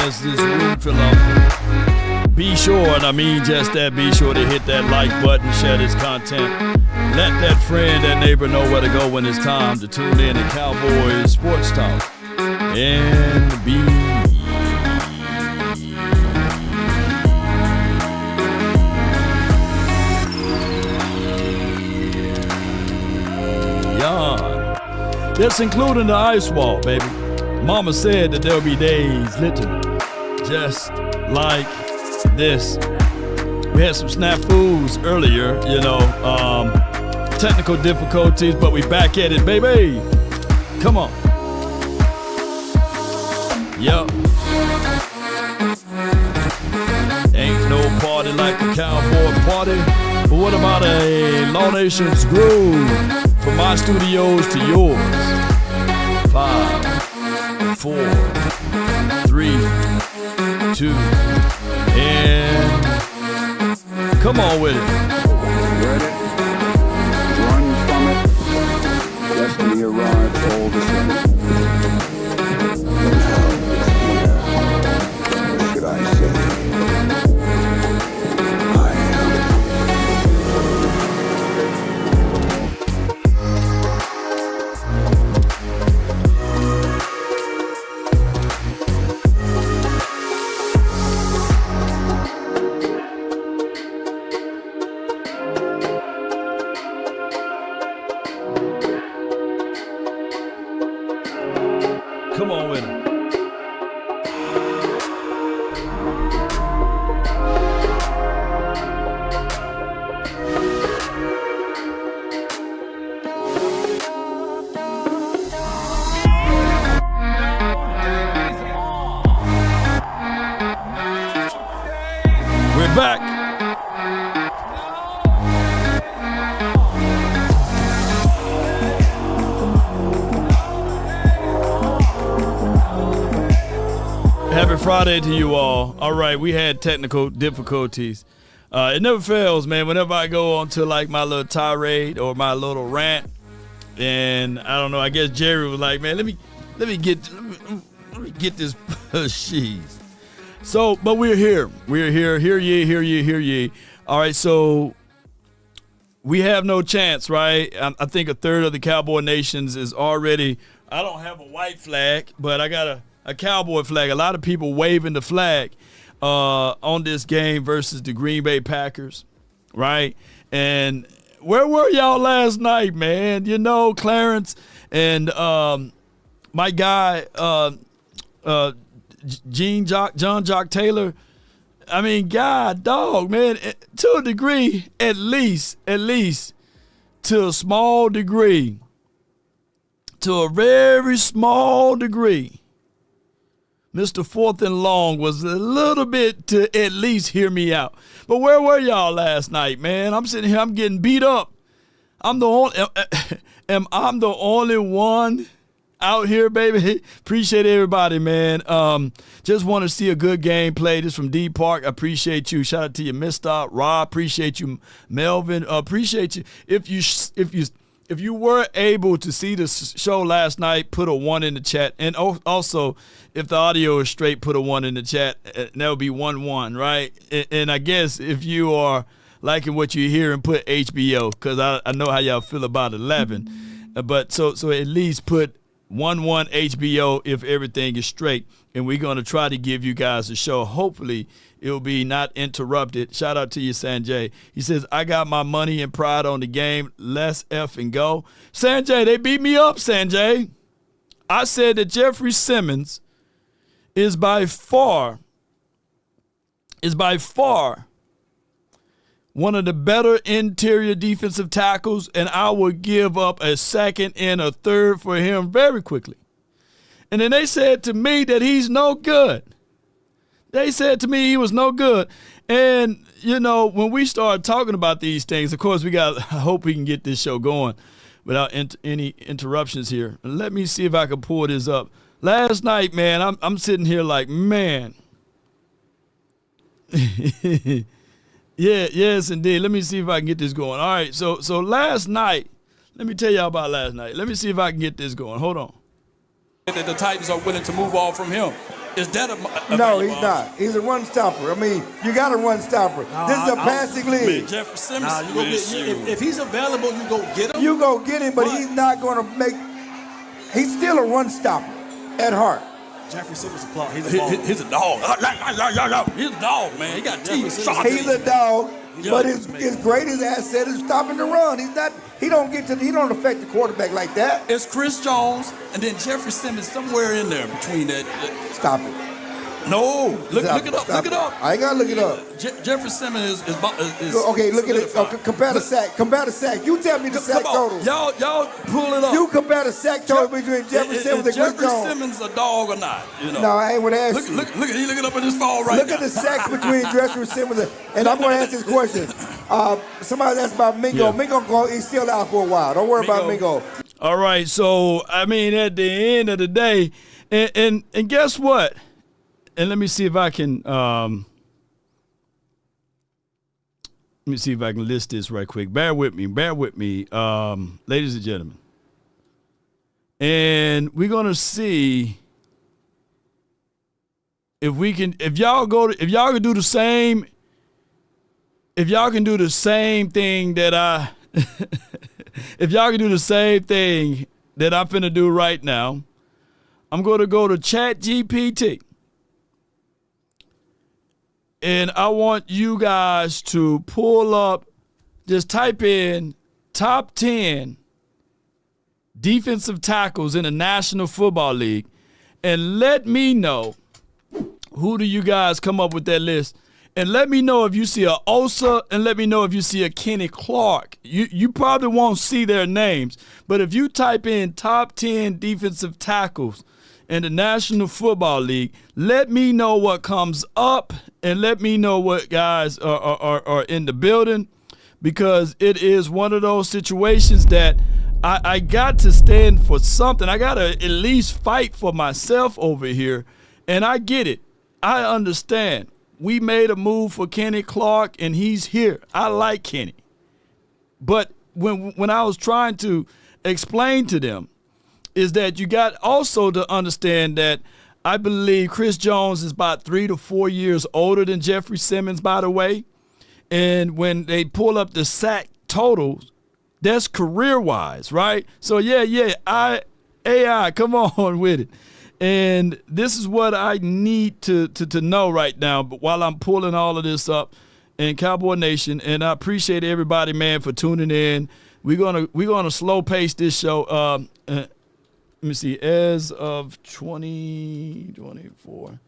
as this room fill up, be sure, and I mean just that, be sure to hit that like button, share this content. Let that friend, that neighbor know where to go when it's time to tune in to Cowboys Sports Talk. And be yawn. That's including the ice wall, baby. Mama said that there'll be days, literally, just like this. We had some snafus earlier, technical difficulties, but we back at it, baby. Come on. Yup. Ain't no party like a cowboy party. But what about a Law Nation's groove? From my studios to yours. 5, 4, 3, 2, and come on with it. Ready? Run from it. Destiny arrives all the same. What should I say? I am. Come on with it. We're back. Happy Friday to you all. All right, we had technical difficulties. It never fails, man. Whenever I go on to like my little tirade or my little rant, and I don't know, I guess Jerry was like, man, let me get this sheath. So, but we're here. We're here. Hear ye, hear ye, hear ye. All right, so we have no chance, right? I think a third of the Cowboy Nations is already. I don't have a white flag, but I got a Cowboy flag. A lot of people waving the flag on this game versus the Green Bay Packers, right? And where were y'all last night, man? Clarence and my guy John Jock Taylor. I mean, God, dog, man, to a degree, at least to a small degree, to a very small degree, Mr. Fourth and Long was a little bit to at least hear me out. But where were y'all last night, man? I'm sitting here, I'm getting beat up. I'm the only one out here, baby? Appreciate everybody, man. Just want to see a good game play. This from D Park. I appreciate you. Shout out to you, Mr. Rob. Appreciate you, Melvin. Appreciate you. If you were able to see the show last night, put a 1 in the chat. And also, if the audio is straight, put a 1 in the chat. And that would be 1-1, right? And I guess if you are liking what you hear, and put HBO, because I know how y'all feel about 11. But so at least put 1-1 HBO if everything is straight. And we're going to try to give you guys a show. Hopefully, it'll be not interrupted. Shout out to you, Sanjay. He says, I got my money and pride on the game. Let's F and go. Sanjay, they beat me up, Sanjay. I said that Jeffrey Simmons is by far one of the better interior defensive tackles, and I would give up a second and a third for him very quickly. And then they said to me that he's no good. They said to me he was no good. And, when we start talking about these things, of course, I hope we can get this show going without any interruptions here. Let me see if I can pull this up. Last night, man, I'm sitting here like, man. Yes, indeed. Let me see if I can get this going. All right, so last night, let me tell y'all about last night. Let me see if I can get this going. Hold on. That the Titans are willing to move off from him. Is that a No, value he's option? not. He's a run stopper. I mean, you got a run stopper. This is a passing league. Man, Jeffrey Simmons. Nah, you go get, if he's available, you go get him. You go get him, but he's not going to make. He's still a run stopper at heart. Jeffrey Simmons is a plot. He's a ball. He's a dog. He's a dog, man. He got teeth. Sharp He's a teeth. dog, Yeah. but his greatest asset is stopping the run. He's not. He don't affect the quarterback like that. It's Chris Jones and then Jeffrey Simmons somewhere in there between that. Stop it. No, look Stop it up. Stop Look it up. I ain't gotta look it up. Jeffrey Simmons is Okay, look at it. solidified. Compare the sack. Compare the sack. You tell me the sack Come on, total. y'all pull it up. You compare the sack total between Jeffrey Simmons and Chris Jeffrey Jones. Simmons a dog or not? You know. No, I ain't gonna ask you. Look, he looking up at his phone right Look now. at the sacks between Jeffrey Simmons and I'm going to ask this question. Somebody asked about Mingo. Yeah. Mingo, he's still out for a while. Don't worry about Mingo. All right, so I mean, at the end of the day, and guess what? And let me see if I can list this right quick. Bear with me, ladies and gentlemen. And we're gonna see if y'all can do the same thing that if y'all can do the same thing that I'm finna do right now. I'm gonna go to ChatGPT. And I want you guys to pull up, just type in top 10 defensive tackles in the National Football League and let me know who do you guys come up with that list. And let me know if you see a Osa and let me know if you see a Kenny Clark. You probably won't see their names, but if you type in top 10 defensive tackles in the National Football League, let me know what comes up and let me know what guys are in the building, because it is one of those situations that I got to stand for something. I got to at least fight for myself over here, and I get it. I understand. We made a move for Kenny Clark, and he's here. I like Kenny. But when I was trying to explain to them is that you got also to understand that I believe Chris Jones is about 3 to 4 years older than Jeffrey Simmons, by the way. And when they pull up the sack totals, that's career-wise, right? So, AI, come on with it. And this is what I need to know right now, but while I'm pulling all of this up in Cowboy Nation, and I appreciate everybody, man, for tuning in. We're gonna slow pace this show. Let me see, as of 2024.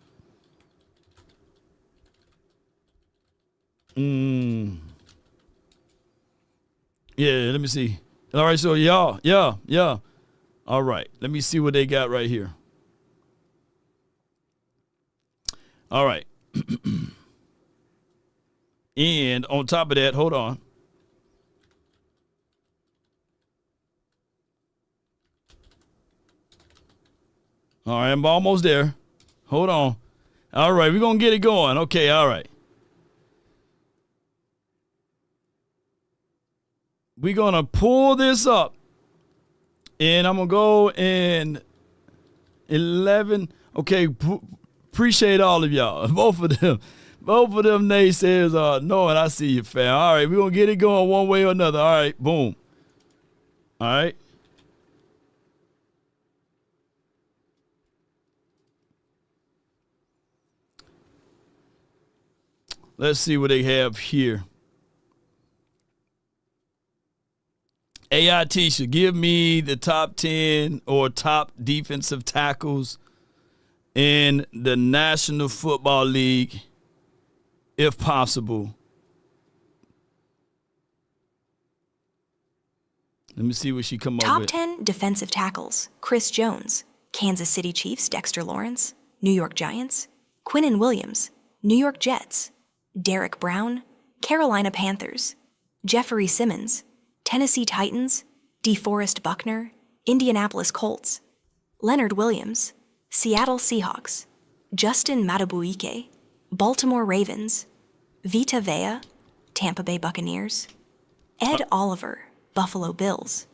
Yeah, let me see. All right, so yeah. All right, let me see what they got right here. All right. And on top of that, hold on. All right, I'm almost there. Hold on. All right, we're going to get it going. Okay, all right. We're going to pull this up. And I'm going to go in 11. Okay, appreciate all of y'all. Both of them naysayers are knowing I see you, fam. All right, we're going to get it going one way or another. All right, boom. All right. Let's see what they have here. AI Tisha, give me the top 10 or top defensive tackles in the National Football League, if possible. Let me see what she come up Top with. 10 defensive tackles: Chris Jones, Kansas City Chiefs Dexter Lawrence, New York Giants, Quinnen Williams, New York Jets, Derek Brown, Carolina Panthers, Jeffrey Simmons, Tennessee Titans, DeForest Buckner, Indianapolis Colts, Leonard Williams, Seattle Seahawks, Justin Matabuike, Baltimore Ravens, Vita Vea, Tampa Bay Buccaneers, Ed Oliver, Buffalo Bills.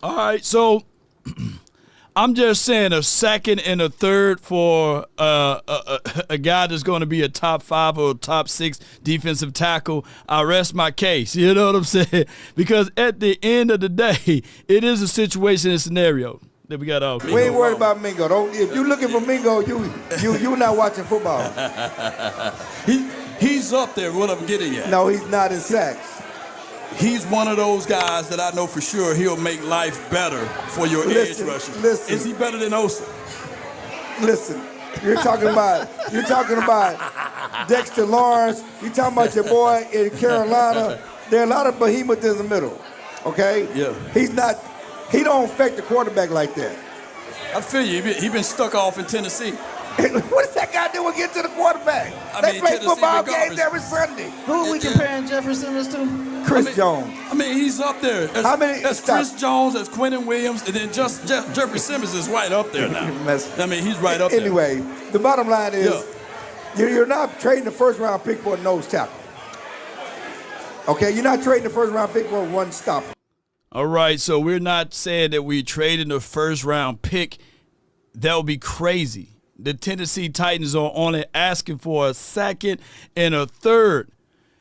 All right, so I'm just saying a second and a third for a guy that's going to be a top 5 or top 6 defensive tackle. I rest my case. You know what I'm saying? Because at the end of the day, it is a situation and scenario that we got off. We ain't worried about Mingo. If you're looking for Mingo, you're not watching football. He's up there. What I'm getting at. No, he's not in sacks. He's one of those guys that I know for sure he'll make life better for your edge rushers. Listen. Is he better than Osa? Listen, you're talking about Dexter Lawrence. You're talking about your boy in Carolina. There are a lot of behemoths in the middle. Okay? Yeah. He don't affect the quarterback like that. I feel you. He been stuck off in Tennessee. What does that guy do against the quarterback? They play Tennessee football regardless. games every Sunday. Who are we comparing Jeffrey Simmons to? Chris Jones. I mean, he's up there. How many- As stop. Chris Jones, as Quentin Williams, and then Jeffrey Simmons is right up there now. I mean, he's right up there. Anyway, the bottom line is you're not trading the first round pick for a nose tackle. Okay, you're not trading the first round pick for a run stopper. All right, so we're not saying that we traded the first round pick. That would be crazy. The Tennessee Titans are only asking for a second and a third.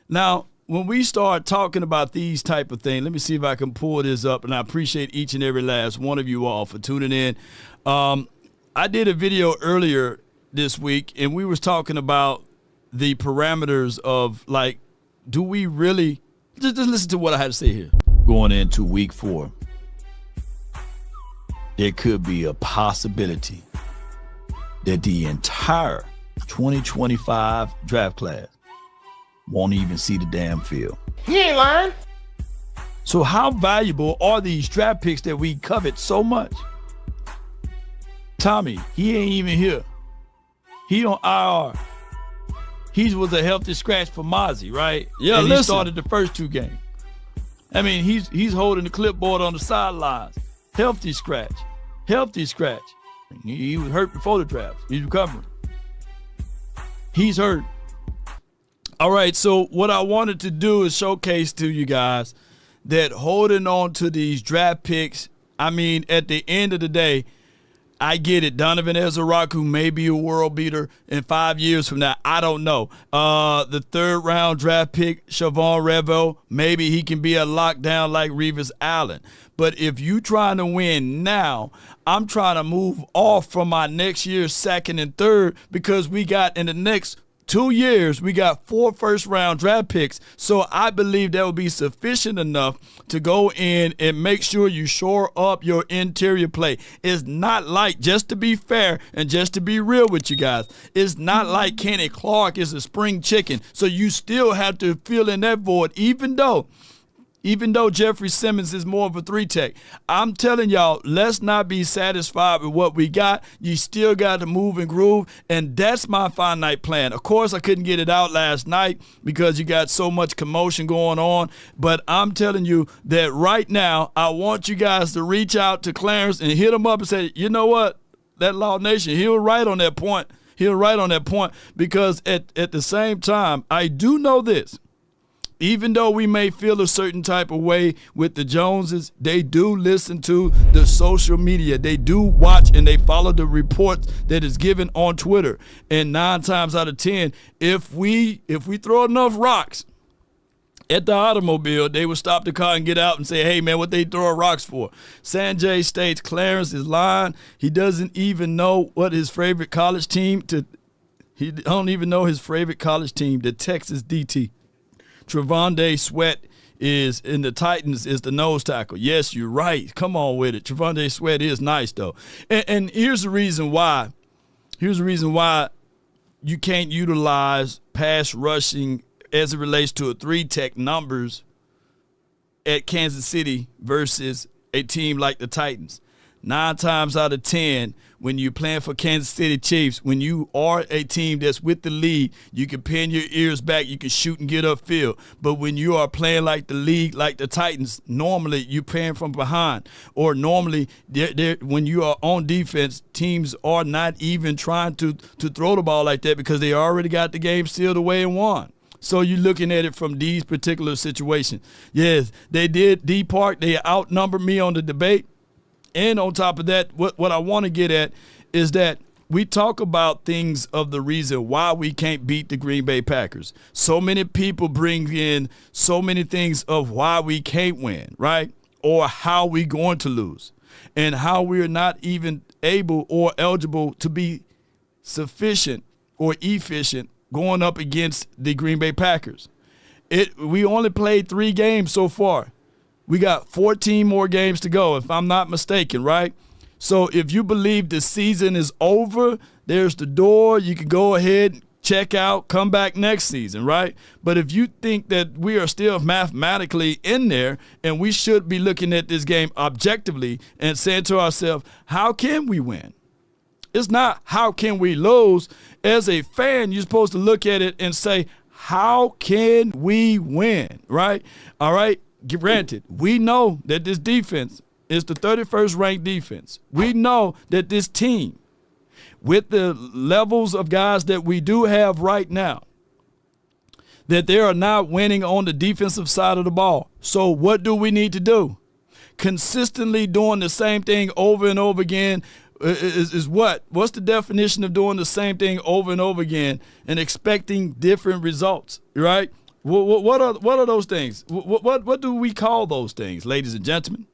Now, when we start talking about these type of things, let me see if I can pull this up, and I appreciate each and every last one of you all for tuning in. I did a video earlier this week, and we was talking about the parameters of, like, do we really – just listen to what I had to say here. Going into week 4, there could be a possibility that the entire 2025 draft class won't even see the damn field. You ain't lying. So how valuable are these draft picks that we covet so much? Tommy, he ain't even here. He on IR. He was a healthy scratch for Mozzie, right? Yeah, and listen. He started the first 2 games. I mean, he's holding the clipboard on the sidelines. Healthy scratch. Healthy scratch. He was hurt before the draft. He's recovering. He's hurt. All right, so what I wanted to do is showcase to you guys that holding on to these draft picks, I mean, at the end of the day, I get it. Donovan Ezaraku may be a world beater in 5 years from now. I don't know. The 3rd round draft pick, Siobhan Revo, maybe he can be a lockdown like Revis Allen. But if you trying to win now, I'm trying to move off from my next year's 2nd and 3rd because we got in the next 2 years, we got 4 first-round draft picks, so I believe that will be sufficient enough to go in and make sure you shore up your interior play. It's not like, just to be fair and just to be real with you guys, it's not like Kenny Clark is a spring chicken, so you still have to fill in that void, even though Jeffrey Simmons is more of a 3-tech. I'm telling y'all, let's not be satisfied with what we got. You still got to move and groove, and that's my finite plan. Of course, I couldn't get it out last night because you got so much commotion going on, but I'm telling you that right now, I want you guys to reach out to Clarence and hit him up and say, you know what, that Law Nation, he was right on that point. He was right on that point because at the same time, I do know this. Even though we may feel a certain type of way with the Joneses, they do listen to the social media. They do watch and they follow the reports that is given on Twitter. And 9 times out of 10, if we throw enough rocks at the automobile, they would stop the car and get out and say, hey, man, what they throw rocks for? Sanjay states Clarence is lying. He doesn't even know what his favorite college team he don't even know his favorite college team, the Texas DT. Trevonde Sweat is in the Titans is the nose tackle. Yes, you're right. Come on with it. Trevonde Sweat is nice, though. And here's the reason why. Here's the reason why you can't utilize pass rushing as it relates to a 3-tech numbers at Kansas City versus a team like the Titans. 9 times out of 10, when you're playing for Kansas City Chiefs, when you are a team that's with the lead, you can pin your ears back, you can shoot and get upfield. But when you are playing like the league, like the Titans, normally you're playing from behind. Or normally, when you are on defense, teams are not even trying to throw the ball like that because they already got the game sealed away and won. So you're looking at it from these particular situations. Yes, they did D-Park. They outnumbered me on the debate. And on top of that, what I want to get at is that we talk about things of the reason why we can't beat the Green Bay Packers. So many people bring in so many things of why we can't win, right? Or how we going to lose and how we're not even able or eligible to be sufficient or efficient going up against the Green Bay Packers. We only played 3 games so far. We got 14 more games to go, if I'm not mistaken, right? So if you believe the season is over, there's the door. You can go ahead, check out, come back next season, right? But if you think that we are still mathematically in there and we should be looking at this game objectively and saying to ourselves, how can we win? It's not how can we lose. As a fan, you're supposed to look at it and say, how can we win, right? All right, granted, we know that this defense is the 31st ranked defense. We know that this team, with the levels of guys that we do have right now, that they are not winning on the defensive side of the ball. So what do we need to do? Consistently doing the same thing over and over again is what? What's the definition of doing the same thing over and over again and expecting different results, right? What are those things? What do we call those things, ladies and gentlemen?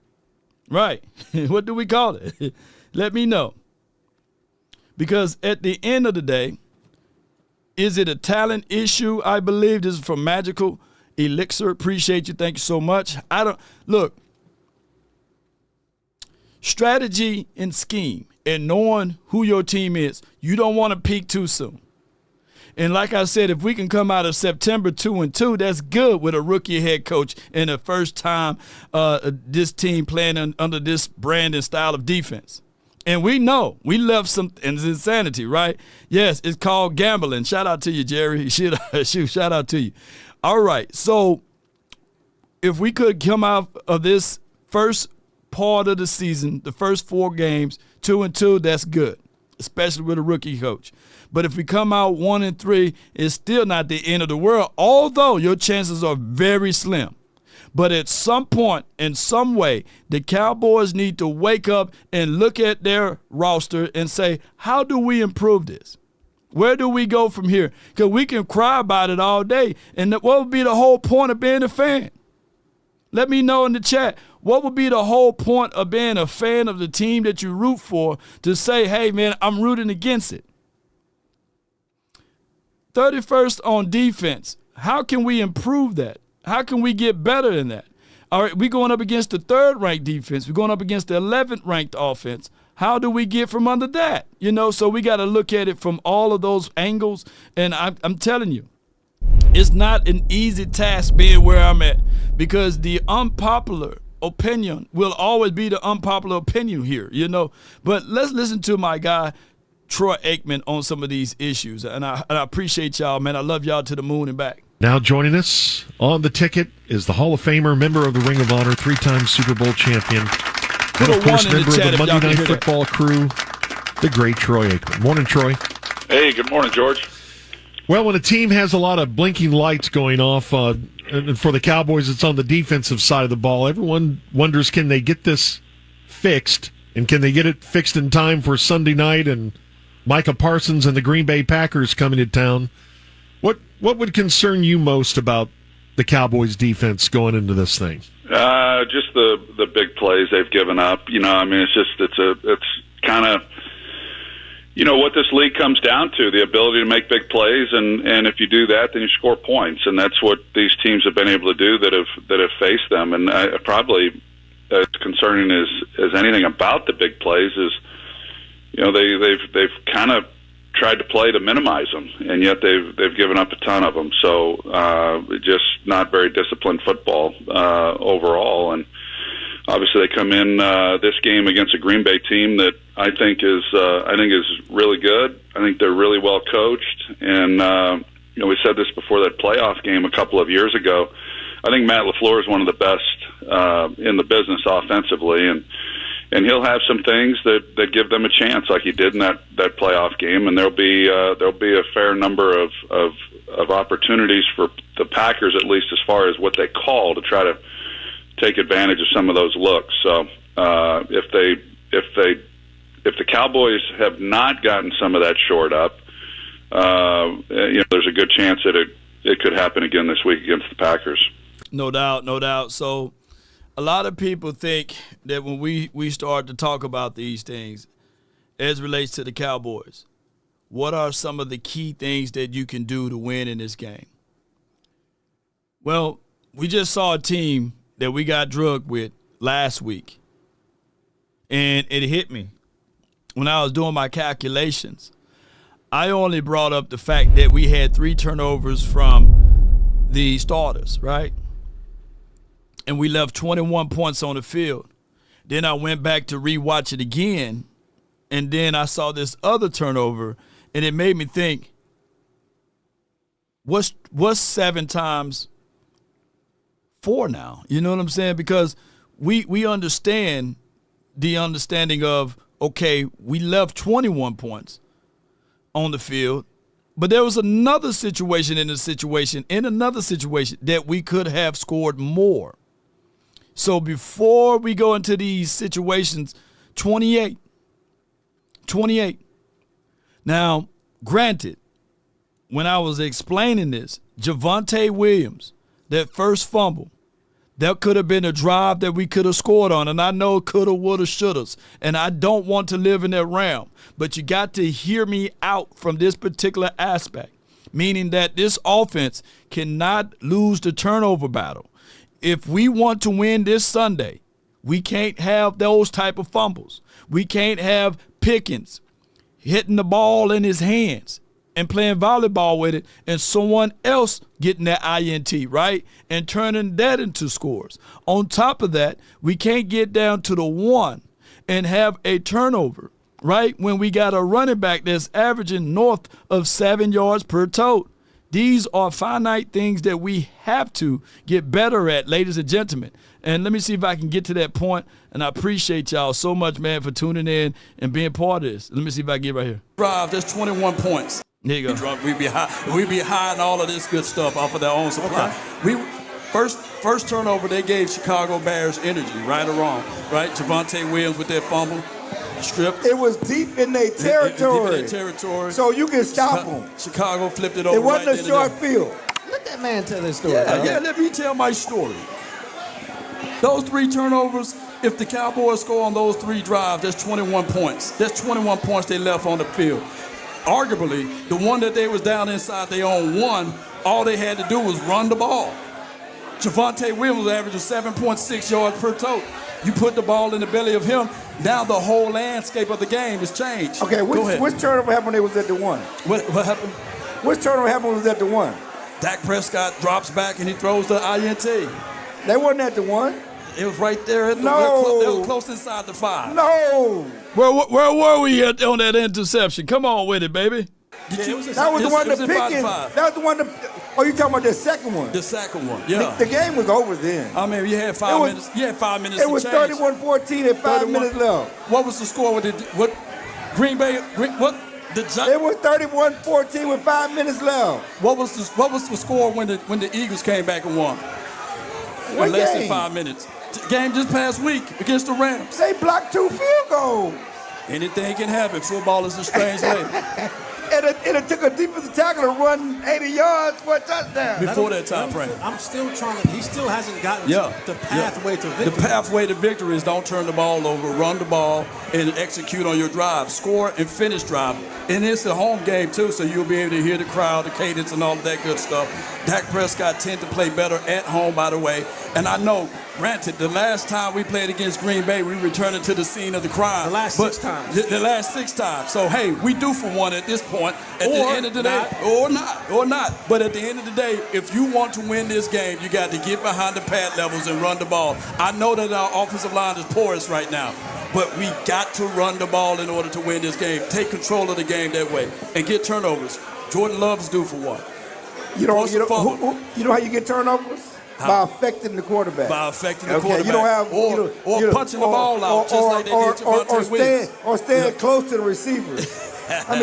Right. What do we call it? Let me know. Because at the end of the day, is it a talent issue? I believe this is from Magical Elixir. Appreciate you. Thank you so much. Look, strategy and scheme and knowing who your team is, you don't want to peak too soon. And like I said, if we can come out of September 2-2, that's good with a rookie head coach and the first time this team playing under this brand and style of defense. And we know we left some insanity, right? Yes, it's called gambling. Shout out to you, Jerry. Shoot, shout out to you. All right, so if we could come out of this first part of the season, the first 4 games, 2-2, that's good, especially with a rookie coach. But if we come out 1-3, it's still not the end of the world, although your chances are very slim. But at some point, in some way, the Cowboys need to wake up and look at their roster and say, how do we improve this? Where do we go from here? Because we can cry about it all day. And what would be the whole point of being a fan? Let me know in the chat. What would be the whole point of being a fan of the team that you root for to say, hey, man, I'm rooting against it? 31st on defense. How can we improve that? How can we get better than that? All right, we're going up against the 3rd-ranked defense. We're going up against the 11th-ranked offense. How do we get from under that? So we got to look at it from all of those angles. And I'm telling you, it's not an easy task being where I'm at because the unpopular opinion will always be the unpopular opinion here, But let's listen to my guy, Troy Aikman, on some of these issues. And I appreciate y'all, man. I love y'all to the moon and back. Now joining us on the ticket is the Hall of Famer, member of the Ring of Honor, 3-time Super Bowl champion, and of course member of the Monday Night Football crew, the great Troy Aikman. Morning, Troy. Hey, good morning, George. Well, when a team has a lot of blinking lights going off, and for the Cowboys it's on the defensive side of the ball, everyone wonders, can they get this fixed, and can they get it fixed in time for Sunday night and Micah Parsons and the Green Bay Packers coming to town? What would concern you most about the Cowboys defense going into this thing? Just the big plays they've given up. It's kind of, what this league comes down to, the ability to make big plays, and if you do that, then you score points, and that's what these teams have been able to do that have faced them. And probably as concerning as anything about the big plays is, they've kind of tried to play to minimize them, and yet they've given up a ton of them. So just not very disciplined football overall. And obviously they come in this game against a Green Bay team that I think is really good. I think they're really well coached, and we said this before that playoff game a couple of years ago. I think Matt LaFleur is one of the best in the business offensively, and he'll have some things that give them a chance, like he did in that playoff game. And there'll be a fair number of opportunities for the Packers, at least as far as what they call, to try to take advantage of some of those looks. So If the Cowboys have not gotten some of that shored up, there's a good chance that it could happen again this week against the Packers. No doubt, no doubt. So a lot of people think that when we start to talk about these things as relates to the Cowboys, what are some of the key things that you can do to win in this game? Well, we just saw a team that we got drugged with last week, and it hit me when I was doing my calculations. I only brought up the fact that we had 3 turnovers from the starters, right? And we left 21 points on the field. Then I went back to rewatch it again, and then I saw this other turnover, and it made me think, what's 7 times 4 now? You know what I'm saying? Because we understand the understanding of, okay, we left 21 points on the field, but there was another situation that we could have scored more. So before we go into these situations, 28. Now, granted, when I was explaining this, Javonte Williams, that first fumble, that could have been a drive that we could have scored on, and I know coulda, woulda, shouldas, and I don't want to live in that realm. But you got to hear me out from this particular aspect, meaning that this offense cannot lose the turnover battle. If we want to win this Sunday, we can't have those type of fumbles. We can't have Pickens hitting the ball in his hands and playing volleyball with it, and someone else getting that INT, right, and turning that into scores. On top of that, we can't get down to the 1 and have a turnover, right, when we got a running back that's averaging north of 7 yards per tote. These are finite things that we have to get better at, ladies and gentlemen. And let me see if I can get to that point. And I appreciate y'all so much, man, for tuning in and being part of this. Let me see if I can get right here. Drive, there's 21 points. There you go. We be hiding all of this good stuff off of their own supply. Okay. First turnover, they gave Chicago Bears energy, right or wrong, right? Javonte Williams with that fumble, stripped. It was deep in their territory. So you can stop them. Chicago flipped it over. It wasn't right a short field. Let that man tell his story. Yeah, let me tell my story. Those 3 turnovers, if the Cowboys score on those 3 drives, that's 21 points. That's 21 points they left on the field. Arguably, the one that they was down inside their own 1, all they had to do was run the ball. Javonte Williams averaging 7.6 yards per tote. You put the ball in the belly of him, now the whole landscape of the game has changed. Okay, which turnover happened when they was at the 1? What happened? Which turnover happened when they was at the 1? Dak Prescott drops back and he throws the INT. They wasn't at the 1. It was right there. They were close inside the 5. No. Where were we on that interception? Come on with it, baby. That was the one that Pickens. That was the one that. Oh, you talking about the second one? The second one, yeah. The game was over then. I mean, you had 5 minutes. You had 5 minutes. It was 31-14 and 5 minutes left. What was the score with it? What Green Bay? What the? It was 31-14 with 5 minutes left. What was the score when the Eagles came back and won? What less game? than 5 minutes. Game just past week against the Rams. They blocked 2 field goals. Anything can happen. Football is a strange lady. And it took a defensive tackle to run 80 yards for a touchdown. Before that time frame. I'm still trying to. He still hasn't gotten to the pathway to victory. The pathway to victory is don't turn the ball over, run the ball, and execute on your drive. Score and finish drive. And it's a home game, too, so you'll be able to hear the crowd, the cadence, and all of that good stuff. Dak Prescott tend to play better at home, by the way. And I know, granted, the last time we played against Green Bay, we returned to the scene of the crime. The last 6 times. The last 6 times. So, hey, we do for one at this point. At the end of the day, or not. But at the end of the day, if you want to win this game, you got to get behind the pad levels and run the ball. I know that our offensive line is porous right now, but we got to run the ball in order to win this game. Take control of the game that way and get turnovers. Jordan Love is due for one. You know how you get turnovers? By affecting the quarterback. By affecting the quarterback. You don't have or punching the ball out just like they did Javonte Williams. Or staying close to the receivers. I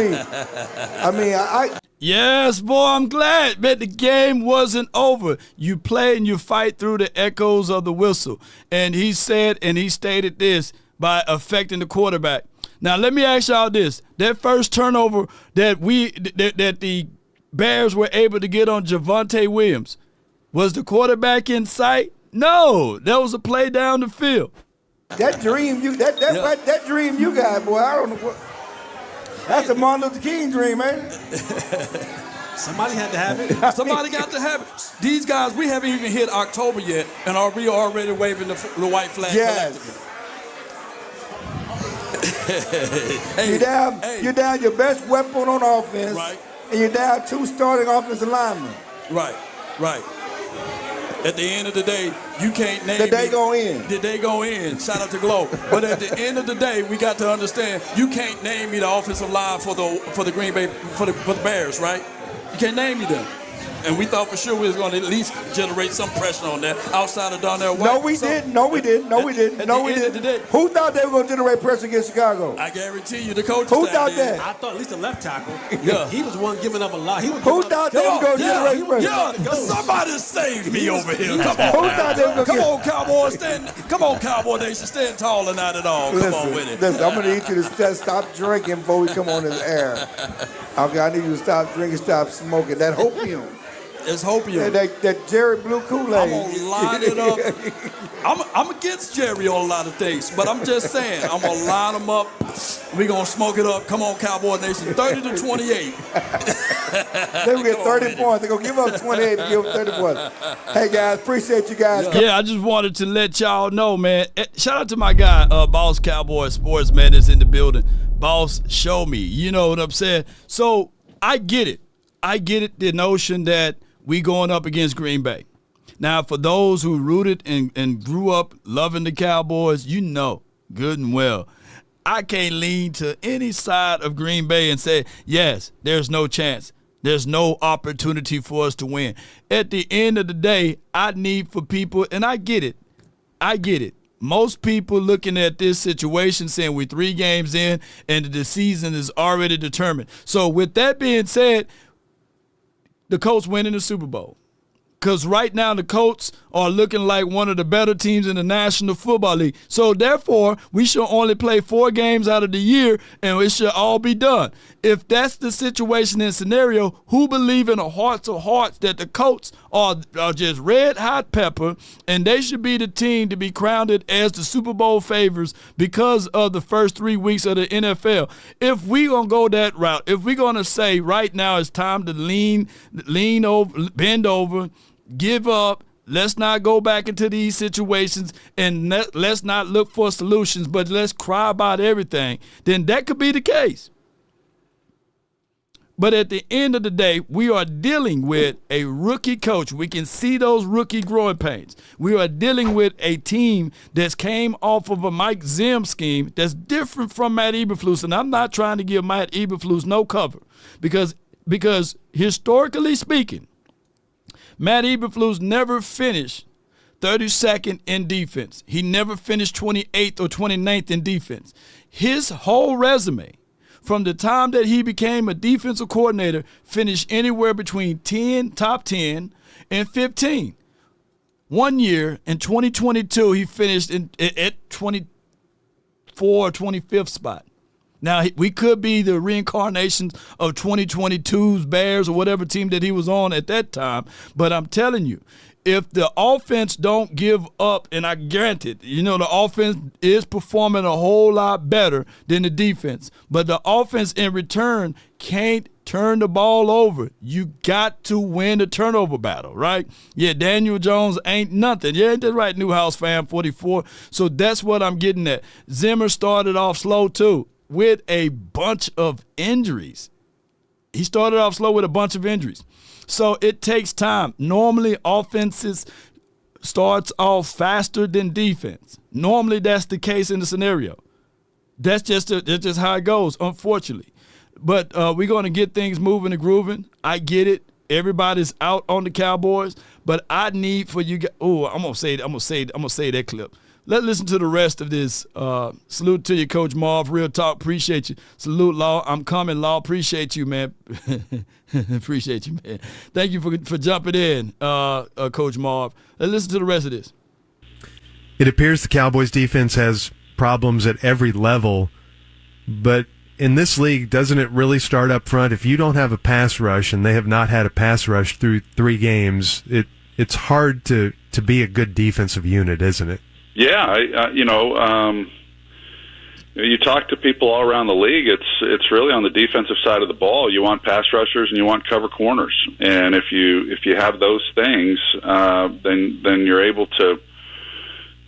Yes, boy, I'm glad, man. The game wasn't over. You play and you fight through the echoes of the whistle. And he said and he stated this by affecting the quarterback. Now, let me ask y'all this. That first turnover that the Bears were able to get on Javonte Williams, was the quarterback in sight? No. That was a play down the field. That dream that dream you got, boy, I don't know what. That's the Martin Luther King dream, man. Somebody had to have it. Somebody got to have it. These guys, we haven't even hit October yet, and we are already waving the white flag. Yes. You're down your best weapon on offense, right? And you're down 2 starting offensive linemen. Right. At the end of the day, you can't name Did they go in? Did they go in? Shout out to Glow. But at the end of the day, we got to understand you can't name me the offensive line for the Green Bay for the Bears, right? You can't name me them. And we thought for sure we was going to at least generate some pressure on that outside of Darnell White. No, we didn't. Who thought they were going to generate pressure against Chicago? I guarantee you the coach. Who thought that? I thought at least the left tackle. Yeah. He was one giving up a lot. Who thought they were going to generate pressure? Yeah, somebody saved me over here. Come on. Who thought they were going to Come on, Cowboys. Come on, Cowboy Nation. Stand tall and not at all. Come on with it. Listen, I'm going to need you to stop drinking before we come on this air. Okay, I need you to stop drinking, stop smoking. That opium. It's hopium. That Jerry Blue Kool-Aid. I'm going to line it up. I'm against Jerry on a lot of things, but I'm just saying, I'm going to line them up. We're going to smoke it up. Come on, Cowboy Nation. 30-28. They will get 30 points. They're going to give up 28 and give up 30 points. Hey, guys, appreciate you guys. Yeah, I just wanted to let y'all know, man. Shout out to my guy, Boss Cowboy Sports, man, that's in the building. Boss, show me. You know what I'm saying? So I get it. The notion that we going up against Green Bay. Now, for those who rooted and grew up loving the Cowboys, you know good and well, I can't lean to any side of Green Bay and say, yes, there's no chance. There's no opportunity for us to win. At the end of the day, I need for people, and I get it. Most people looking at this situation saying we're 3 games in and the season is already determined. So with that being said, the Colts winning the Super Bowl. Because right now the Colts are looking like one of the better teams in the National Football League. So therefore, we should only play 4 games out of the year and it should all be done. If that's the situation and scenario, who believe in the hearts of hearts that the Colts are just red hot pepper and they should be the team to be crowned as the Super Bowl favorites because of the first 3 weeks of the NFL? If we going to go that route, if we're going to say right now it's time to lean over, bend over, give up, let's not go back into these situations and let's not look for solutions, but let's cry about everything, then that could be the case. But at the end of the day, we are dealing with a rookie coach. We can see those rookie growing pains. We are dealing with a team that's came off of a Mike Zim scheme that's different from Matt Eberflus, and I'm not trying to give Matt Eberflus no cover because historically speaking, Matt Eberflus never finished 32nd in defense. He never finished 28th or 29th in defense. His whole resume, from the time that he became a defensive coordinator, finished anywhere between top 10 and 15. 1 year in 2022, he finished at 24 or 25th spot. Now, we could be the reincarnations of 2022's Bears or whatever team that he was on at that time. But I'm telling you, if the offense don't give up, and I guarantee it, the offense is performing a whole lot better than the defense. But the offense in return can't turn the ball over. You got to win the turnover battle, right? Yeah, Daniel Jones ain't nothing. Yeah, ain't that right, Newhouse fan 44? So that's what I'm getting at. Zimmer started off slow too, with a bunch of injuries. He started off slow with a bunch of injuries. So it takes time. Normally, offenses starts off faster than defense. Normally, that's the case in the scenario. That's just how it goes, unfortunately. But we're going to get things moving and grooving. I get it. Everybody's out on the Cowboys, but I need for you guys. Oh, I'm gonna say that clip. Let's listen to the rest of this. Salute to you, Coach Marv. Real talk. Appreciate you. Salute, Law. I'm coming, Law. Appreciate you, man. Appreciate you, man. Thank you for jumping in, Coach Marv. Let's listen to the rest of this. It appears the Cowboys defense has problems at every level, but in this league, doesn't it really start up front? If you don't have a pass rush, and they have not had a pass rush through 3 games, it's hard to be a good defensive unit, isn't it? Yeah, you talk to people all around the league. It's really on the defensive side of the ball. You want pass rushers and you want cover corners, and if you have those things, then you're able to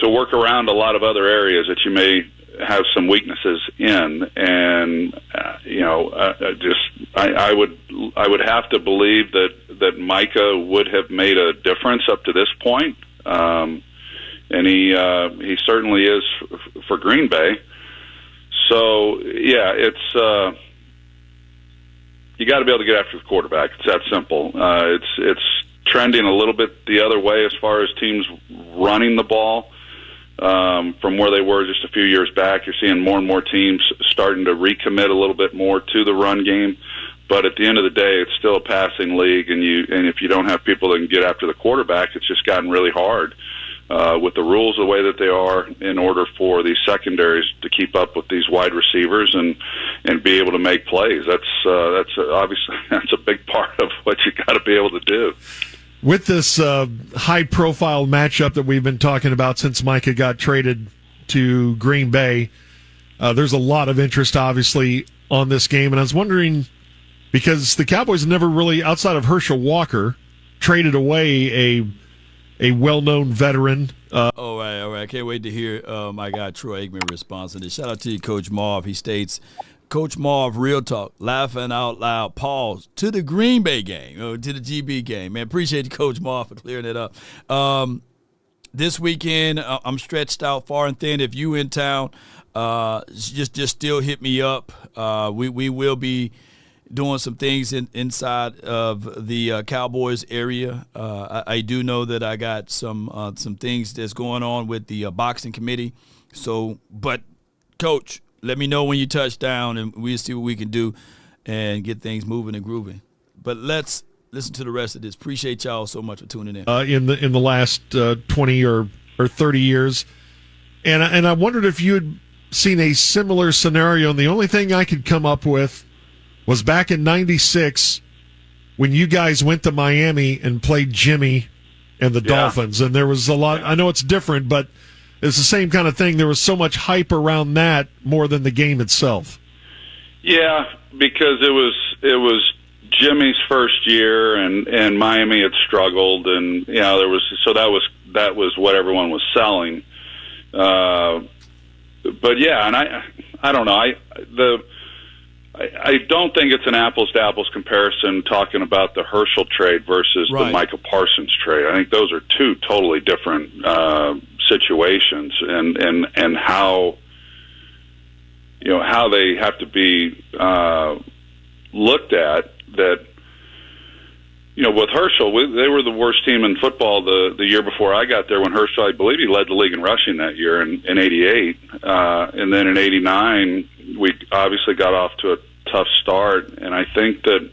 work around a lot of other areas that you may have some weaknesses in. And I would have to believe that Micah would have made a difference up to this point. And he certainly is for Green Bay. So yeah, it's you got to be able to get after the quarterback. It's that simple. It's trending a little bit the other way as far as teams running the ball from where they were just a few years back. You're seeing more and more teams starting to recommit a little bit more to the run game. But at the end of the day, it's still a passing league, and if you don't have people that can get after the quarterback, it's just gotten really hard. With the rules the way that they are, in order for these secondaries to keep up with these wide receivers and be able to make plays. That's obviously that's a big part of what you got to be able to do. With this high-profile matchup that we've been talking about since Micah got traded to Green Bay, there's a lot of interest, obviously, on this game. And I was wondering, because the Cowboys never really, outside of Herschel Walker, traded away a well-known veteran. All right. Can't wait to hear my guy Troy Aikman response to this. Shout out to you, Coach Marv. He states, Coach Marv, real talk, laughing out loud, pause, to the Green Bay game, to the GB game. Man, appreciate you, Coach Marv, for clearing it up. This weekend, I'm stretched out far and thin. If you in town, just still hit me up. We will be doing some things inside of the Cowboys area. I do know that I got some things that's going on with the boxing committee. So, but Coach, let me know when you touch down, and we'll see what we can do and get things moving and grooving. But let's listen to the rest of this. Appreciate y'all so much for tuning in. In the last 20 or 30 years, and I wondered if you had seen a similar scenario. And the only thing I could come up with was back in '96 when you guys went to Miami and played Jimmy and the Dolphins. And there was a lot. I know it's different, but it's the same kind of thing. There was so much hype around that more than the game itself. Yeah, because it was Jimmy's first year, and Miami had struggled, and there was that was what everyone was selling. But yeah, and I don't know. I don't think it's an apples-to-apples comparison talking about the Herschel trade versus the Micah Parsons trade. I think those are two totally different situations, and how how they have to be looked at. That with Herschel, they were the worst team in football the year before I got there. When Herschel, I believe he led the league in rushing that year in '88, and then in '89 we obviously got off to a tough start. And I think that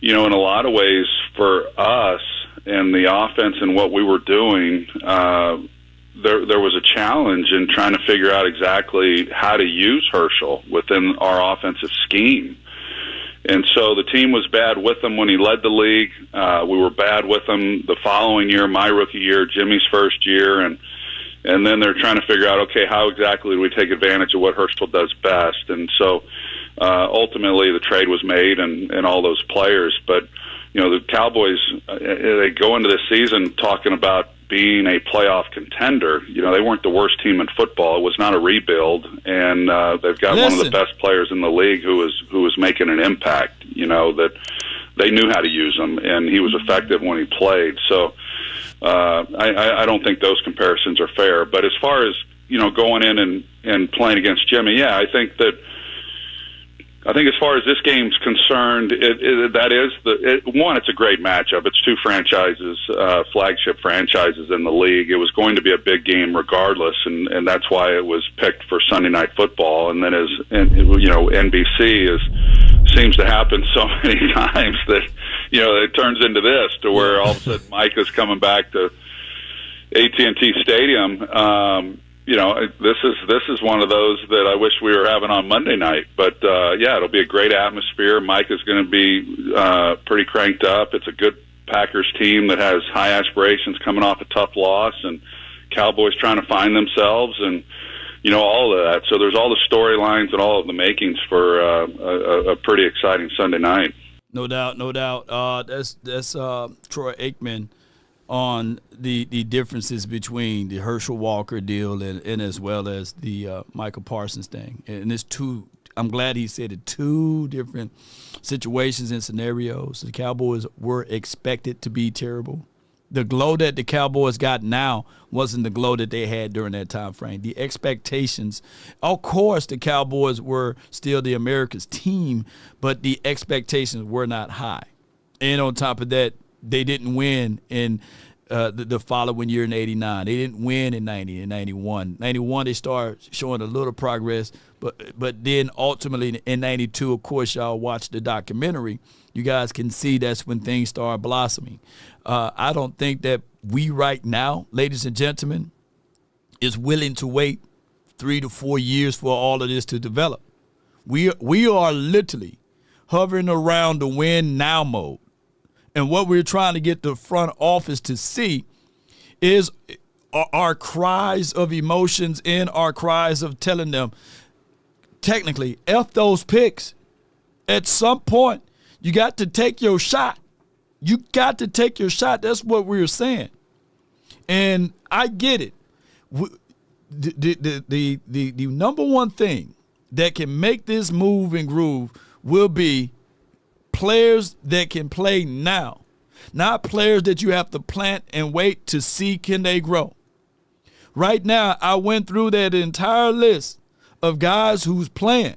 in a lot of ways for us and the offense and what we were doing, there was a challenge in trying to figure out exactly how to use Herschel within our offensive scheme. And so the team was bad with him when he led the league. We were bad with him the following year, my rookie year, Jimmy's first year, and then they're trying to figure out, okay, how exactly do we take advantage of what Herschel does best? And so ultimately the trade was made and all those players. But the Cowboys, they go into this season talking about being a playoff contender. They weren't the worst team in football. It was not a rebuild, and they've got one of the best players in the league who was making an impact. That they knew how to use him, and he was effective when he played. So I don't think those comparisons are fair. But as far as going in and playing against Jimmy, yeah, I think that I think as far as this game's concerned, it's a great matchup. It's two franchises, flagship franchises in the league. It was going to be a big game regardless, and that's why it was picked for Sunday Night Football. And then NBC seems to happen so many times that, it turns into this, to where all of a sudden Micah's coming back to AT&T Stadium. This is one of those that I wish we were having on Monday night. But, it'll be a great atmosphere. Micah's going to be pretty cranked up. It's a good Packers team that has high aspirations coming off a tough loss, and Cowboys trying to find themselves and, all of that. So there's all the storylines and all of the makings for a pretty exciting Sunday night. No doubt. That's Troy Aikman on the differences between the Herschel Walker deal and as well as the Micah Parsons thing. And it's I'm glad he said it, two different situations and scenarios. The Cowboys were expected to be terrible. The glow that the Cowboys got now wasn't the glow that they had during that time frame. The expectations, of course, the Cowboys were still the America's team, but the expectations were not high. And on top of that, they didn't win in the following year in 89. They didn't win in 90 and 91. 91, they started showing a little progress, but then ultimately in 92, of course, y'all watched the documentary. You guys can see that's when things start blossoming. I don't think that we right now, ladies and gentlemen, is willing to wait 3 to 4 years for all of this to develop. We are literally hovering around the win now mode. And what we're trying to get the front office to see is our cries of emotions and our cries of telling them, technically, F those picks. At some point, you got to take your shot. You got to take your shot. That's what we're saying. And I get it. The number one thing that can make this move and groove will be players that can play now, not players that you have to plant and wait to see can they grow. Right now, I went through that entire list of guys who's playing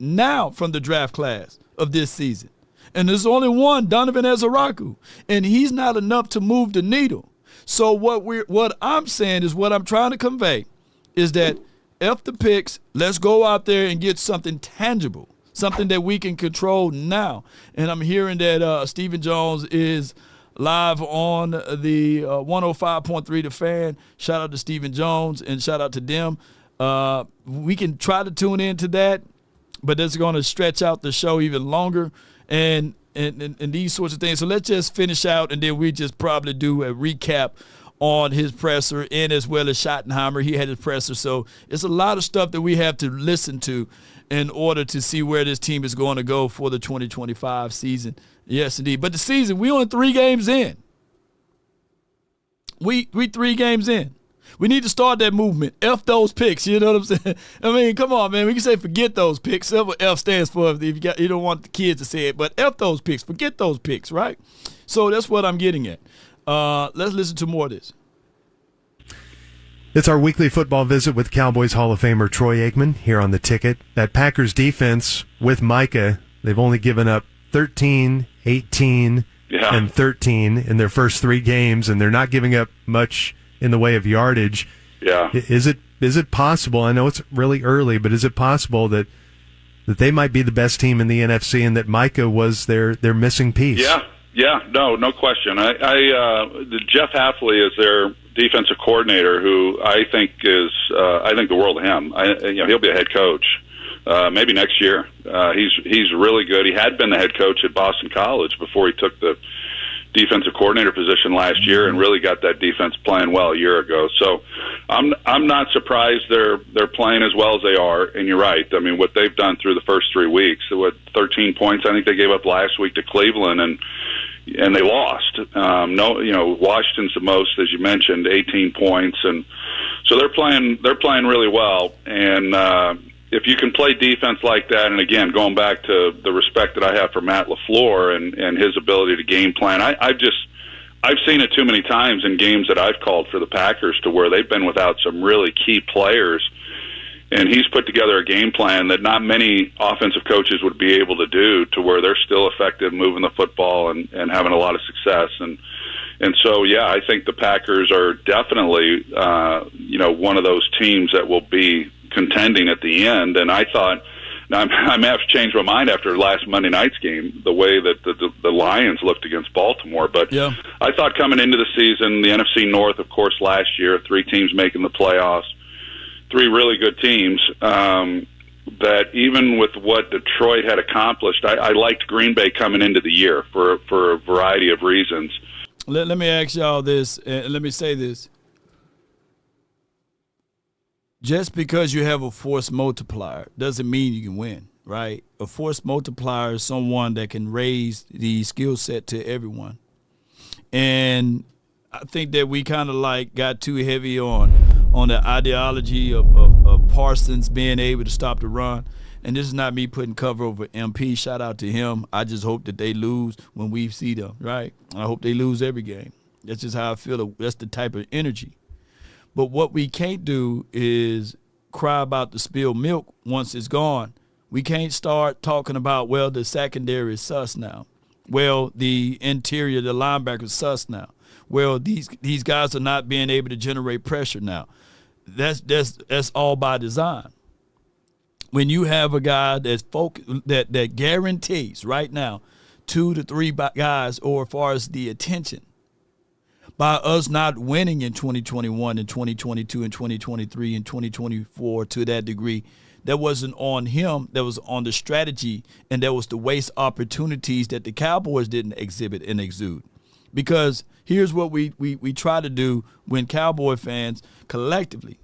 now from the draft class of this season. And there's only one, Donovan Ezaraku, and he's not enough to move the needle. So what I'm saying is, what I'm trying to convey is that F the picks, let's go out there and get something tangible, something that we can control now. And I'm hearing that Stephen Jones is live on the 105.3 The Fan. Shout out to Stephen Jones and shout out to them. We can try to tune into that, but that's going to stretch out the show even longer and these sorts of things. So let's just finish out, and then we just probably do a recap on his presser and as well as Schottenheimer. He had his presser. So it's a lot of stuff that we have to listen to in order to see where this team is going to go for the 2025 season. Yes, indeed. But the season, we only 3 games in. We 3 games in. We need to start that movement. F those picks, you know what I'm saying? I mean, come on, man. We can say forget those picks. That's what F stands for if you don't want the kids to say it. But F those picks. Forget those picks, right? So that's what I'm getting at. Let's listen to more of this. It's our weekly football visit with Cowboys Hall of Famer Troy Aikman here on The Ticket. That Packers defense with Micah, they've only given up 13, 18, and 13 in their first 3 games, and they're not giving up much in the way of yardage. Yeah. Is it possible, I know it's really early, but is it possible that they might be the best team in the NFC and that Micah was their missing piece? Yeah, no question. Jeff Hafley is their defensive coordinator, who I think the world of him. He'll be a head coach maybe next year. He's really good. He had been the head coach at Boston College before he took the defensive coordinator position last year and really got that defense playing well a year ago. So I'm not surprised they're playing as well as they are. And you're right. I mean, what they've done through the first 3 weeks, 13 points I think they gave up last week to Cleveland, and they lost. Washington's the most, as you mentioned, 18 points, and so they're playing really well. And if you can play defense like that, and again, going back to the respect that I have for Matt LaFleur and his ability to game plan, I've seen it too many times in games that I've called for the Packers to where they've been without some really key players, And he's put together a game plan that not many offensive coaches would be able to do, to where they're still effective moving the football and having a lot of success. And so, yeah, I think the Packers are definitely, one of those teams that will be contending at the end. And I thought, now I may have to change my mind after last Monday night's game, the way that the Lions looked against Baltimore. But yeah. I thought coming into the season, the NFC North, of course, last year, 3 teams making the playoffs, 3 really good teams, that even with what Detroit had accomplished, I liked Green Bay coming into the year for a variety of reasons. Let me ask y'all this, and let me say this. Just because you have a force multiplier doesn't mean you can win, right? A force multiplier is someone that can raise the skill set to everyone. And I think that we kind of got too heavy on the ideology of Parsons being able to stop the run. And this is not me putting cover over MP. Shout out to him. I just hope that they lose when we see them, right? I hope they lose every game. That's just how I feel. That's the type of energy. But what we can't do is cry about the spilled milk once it's gone. We can't start talking about, well, the secondary is sus now. Well, the interior, the linebackers sus now. Well, these guys are not being able to generate pressure now. That's all by design. When you have a guy that guarantees right now 2 to 3 guys, or as far as the attention, by us not winning in 2021 and 2022 and 2023 and 2024 to that degree, that wasn't on him. That was on the strategy, and that was the waste opportunities that the Cowboys didn't exhibit and exude. Because here's what we try to do when Cowboy fans collectively,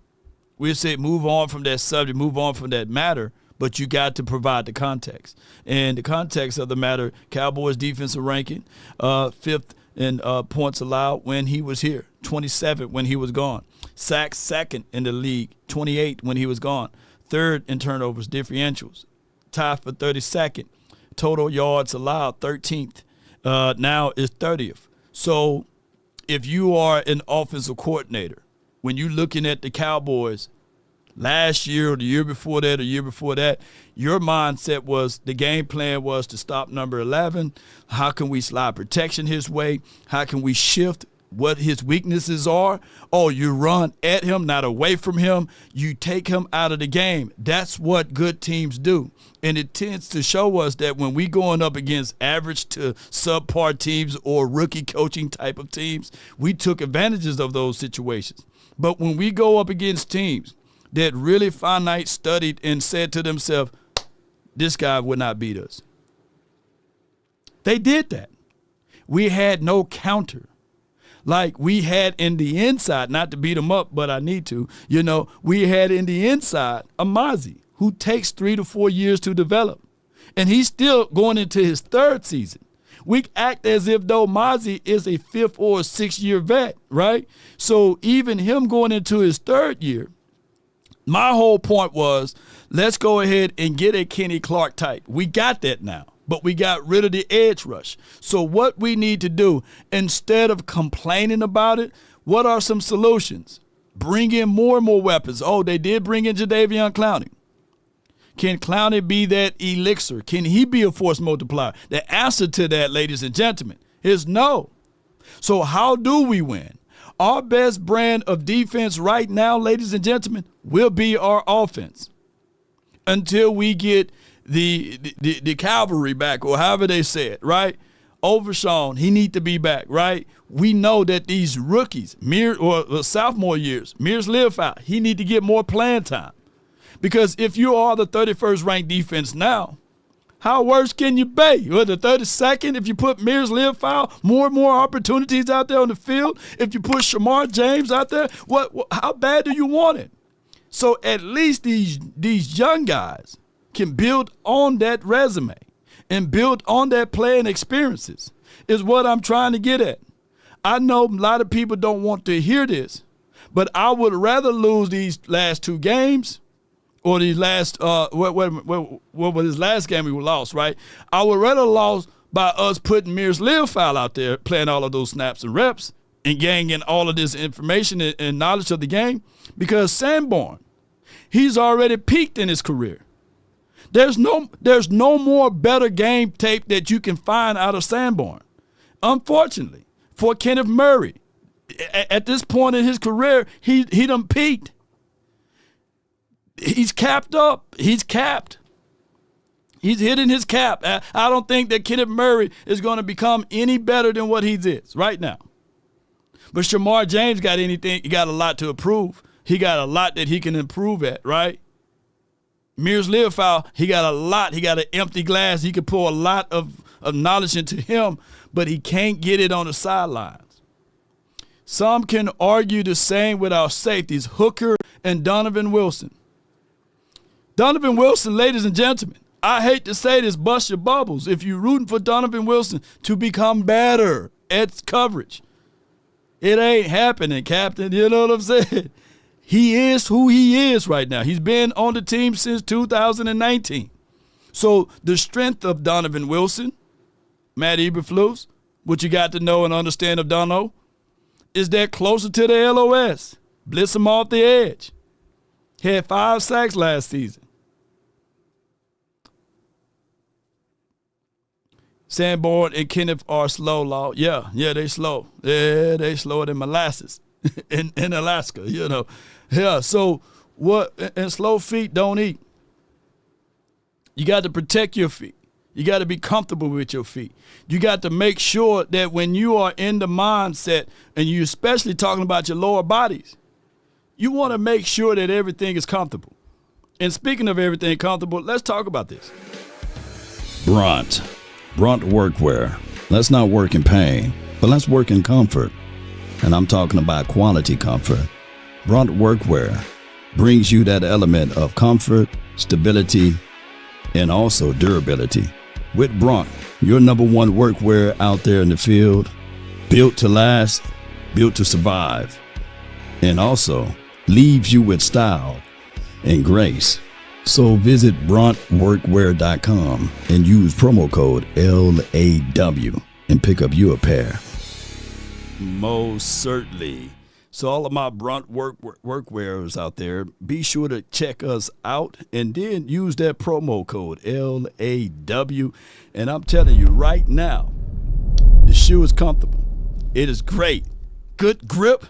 we say move on from that subject, move on from that matter, but you got to provide the context. And the context of the matter, Cowboys defensive ranking, 5th in points allowed when he was here, 27th when he was gone. Sacks 2nd in the league, 28 when he was gone. 3rd in turnovers, differentials, tied for 32nd. Total yards allowed, 13th. Now is 30th. So if you are an offensive coordinator, when you're looking at the Cowboys last year or the year before that, your mindset was, the game plan was to stop number 11. How can we slide protection his way? How can we shift what his weaknesses are? Oh, you run at him, not away from him. You take him out of the game. That's what good teams do. And it tends to show us that when we going up against average to subpar teams or rookie coaching type of teams, we took advantages of those situations. But when we go up against teams that really finite studied and said to themselves, this guy would not beat us, they did that. We had no counter. Like we had in the inside, not to beat them up, but I need to, we had in the inside a Mozzie who takes 3 to 4 years to develop. And he's still going into his 3rd season. We act as if though Mozzie is a 5th or 6th year vet, right? So even him going into his 3rd year, my whole point was, let's go ahead and get a Kenny Clark type. We got that now, but we got rid of the edge rush. So what we need to do, instead of complaining about it, what are some solutions? Bring in more and more weapons. Oh, they did bring in Jadeveon Clowney. Can Clowney be that elixir? Can he be a force multiplier? The answer to that, ladies and gentlemen, is no. So how do we win? Our best brand of defense right now, ladies and gentlemen, will be our offense until we get the cavalry back, or however they say it, right? Overshawn, he need to be back, right? We know that these rookies, sophomore years, Mears live out, he need to get more playing time. Because if you are the 31st ranked defense now, how worse can you be? Or the 32nd, if you put Mears live foul, more and more opportunities out there on the field. If you put Shamar James out there, how bad do you want it? So at least these young guys can build on that resume and build on that playing experiences is what I'm trying to get at. I know a lot of people don't want to hear this, but I would rather lose these last 2 games or these last, what was his last game we lost, right? I would rather lose by us putting Mears live foul out there, playing all of those snaps and reps and gaining all of this information and knowledge of the game, because Sanborn, He's already peaked in his career. There's no more better game tape that you can find out of Sanborn. Unfortunately, for Kenneth Murray, at this point in his career, he done peaked. He's capped up. He's capped. He's hitting his cap. I don't think that Kenneth Murray is going to become any better than what he is right now. But Shamar James got anything. He got a lot to improve. He got a lot that he can improve at, right? Mears Leofow, he got a lot. He got an empty glass. He could pour a lot of knowledge into him, but he can't get it on the sidelines. Some can argue the same with our safeties, Hooker and Donovan Wilson. Donovan Wilson, ladies and gentlemen, I hate to say this, bust your bubbles. If you're rooting for Donovan Wilson to become better at coverage, it ain't happening, Captain. You know what I'm saying? He is who he is right now. He's been on the team since 2019. So the strength of Donovan Wilson, Matt Eberflus, what you got to know and understand of Dono, is that closer to the LOS. Blitz him off the edge. He had 5 sacks last season. Sanborn and Kenneth are slow, Law. Yeah, they slow. Yeah, they slower than molasses in Alaska, you know. Yeah, so what? And slow feet don't eat. You got to protect your feet. You got to be comfortable with your feet. You got to make sure that when you are in the mindset, and you especially talking about your lower bodies, you want to make sure that everything is comfortable. And speaking of everything comfortable, let's talk about this. Brunt workwear. Let's not work in pain, but let's work in comfort. And I'm talking about quality comfort. Brunt workwear brings you that element of comfort, stability, and also durability. With Brunt, your number one workwear out there in the field, built to last, built to survive, and also leaves you with style and grace. So visit bruntworkwear.com and use promo code LAW and pick up you a pair. Most certainly. So all of my Brunt workwearers out there, be sure to check us out and then use that promo code LAW. And I'm telling you right now, the shoe is comfortable. It is great. Good grip.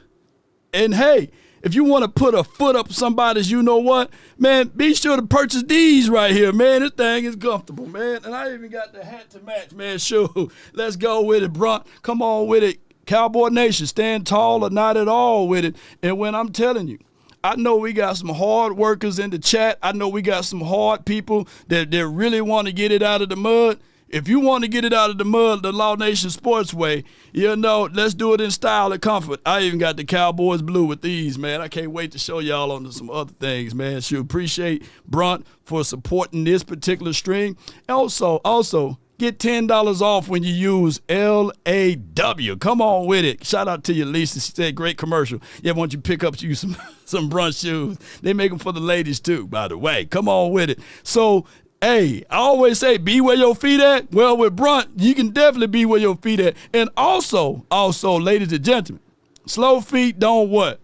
And hey, if you want to put a foot up somebody's, you know what, man, be sure to purchase these right here, man. This thing is comfortable, man. And I even got the hat to match, man. Sure, let's go with it, Brunt. Come on with it. Cowboy Nation, stand tall or not at all with it. And when I'm telling you, I know we got some hard workers in the chat. I know we got some hard people that really want to get it out of the mud. If you want to get it out of the mud the Law Nation Sports way, you know, let's do it in style and comfort. I even got the Cowboys blue with these, man. I can't wait to show y'all on some other things, man. Sure, appreciate Brunt for supporting this particular stream. Also, get $10 off when you use LAW. Come on with it. Shout out to you, Lisa. She said, great commercial. Yeah, why don't you pick up you some Brunt shoes? They make them for the ladies too, by the way. Come on with it. So, hey, I always say, be where your feet at. Well, with Brunt, you can definitely be where your feet at. And also, ladies and gentlemen, slow feet don't what?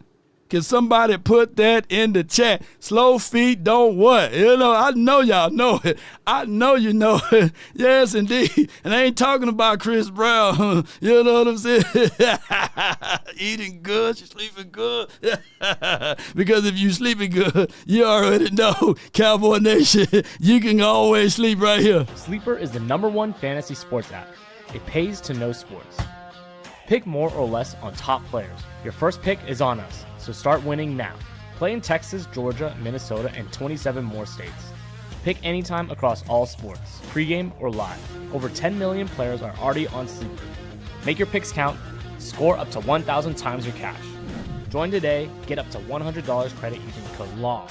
Can somebody put that in the chat? Slow feet don't what? You know, I know y'all know it. I know you know it. Yes, indeed. And I ain't talking about Chris Brown. You know what I'm saying? Eating good, you sleeping good. Because if you sleeping good, you already know, Cowboy Nation, you can always sleep right here. Sleeper is the #1 fantasy sports app. It pays to know sports. Pick more or less on top players. Your first pick is on us. So start winning now. Play in Texas, Georgia, Minnesota, and 27 more states. Pick anytime across all sports, pregame or live. Over 10 million players are already on Sleeper. Make your picks count. Score up to 1,000 times your cash. Join today. Get up to $100 credit using code LAW.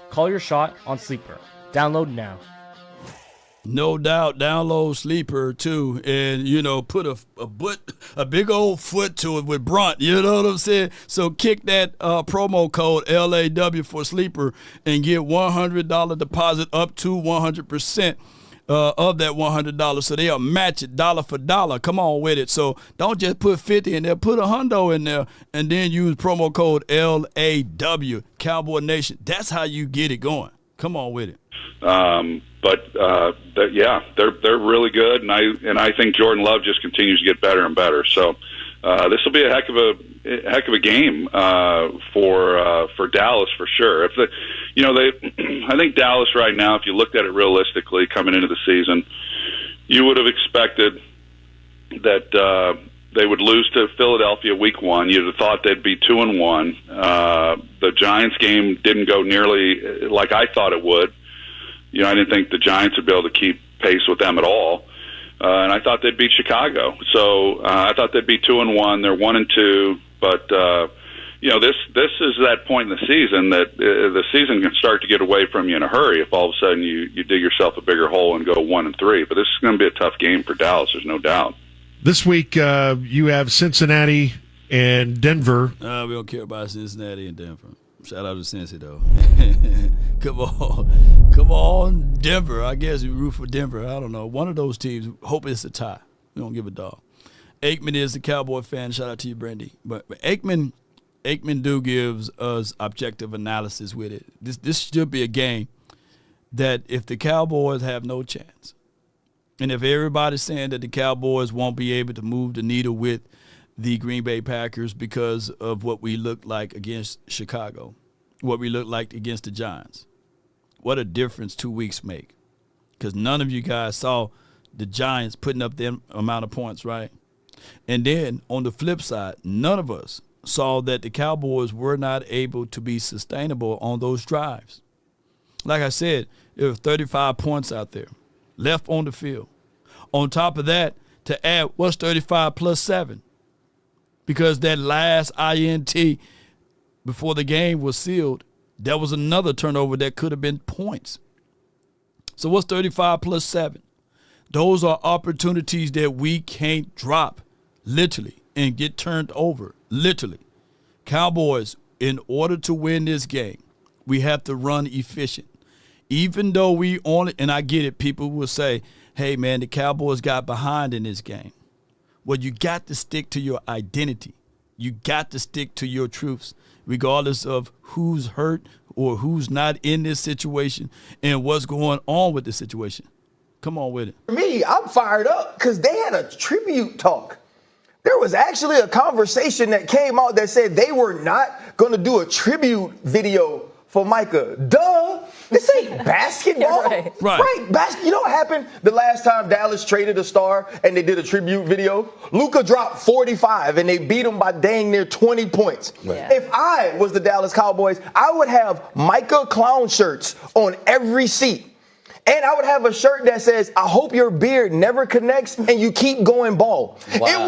Call your shot on Sleeper. Download now. No doubt, download Sleeper too, and you know, put a big old foot to it with Brunt. You know what I'm saying? So kick that promo code LAW for Sleeper and get $100 deposit up to 100%. of that $100. So they'll match it dollar for dollar. Come on with it. So don't just put 50 in there. Put $100 in there and then use promo code LAW, Cowboy Nation. That's how you get it going. Come on with it. They're really good, and I think Jordan Love just continues to get better and better. So this will be a heck of a game for Dallas for sure. I think Dallas right now, if you looked at it realistically coming into the season, you would have expected that they would lose to Philadelphia week 1. You'd have thought they'd be 2-1. The Giants game didn't go nearly like I thought it would. I didn't think the Giants would be able to keep pace with them at all. And I thought they'd beat Chicago. So I thought they'd be 2-1. They're 1-2. But, this is that point in the season that the season can start to get away from you in a hurry if all of a sudden you dig yourself a bigger hole and go 1-3. But this is going to be a tough game for Dallas. There's no doubt. This week you have Cincinnati and Denver. We don't care about Cincinnati and Denver. Shout out to Cincy, though. Come on, Denver. I guess we root for Denver. I don't know. One of those teams. Hope it's a tie. We don't give a dog. Aikman is the Cowboy fan. Shout out to you, Brandy. But Aikman do gives us objective analysis with it. This should be a game that if the Cowboys have no chance, and if everybody's saying that the Cowboys won't be able to move the needle with the Green Bay Packers because of what we looked like against Chicago, what we looked like against the Giants. What a difference 2 weeks make. Because none of you guys saw the Giants putting up their amount of points, right? And then on the flip side, none of us saw that the Cowboys were not able to be sustainable on those drives. Like I said, there were 35 points out there left on the field. On top of that, to add, what's 35 plus 7? Because that last INT before the game was sealed, that was another turnover that could have been points. So what's 35 plus 7? Those are opportunities that we can't drop, literally, and get turned over, literally. Cowboys, in order to win this game, we have to run efficient. Even though we only, and I get it, people will say, hey, man, the Cowboys got behind in this game. Well, you got to stick to your identity. You got to stick to your truths, regardless of who's hurt or who's not in this situation and what's going on with the situation. Come on with it. For me, I'm fired up because they had a tribute talk. There was actually a conversation that came out that said they were not going to do a tribute video for Micah. Duh. This ain't basketball. Right. You know what happened the last time Dallas traded a star and they did a tribute video? Luka dropped 45 and they beat him by dang near 20 points. Right. If I was the Dallas Cowboys, I would have Micah clown shirts on every seat. And I would have a shirt that says, I hope your beard never connects and you keep going bald. Wow. I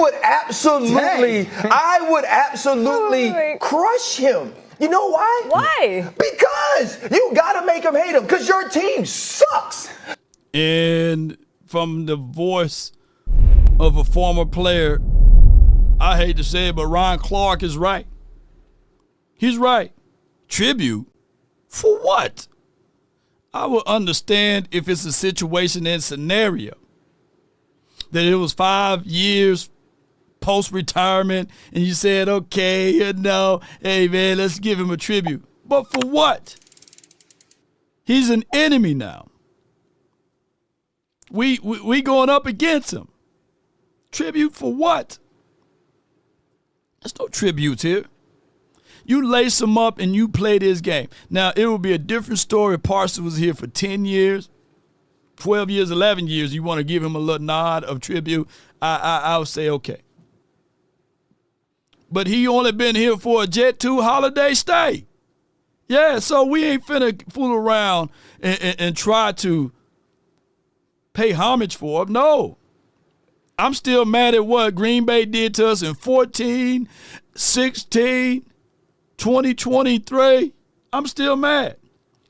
would absolutely crush him. You know why? Why? Because you got to make him hate him because your team sucks. And from the voice of a former player, I hate to say it, but Ron Clark is right. He's right. Tribute? For what? I would understand if it's a situation and scenario that it was 5 years post-retirement and you said, okay, hey, man, let's give him a tribute. But for what? He's an enemy now. We going up against him. Tribute for what? There's no tributes here. You lace him up and you play this game. Now, it would be a different story if Parsons was here for 10 years, 12 years, 11 years. You want to give him a little nod of tribute, I would say okay. But he only been here for a Jet 2 holiday stay. Yeah, so we ain't finna fool around and try to pay homage for him. No. I'm still mad at what Green Bay did to us in 14, 16, 2023. I'm still mad.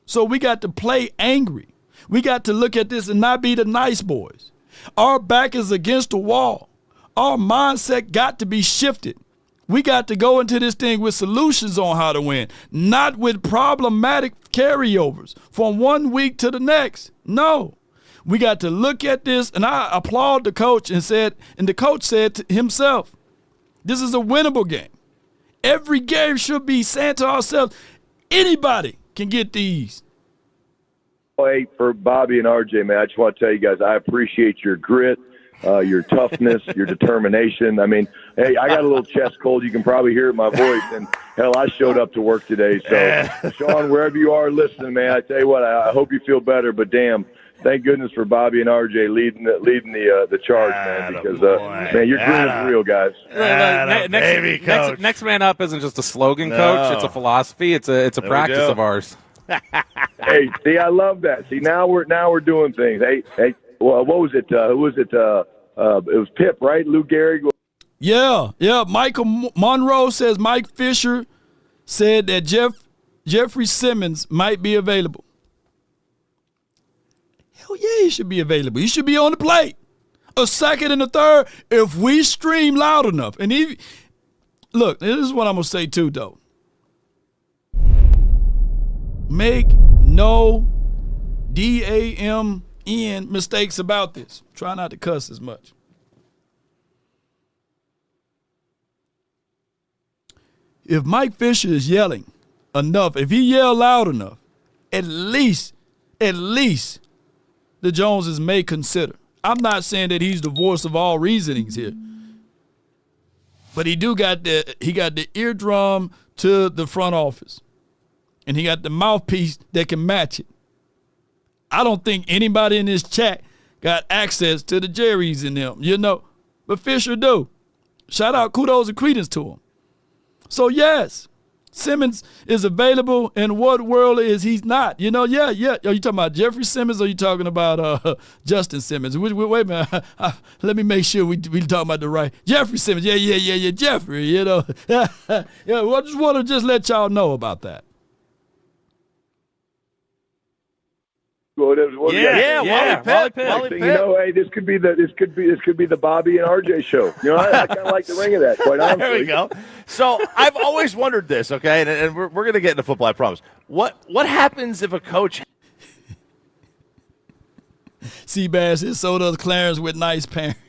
So we got to play angry. We got to look at this and not be the nice boys. Our back is against the wall. Our mindset got to be shifted. We got to go into this thing with solutions on how to win, not with problematic carryovers from one week to the next. No. We got to look at this, and I applaud the coach and the coach said to himself, this is a winnable game. Every game should be saying to ourselves, anybody can get these. Hey, for Bobby and RJ, man, I just want to tell you guys, I appreciate your grit, your toughness, your determination. I mean, hey, I got a little chest cold. You can probably hear it in my voice. And, hell, I showed up to work today. So, Sean, wherever you are listening, man, I tell you what, I hope you feel better. But, damn, thank goodness for Bobby and RJ leading the charge, man, because, man, your grit is real, guys. Next man up isn't just a slogan, Coach. It's a philosophy. It's a practice of ours. Hey, see, I love that. See, now we're doing things. Hey, well, what was it? Who was it? It was Pip, right? Lou Gehrig. Yeah. Michael Monroe says Mike Fisher said that Jeffrey Simmons might be available. Hell yeah, he should be available. He should be on the plate. A second and a third if we scream loud enough. And look, this is what I'm going to say too, though. Make no DAMN mistakes about this. Try not to cuss as much. If Mike Fisher is yelling enough, if he yell loud enough, at least the Joneses may consider. I'm not saying that he's the voice of all reasonings here, but he got the eardrum to the front office. And he got the mouthpiece that can match it. I don't think anybody in this chat got access to the Jerry's in them, but Fisher do. Shout out, kudos and credence to him. So, yes, Simmons is available, and what world is he's not? Yeah. Are you talking about Jeffrey Simmons or are you talking about Justin Simmons? Wait a minute. Let me make sure we talking about the right. Jeffrey Simmons. Yeah, Jeffrey, Yeah, I just want to let y'all know about that. Wally Pitt. Hey, this could be the Bobby and RJ show. I kind of like the ring of that. Quite honestly. There we go. So I've always wondered this. Okay, and we're going to get into football. I promise. What happens if a coach? Seabass says so does Clarence with nice parents.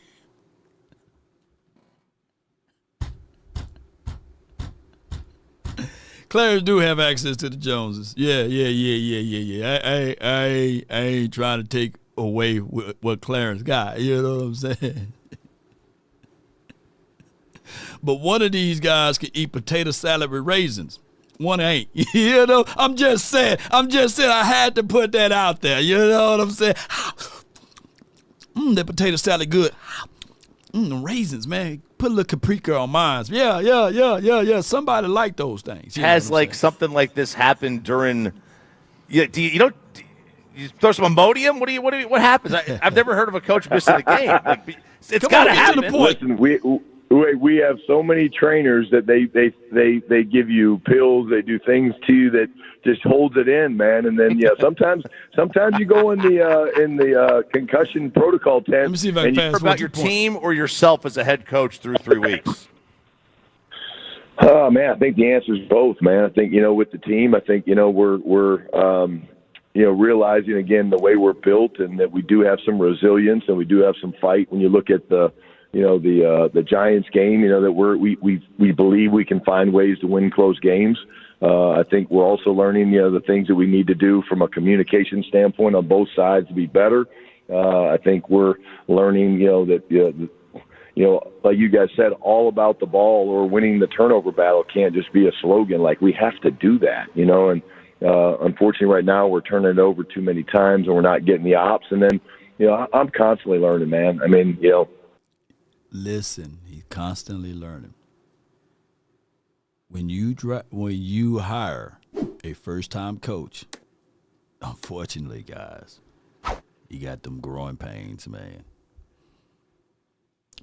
Clarence do have access to the Joneses. Yeah. I ain't trying to take away what Clarence got. You know what I'm saying? But one of these guys can eat potato salad with raisins. One ain't. I'm just saying I had to put that out there. You know what I'm saying? That potato salad good. The raisins, man. Put a little paprika on mine. Yeah. Somebody like those things. Has something like this happened during? You throw some Imodium? What happens? I've never heard of a coach missing a game. It's got to happen. Listen, we have so many trainers that they give you pills. They do things to you that just holds it in, man. And then sometimes you go in the concussion protocol tent. Let me see if I can pass about your team or yourself as a head coach through 3 weeks. Oh man, I think the answer is both, man. I think with the team, I think we're realizing again the way we're built and that we do have some resilience and we do have some fight. When you look at the Giants game, that we believe we can find ways to win close games. I think we're also learning, the things that we need to do from a communication standpoint on both sides to be better. I think we're learning, that, like you guys said, all about the ball or winning the turnover battle can't just be a slogan. Like we have to do that, and unfortunately right now we're turning it over too many times and we're not getting the ops. And then, I'm constantly learning, man. I mean, Listen, he's constantly learning. When you hire a first-time coach, unfortunately, guys, you got them growing pains, man.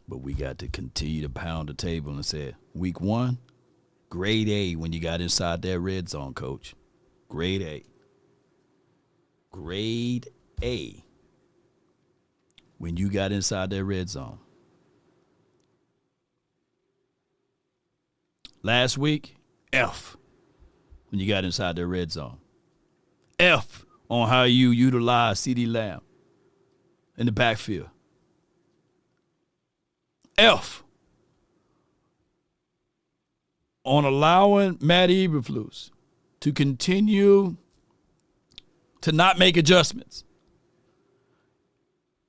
But we got to continue to pound the table and say, week 1, grade A when you got inside that red zone, coach. Grade A. Grade A when you got inside that red zone. Last week, F when you got inside the red zone. F on how you utilize CeeDee Lamb. in the backfield. F, on allowing Matt Eberflus to continue to not make adjustments.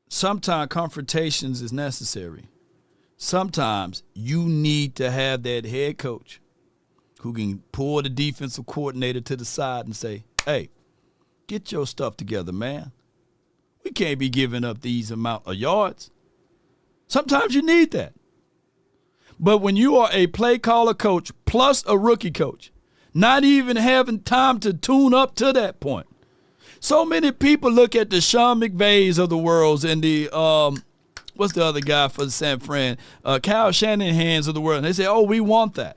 Sometimes confrontations is necessary. Sometimes you need to have that head coach who can pull the defensive coordinator to the side and say, hey, get your stuff together, man. We can't be giving up these amount of yards. Sometimes you need that. But when you are a play caller coach plus a rookie coach, not even having time to tune up to that point. So many people look at the Sean McVays of the world and the, what's the other guy for San Fran? Kyle Shanahan's of the world. And they say, oh, we want that.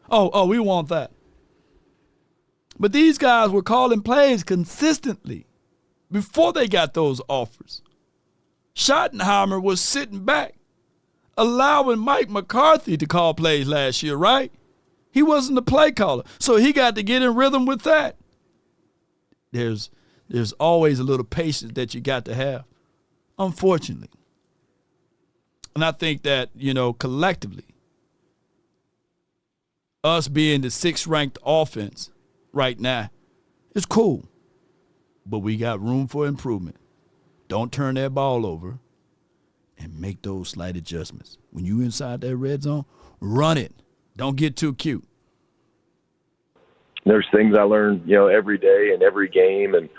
Oh, we want that. But these guys were calling plays consistently before they got those offers. Schottenheimer was sitting back, allowing Mike McCarthy to call plays last year, right? He wasn't the play caller, so he got to get in rhythm with that. There's always a little patience that you got to have, unfortunately. And I think that, collectively, us being the 6th-ranked offense right now is cool, but we got room for improvement. Don't turn that ball over and make those slight adjustments. When you inside that red zone, run it. Don't get too cute. There's things I learn, every day in every game, and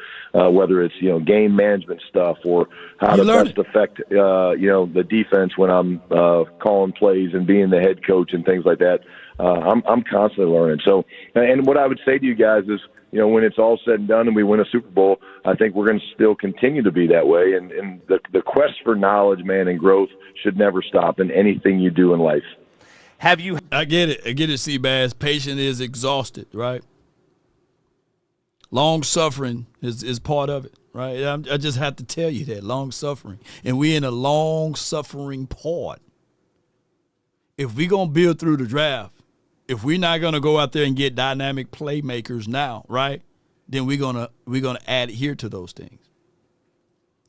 whether it's, game management stuff or how to best affect, the defense when I'm calling plays and being the head coach and things like that. I'm constantly learning. So, and what I would say to you guys is, when it's all said and done and we win a Super Bowl, I think we're going to still continue to be that way. And the quest for knowledge, man, and growth should never stop in anything you do in life. Have you? I get it, Seabass. Patient is exhausted, right? Long suffering is part of it, right? I just have to tell you that, long suffering. And we're in a long suffering part. If we're going to build through the draft, if we're not going to go out there and get dynamic playmakers now, right, then we're gonna adhere to those things.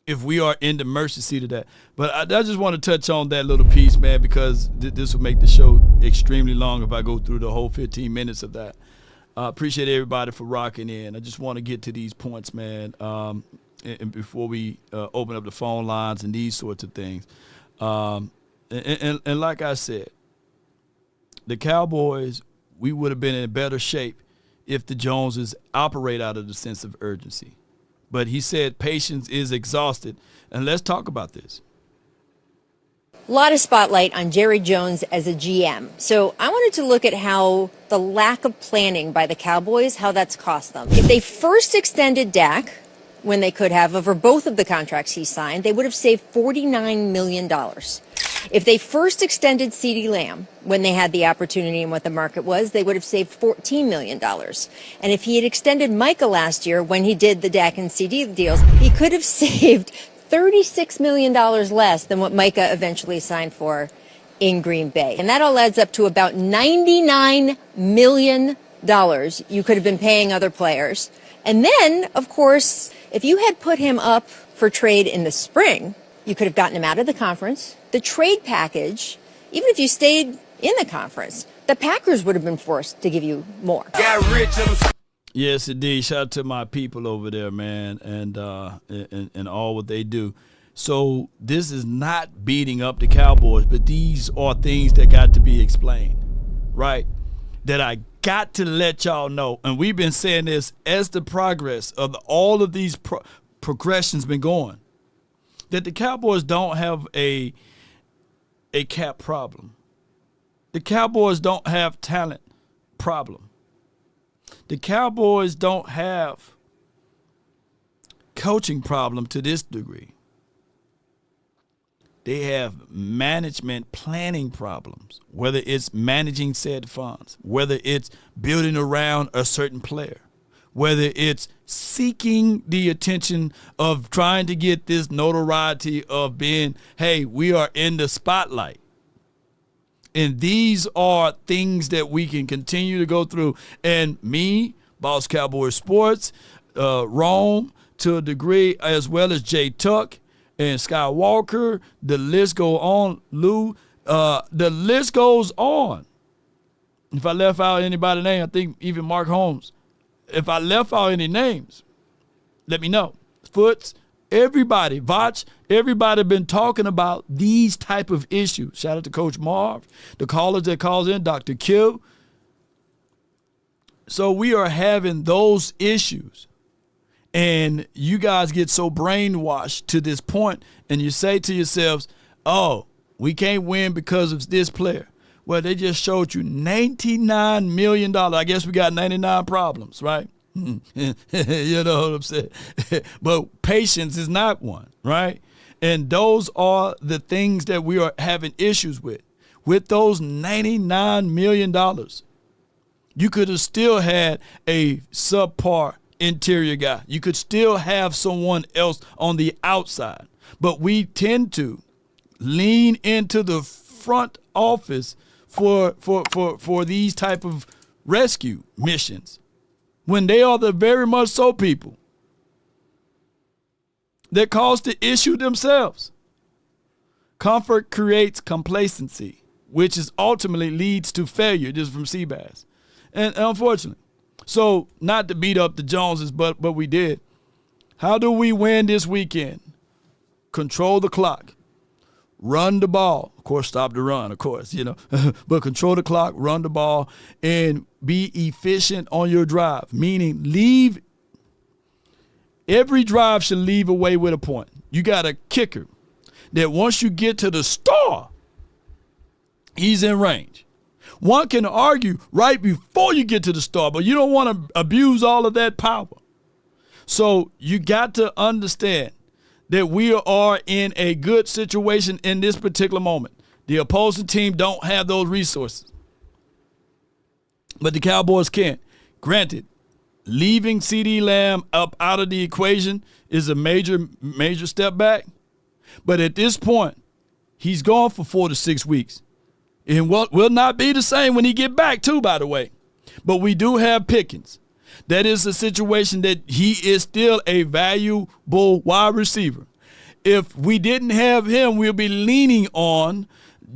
If we are in the mercy seat of that. But I just want to touch on that little piece, man, because this will make the show extremely long if I go through the whole 15 minutes of that. Appreciate everybody for rocking in. I just want to get to these points, man, and before we open up the phone lines and these sorts of things. And like I said, the Cowboys, we would have been in better shape if the Joneses operate out of the sense of urgency. But he said patience is exhausted. And let's talk about this. A lot of spotlight on Jerry Jones as a GM. So I wanted to look at how the lack of planning by the Cowboys, how that's cost them. If they first extended Dak when they could have over both of the contracts he signed, they would have saved $49 million. If they first extended CeeDee Lamb when they had the opportunity and what the market was, they would have saved $14 million. And if he had extended Micah last year when he did the Dak and CeeDee deals, he could have saved $36 million less than what Micah eventually signed for in Green Bay. And that all adds up to about $99 million you could have been paying other players. And then, of course, if you had put him up for trade in the spring, you could have gotten him out of the conference. The trade package, even if you stayed in the conference, the Packers would have been forced to give you more. Yes, indeed. Shout out to my people over there, man, and all what they do. So this is not beating up the Cowboys, but these are things that got to be explained, right? That I got to let y'all know. And we've been saying this as the progress of all of these progressions been going, that the Cowboys don't have a cap problem. The Cowboys don't have talent problem. The Cowboys don't have coaching problem to this degree. They have management planning problems, whether it's managing said funds, whether it's building around a certain player, whether it's seeking the attention of trying to get this notoriety of being, hey, we are in the spotlight. And these are things that we can continue to go through. And me, Boss Cowboy Sports, Rome, to a degree, as well as Jay Tuck, and Skywalker. The list go on, Lou. The list goes on. If I left out anybody's name, I think even Mark Holmes. If I left out any names, let me know. Foots, everybody, Vach, everybody been talking about these type of issues. Shout out to Coach Marv, the callers that calls in, Dr. Q. So we are having those issues. And you guys get so brainwashed to this point, and you say to yourselves, oh, we can't win because of this player. Well, they just showed you $99 million. I guess we got 99 problems, right? You know what I'm saying? But patience is not one, right? And those are the things that we are having issues with. With those $99 million, you could have still had a subpar interior guy. You could still have someone else on the outside. But we tend to lean into the front office for these type of rescue missions when they are the very much so people that cause the issue themselves. Comfort creates complacency, which is ultimately leads to failure, just from Seabass. And unfortunately, so not to beat up the Joneses, but we did. How do we win this weekend? Control the clock. Run the ball. Of course, stop the run, of course, but control the clock, run the ball, and be efficient on your drive, meaning every drive should leave away with a point. You got a kicker that once you get to the star, he's in range. One can argue right before you get to the star, but you don't want to abuse all of that power. So you got to understand that we are in a good situation in this particular moment. The opposing team don't have those resources. But the Cowboys can. Granted, leaving CeeDee Lamb up out of the equation is a major step back. But at this point, he's gone for 4 to 6 weeks. And will not be the same when he get back too, by the way. But we do have Pickens. That is a situation that he is still a valuable wide receiver. If we didn't have him, we'll be leaning on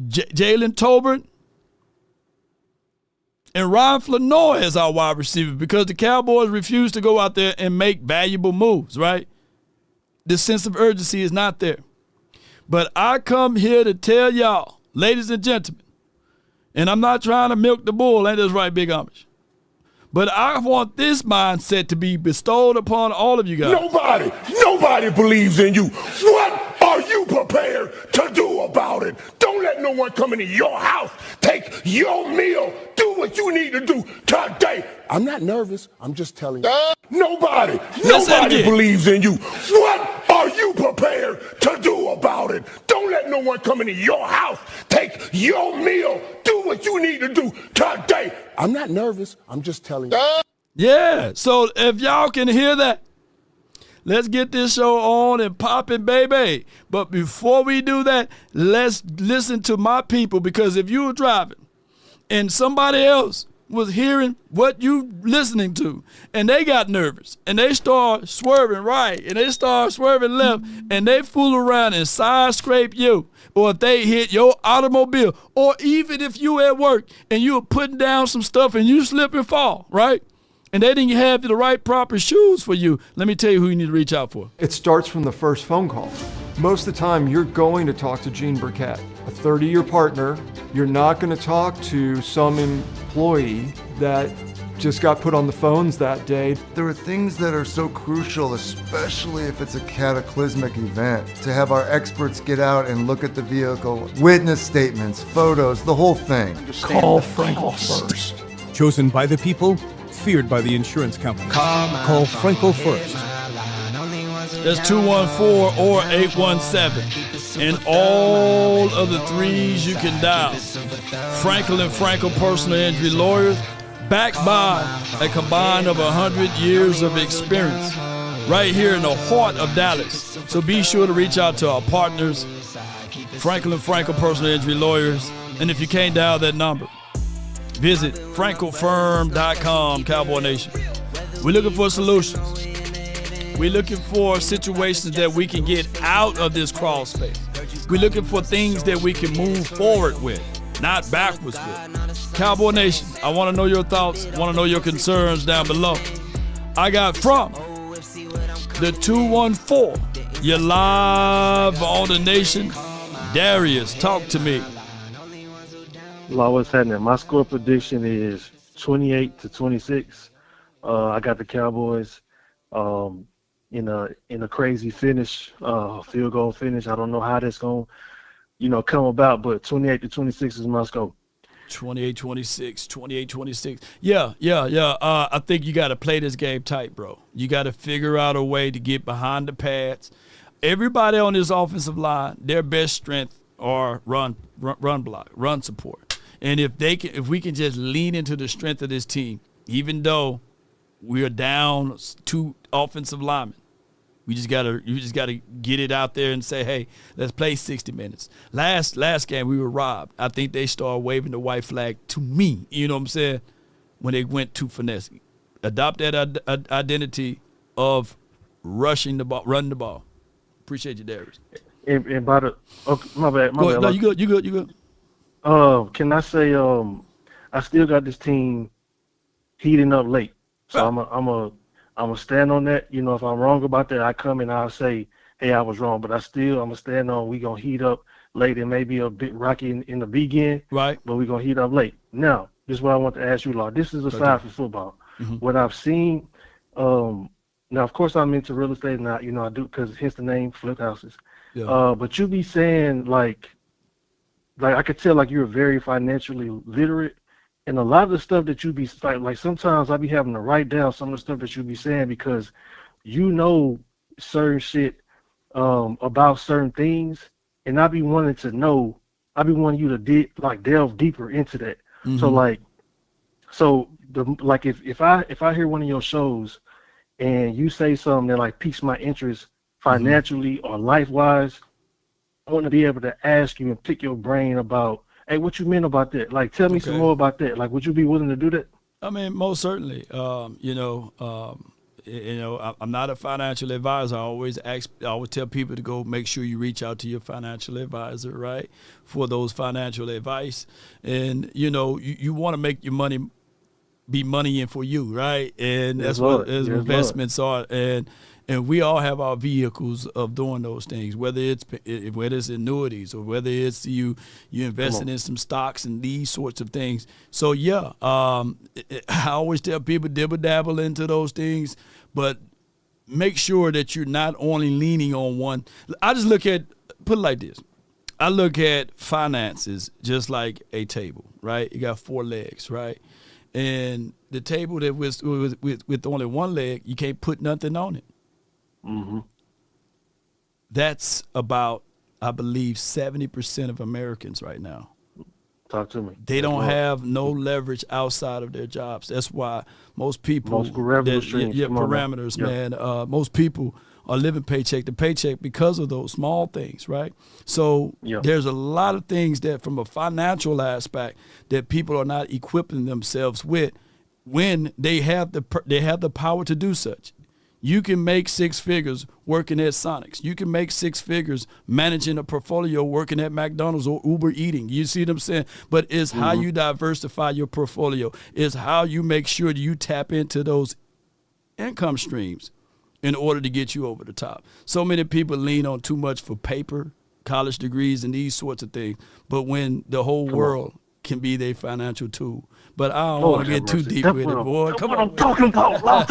Jalen Tolbert and Ryan Flanoy as our wide receiver because the Cowboys refuse to go out there and make valuable moves, right? The sense of urgency is not there. But I come here to tell y'all, ladies and gentlemen, and I'm not trying to milk the bull, ain't this right, Big Amish? But I want this mindset to be bestowed upon all of you guys. Nobody believes in you. What are you prepared to do about it? Don't let no one come into your house, take your meal, do what you need to do today. I'm not nervous. I'm just telling you. Nobody believes in you. What are you prepared to do about it? Don't let no one come into your house, take your meal, do what you need to do today. I'm not nervous. I'm just telling you. Yeah, so if y'all can hear that, let's get this show on and popping, baby. But before we do that, let's listen to my people, because if you were driving and somebody else was hearing what you listening to and they got nervous and they start swerving right and they start swerving left and they fool around and side scrape you, or if they hit your automobile, or even if you at work and you were putting down some stuff and you slip and fall, right? And they didn't have the right proper shoes for you, let me tell you who you need to reach out for. It starts from the first phone call. Most of the time, you're going to talk to Gene Burkett, a 30-year partner. You're not going to talk to some employee that just got put on the phones that day. There are things that are so crucial, especially if it's a cataclysmic event, to have our experts get out and look at the vehicle, witness statements, photos, the whole thing. Call Frenkel first. Chosen by the people, feared by the insurance company. Call Frenkel first. That's 214 or 817. And all of the threes you can dial. Frenkel and Frenkel personal injury lawyers, backed by a combined of 100 years of experience right here in the heart of Dallas. So be sure to reach out to our partners, Frenkel and Frenkel personal injury lawyers. And if you can't dial that number, visit FrenkelFirm.com, Cowboy Nation. We're looking for solutions. We're looking for situations that we can get out of this crawl space. We're looking for things that we can move forward with, not backwards with. Cowboy Nation, I want to know your thoughts, want to know your concerns down below. I got from the 214. You're live on the Nation. Darius, talk to me. Well, what's happening? My score prediction is 28-26. I got the Cowboys in a crazy finish, field goal finish. I don't know how that's going to, come about, but 28-26 is my score. 28-26, 28-26. Yeah. I think you got to play this game tight, bro. You got to figure out a way to get behind the pads. Everybody on this offensive line, their best strength are run block, run support. And if we can just lean into the strength of this team, even though we're down 2 offensive linemen, you just gotta get it out there and say, hey, let's play 60 minutes. Last game we were robbed. I think they started waving the white flag to me. You know what I'm saying? When they went to finesse, adopt that identity of rushing the ball, running the ball. Appreciate you, Darius. And by the my bad. No, you good. Can I say I still got this team heating up late, so I'm gonna stand on that. If I'm wrong about that, I come and I'll say, hey, I was wrong. But I'm gonna stand on we gonna heat up late and maybe a bit rocky in the beginning. Right. But we're gonna heat up late. Now, this is what I want to ask you, Law. This is aside from football. Mm-hmm. What I've seen, now of course I'm into real estate and I do because hence the name flip houses. Yeah. But you be saying like I could tell like you're very financially literate. And a lot of the stuff that you be like sometimes I be having to write down some of the stuff that you be saying because certain shit about certain things, and I be wanting to know. I be wanting you to delve deeper into that. Mm-hmm. If I hear one of your shows and you say something that like piques my interest financially or life wise, I want to be able to ask you and pick your brain about. Hey, what you mean about that? Like, tell me some more about that. Like, would you be willing to do that? I mean, most certainly. I'm not a financial advisor. I always tell people to go make sure you reach out to your financial advisor, right, for those financial advice. And you want to make your money be money in for you, right? And that's what investments are. And we all have our vehicles of doing those things, whether it's annuities or whether it's you investing in some stocks and these sorts of things. So I always tell people dibble-dabble into those things, but make sure that you're not only leaning on one. I just put it like this. I look at finances just like a table, right? You got 4 legs, right? And the table that with only one leg, you can't put nothing on it. Mm-hmm. That's about, I believe, 70% of Americans right now. Talk to me. They don't have no leverage outside of their jobs. That's why most people, parameters, man. Most people are living paycheck to paycheck because of those small things, right? So there's a lot of things that, from a financial aspect, that people are not equipping themselves with when they have the power to do such. You can make 6 figures working at Sonic's. You can make 6 figures managing a portfolio working at McDonald's or Uber eating. You see what I'm saying? But it's how you diversify your portfolio. It's how you make sure that you tap into those income streams in order to get you over the top. So many people lean on too much for paper, college degrees, and these sorts of things. But when the whole world can be their financial tool. But I don't want to get too deep with it, boy. Come on. I'm talking about.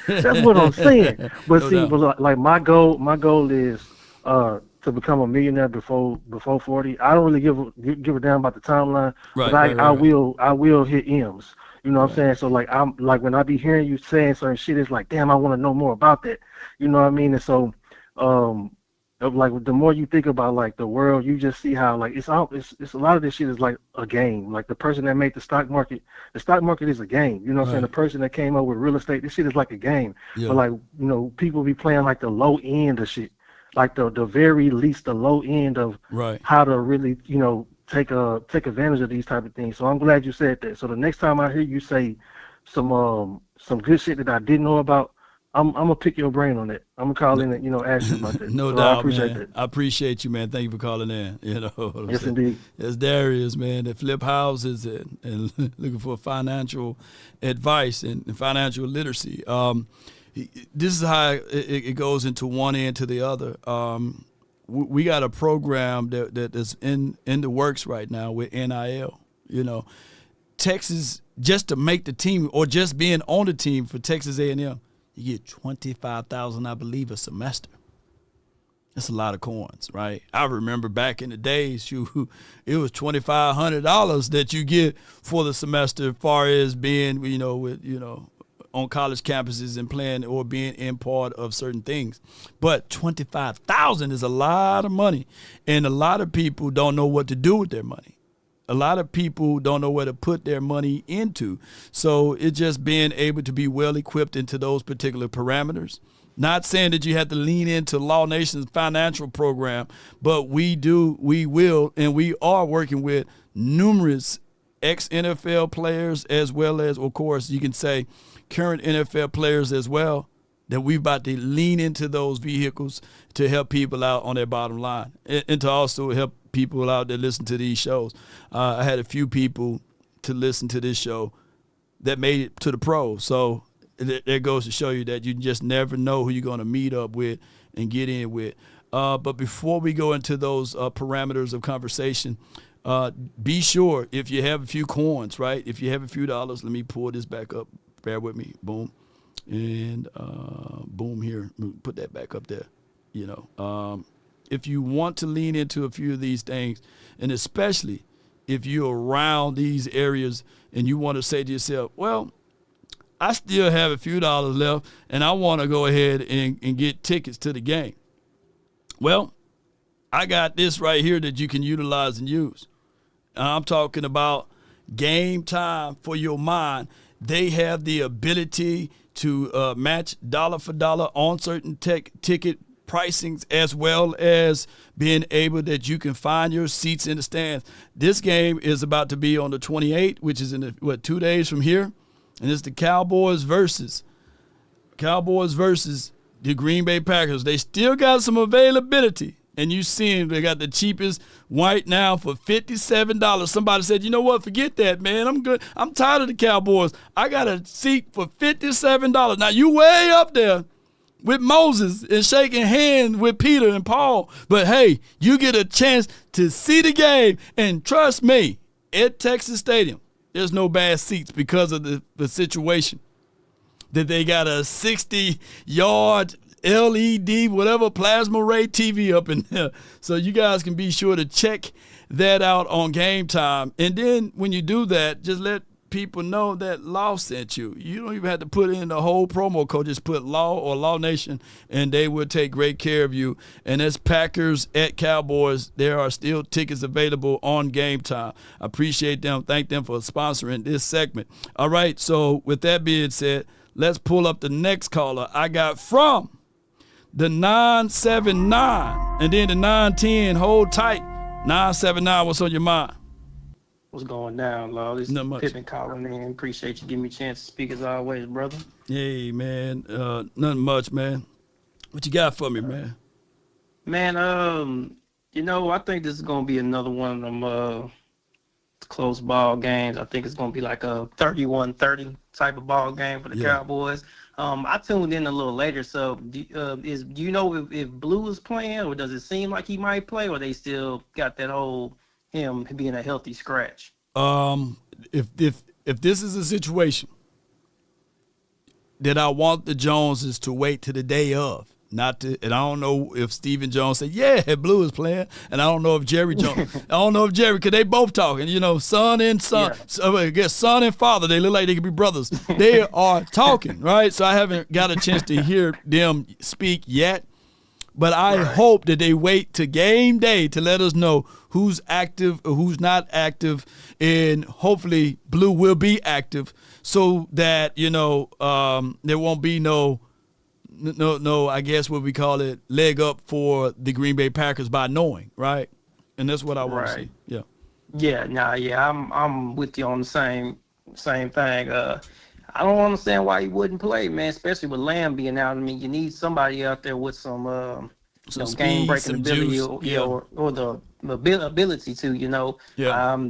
That's what I'm saying. But like my goal is to become a millionaire before 40. I don't really give a damn about the timeline. Right, but I will hit M's. You know what I'm saying? So like when I be hearing you saying certain shit, it's like, damn, I want to know more about that. You know what I mean? And so like the more you think about like the world, you just see how like it's a lot of this shit is like a game. Like the person that made the stock market is a game. You know what I'm saying? The person that came up with real estate, this shit is like a game. Yeah. But like, people be playing like the low end of shit. Like the very least, the low end of how to really, take advantage of these type of things. So I'm glad you said that. So the next time I hear you say some good shit that I didn't know about, I'm gonna pick your brain on it. I'm gonna call in and ask you about that. No So doubt, I appreciate man. that. I appreciate you, man. Thank you for calling in. Yes, indeed. There's Darius, man, that flip houses and looking for financial advice and financial literacy. This is how it goes into one end to the other. We got a program that is in the works right now with NIL. Texas, just to make the team or just being on the team for Texas A&M, you get $25,000, I believe, a semester. That's a lot of coins, right? I remember back in the days, it was $2,500 that you get for the semester, as far as being, on college campuses and playing or being in part of certain things. But $25,000 is a lot of money, and a lot of people don't know what to do with their money. A lot of people don't know where to put their money into. So it's just being able to be well equipped into those particular parameters. Not saying that you have to lean into Law Nation's financial program, but we will, and we are working with numerous ex-NFL players, as well as, of course, you can say current NFL players as well, that we've about to lean into those vehicles to help people out on their bottom line, and to also help people out that listen to these shows. I had a few people to listen to this show that made it to the pros. So that goes to show you that you just never know who you're going to meet up with and get in with. But before we go into those parameters of conversation, be sure, if you have a few coins, right? If you have a few dollars, let me pull this back up. Bear with me. Boom. And boom here. Put that back up there. If you want to lean into a few of these things, and especially if you're around these areas and you want to say to yourself, well, I still have a few dollars left and I want to go ahead and get tickets to the game. Well, I got this right here that you can utilize and use. I'm talking about Game Time for Your Mind. They have the ability to match dollar for dollar on certain ticket pricings, as well as being able that you can find your seats in the stands. This game is about to be on the 28th, which is in 2 days from here, and it's the Cowboys versus the Green Bay Packers. They still got some availability, and you seeing they got the cheapest white now for $57. Somebody said, you know what, forget that, man. I'm good. I'm tired of the Cowboys. I got a seat for $57. Now you way up there with Moses and shaking hands with Peter and Paul. But, hey, you get a chance to see the game. And trust me, at Texas Stadium, there's no bad seats because of the situation that they got a 60-yard LED, whatever, plasma ray TV up in there. So you guys can be sure to check that out on Game Time. And then when you do that, just let people know that Law sent you. You don't even have to put in the whole promo code. Just put Law or Law Nation, and they will take great care of you. And that's Packers at Cowboys. There are still tickets available on Game Time. I appreciate them. Thank them for sponsoring this segment. All right, so with that being said, let's pull up the next caller. I got from the 979 and then the 910. Hold tight. 979, what's on your mind? What's going down, Law? This is Pippin calling in. Appreciate you giving me a chance to speak as always, brother. Hey, man. Nothing much, man. What you got for me, man? Man, I think this is going to be another one of them close ball games. I think it's going to be like a 31-30 type of ball game for the Cowboys. I tuned in a little later, so do you know if Blue is playing, or does it seem like he might play, or they still got that whole him being a healthy scratch? If this is a situation that I want the Joneses to wait to the day of, and I don't know if Stephen Jones said, yeah, Blue is playing, and I don't know if Jerry Jones, because they both talking, son and son. Yeah. So I guess son and father, they look like they could be brothers. They are talking, right? So I haven't got a chance to hear them speak yet. But I hope that they wait to game day to let us know who's active or who's not active, and hopefully Blue will be active so that, there won't be no, I guess what we call it, leg up for the Green Bay Packers by knowing, right? And that's what I want to see. Yeah. Yeah, I'm with you on the same thing. I don't understand why he wouldn't play, man, especially with Lamb being out. I mean, you need somebody out there with some game-breaking ability or the ability to,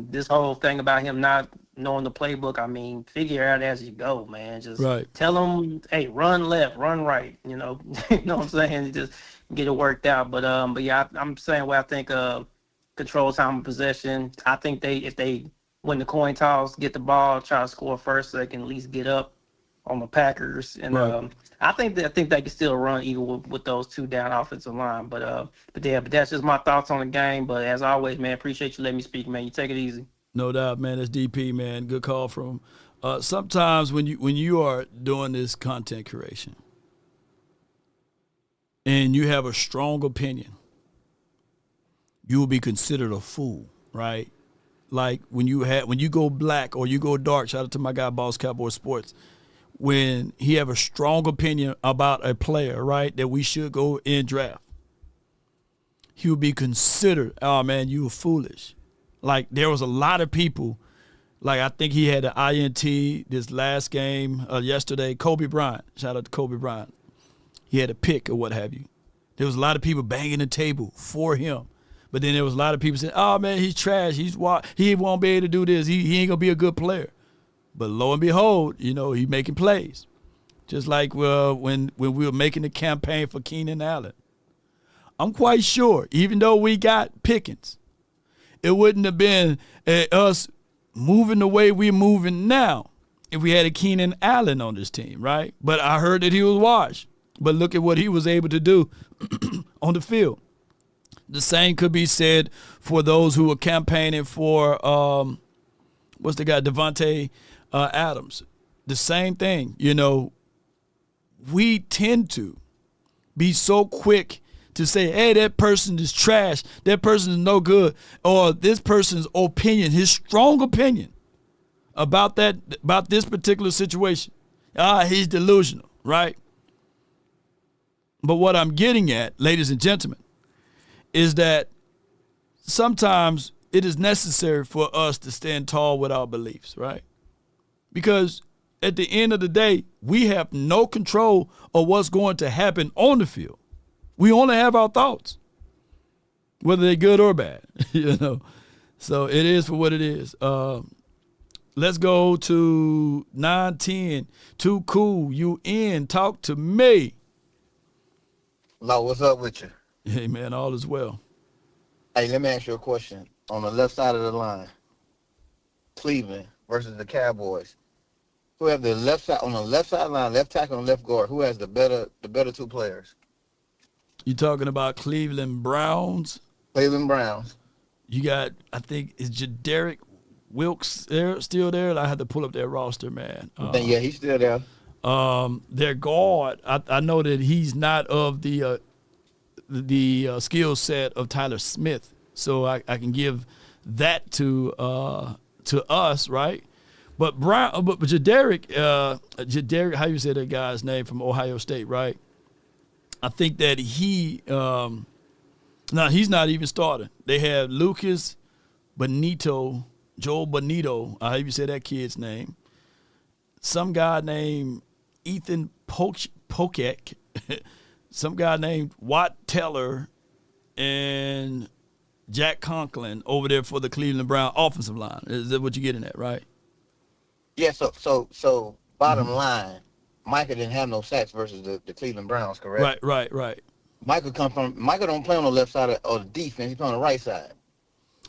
this whole thing about him not knowing the playbook, I mean, figure it out as you go, man. Just tell him, hey, run left, run right, you know what I'm saying? Just get it worked out. But yeah, I'm saying I think control time of possession. I think if they win the coin toss, get the ball, try to score first so they can at least get up on the Packers. And I think they can still run even with those two down offensive line. But that's just my thoughts on the game. But as always, man, appreciate you letting me speak, man. You take it easy. No doubt, man. That's DP, man. Good call from him. Sometimes when you are doing this content creation and you have a strong opinion, you will be considered a fool, right? Like when you go black or you go dark. Shout out to my guy, Boss Cowboy Sports. When he have a strong opinion about a player, right, that we should go in draft, he will be considered, oh man, you were foolish. Like there was a lot of people, like I think he had an INT this last game yesterday. Kobe Bryant, shout out to Kobe Bryant. He had a pick or what have you. There was a lot of people banging the table for him. But then there was a lot of people saying, oh man, he's trash. He won't be able to do this. He ain't gonna be a good player. But lo and behold, he's making plays. Just like when we were making the campaign for Keenan Allen. I'm quite sure, even though we got Pickens, it wouldn't have been us moving the way we're moving now if we had a Keenan Allen on this team, right? But I heard that he was washed. But look at what he was able to do on the field. The same could be said for those who were campaigning for, what's the guy, Devontae Adams. The same thing, we tend to be so quick to say, hey, that person is trash, that person is no good, or this person's opinion, his strong opinion about this particular situation. He's delusional, right? But what I'm getting at, ladies and gentlemen, is that sometimes it is necessary for us to stand tall with our beliefs, right? Because at the end of the day, we have no control of what's going to happen on the field. We only have our thoughts, whether they're good or bad, So it is for what it is. Let's go to 910. Too cool. You in. Talk to me. Law, what's up with you? Hey, man, all is well. Hey, let me ask you a question. On the left side of the line, Cleveland versus the Cowboys. Who have the left side on the left side line, left tackle and left guard? Who has the better two players? You talking about Cleveland Browns? Cleveland Browns. You got, I think, is Jadarick Wilkes still there? I had to pull up their roster, man. Yeah, he's still there. Their guard, I know that he's not of the skill set of Tyler Smith, so I can give that to us, right? But Jadarick, how you say that guy's name from Ohio State, right? I think that he's not even starting. They have Lucas Joel Bonito, how you say that kid's name? Some guy named Ethan Pokek, some guy named Watt Teller, and Jack Conklin over there for the Cleveland Brown offensive line. Is that what you're getting at, right? Yeah, so bottom line, Micah didn't have no sacks versus the Cleveland Browns, correct? Right. Micah don't play on the left side of the defense. He play on the right side.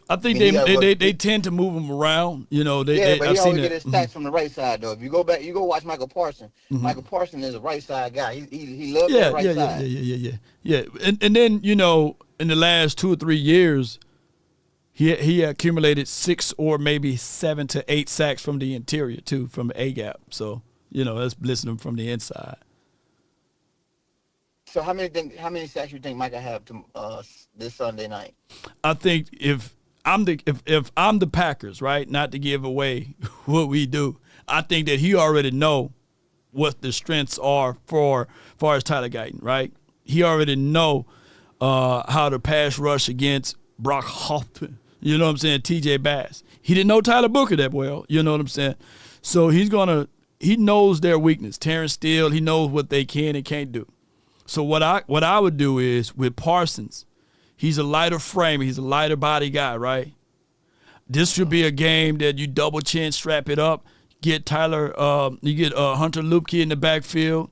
I think they tend to move him around. But he always get his stats from the right side, though. If you go back, you go watch Micah Parsons. Mm-hmm. Micah Parsons is a right side guy. He loves that right side. Yeah. And then in the last 2 or 3 years, he accumulated 6 or maybe 7 to 8 sacks from the interior too, from the A gap. So that's blitzing him from the inside. So how many sacks you think Micah have this Sunday night? I think if I'm the Packers, right, not to give away what we do, I think that he already know what the strengths are for far as Tyler Guyton, right? He already know how to pass rush against Brock Hoffman. You know what I'm saying? TJ Bass. He didn't know Tyler Booker that well. You know what I'm saying? So he's going to he knows their weakness. Terrence Steele, he knows what they can and can't do. So what I would do is with Parsons, he's a lighter frame, he's a lighter body guy, right? This should be a game that you double chin strap it up, get Hunter Lupke in the backfield.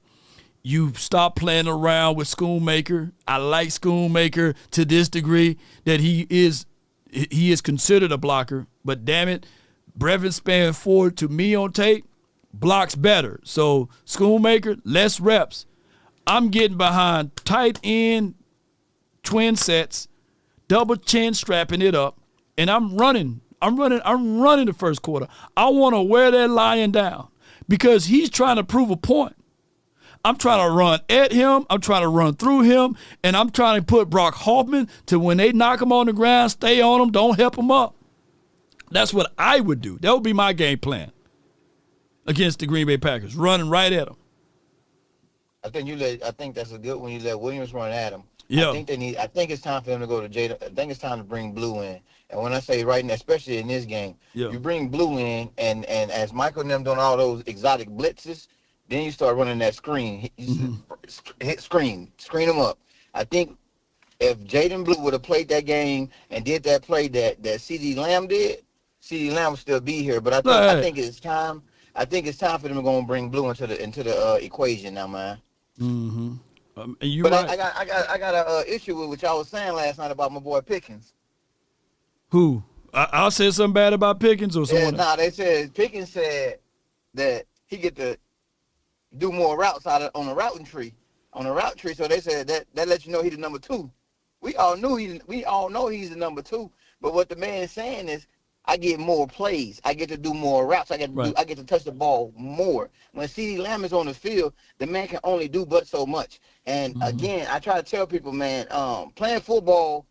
You stop playing around with Schoonmaker. I like Schoonmaker to this degree that he is considered a blocker, but damn it, Brevin Span Ford to me on tape blocks better. So Schoonmaker, less reps. I'm getting behind tight end twin sets, double chin strapping it up, and I'm running the first quarter. I want to wear that lion down because he's trying to prove a point. I'm trying to run at him. I'm trying to run through him. And I'm trying to put Brock Hoffman to when they knock him on the ground, stay on him, don't help him up. That's what I would do. That would be my game plan against the Green Bay Packers, running right at them. I think that's a good one. You let Williams run at him. Yeah. I think it's time for him to go to Jada. I think it's time to bring Blue in. And when I say right now, especially in this game, you bring Blue in, and as Michael and them doing all those exotic blitzes, then you start running that screen. Hit screen them up. I think if Jaden Blue would have played that game and did that play that CeeDee Lamb did, CeeDee Lamb would still be here. But I think it's time. I think it's time for them to go and bring Blue into the equation now, man. Mm-hmm. I got a issue with what y'all was saying last night about my boy Pickens. Who? I said something bad about Pickens or someone? Yeah, they said Pickens said that he get to do more routes on the routing tree. So they said that lets you know he's the number 2. We all know he's the number 2. But what the man is saying is, I get more plays. I get to do more routes. I get to touch the ball more. When CeeDee Lamb is on the field, the man can only do but so much. And again, I try to tell people, man, playing football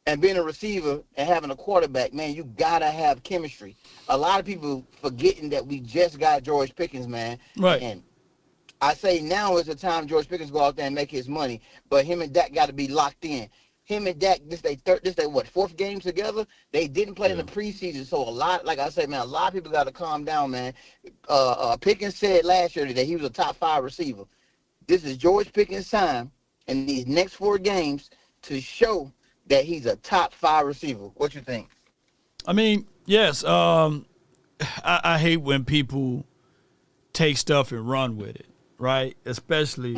and being a receiver and having a quarterback, man, you gotta have chemistry. A lot of people forgetting that we just got George Pickens, man. Right. And I say now is the time George Pickens go out there and make his money, but him and Dak got to be locked in. Him and Dak, this they fourth game together. They didn't play in the preseason, so like I said, man, a lot of people got to calm down, man. Pickens said last year that he was a top 5 receiver. This is George Pickens' time in these next 4 games to show that he's a top 5 receiver. What you think? I mean, yes. I hate when people take stuff and run with it, right? Especially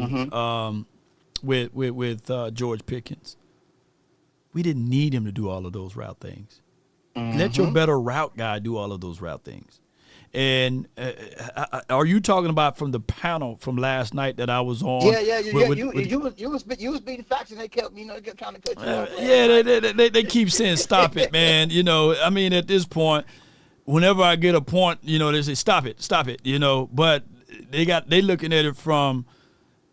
with George Pickens. We didn't need him to do all of those route things. Let your better route guy do all of those route things. And are you talking about from the panel from last night that I was on? Yeah. You was beating facts, and they kept trying to cut you off. Yeah, they keep saying stop it, man. I mean, at this point, whenever I get a point, they say stop it. But they looking at it from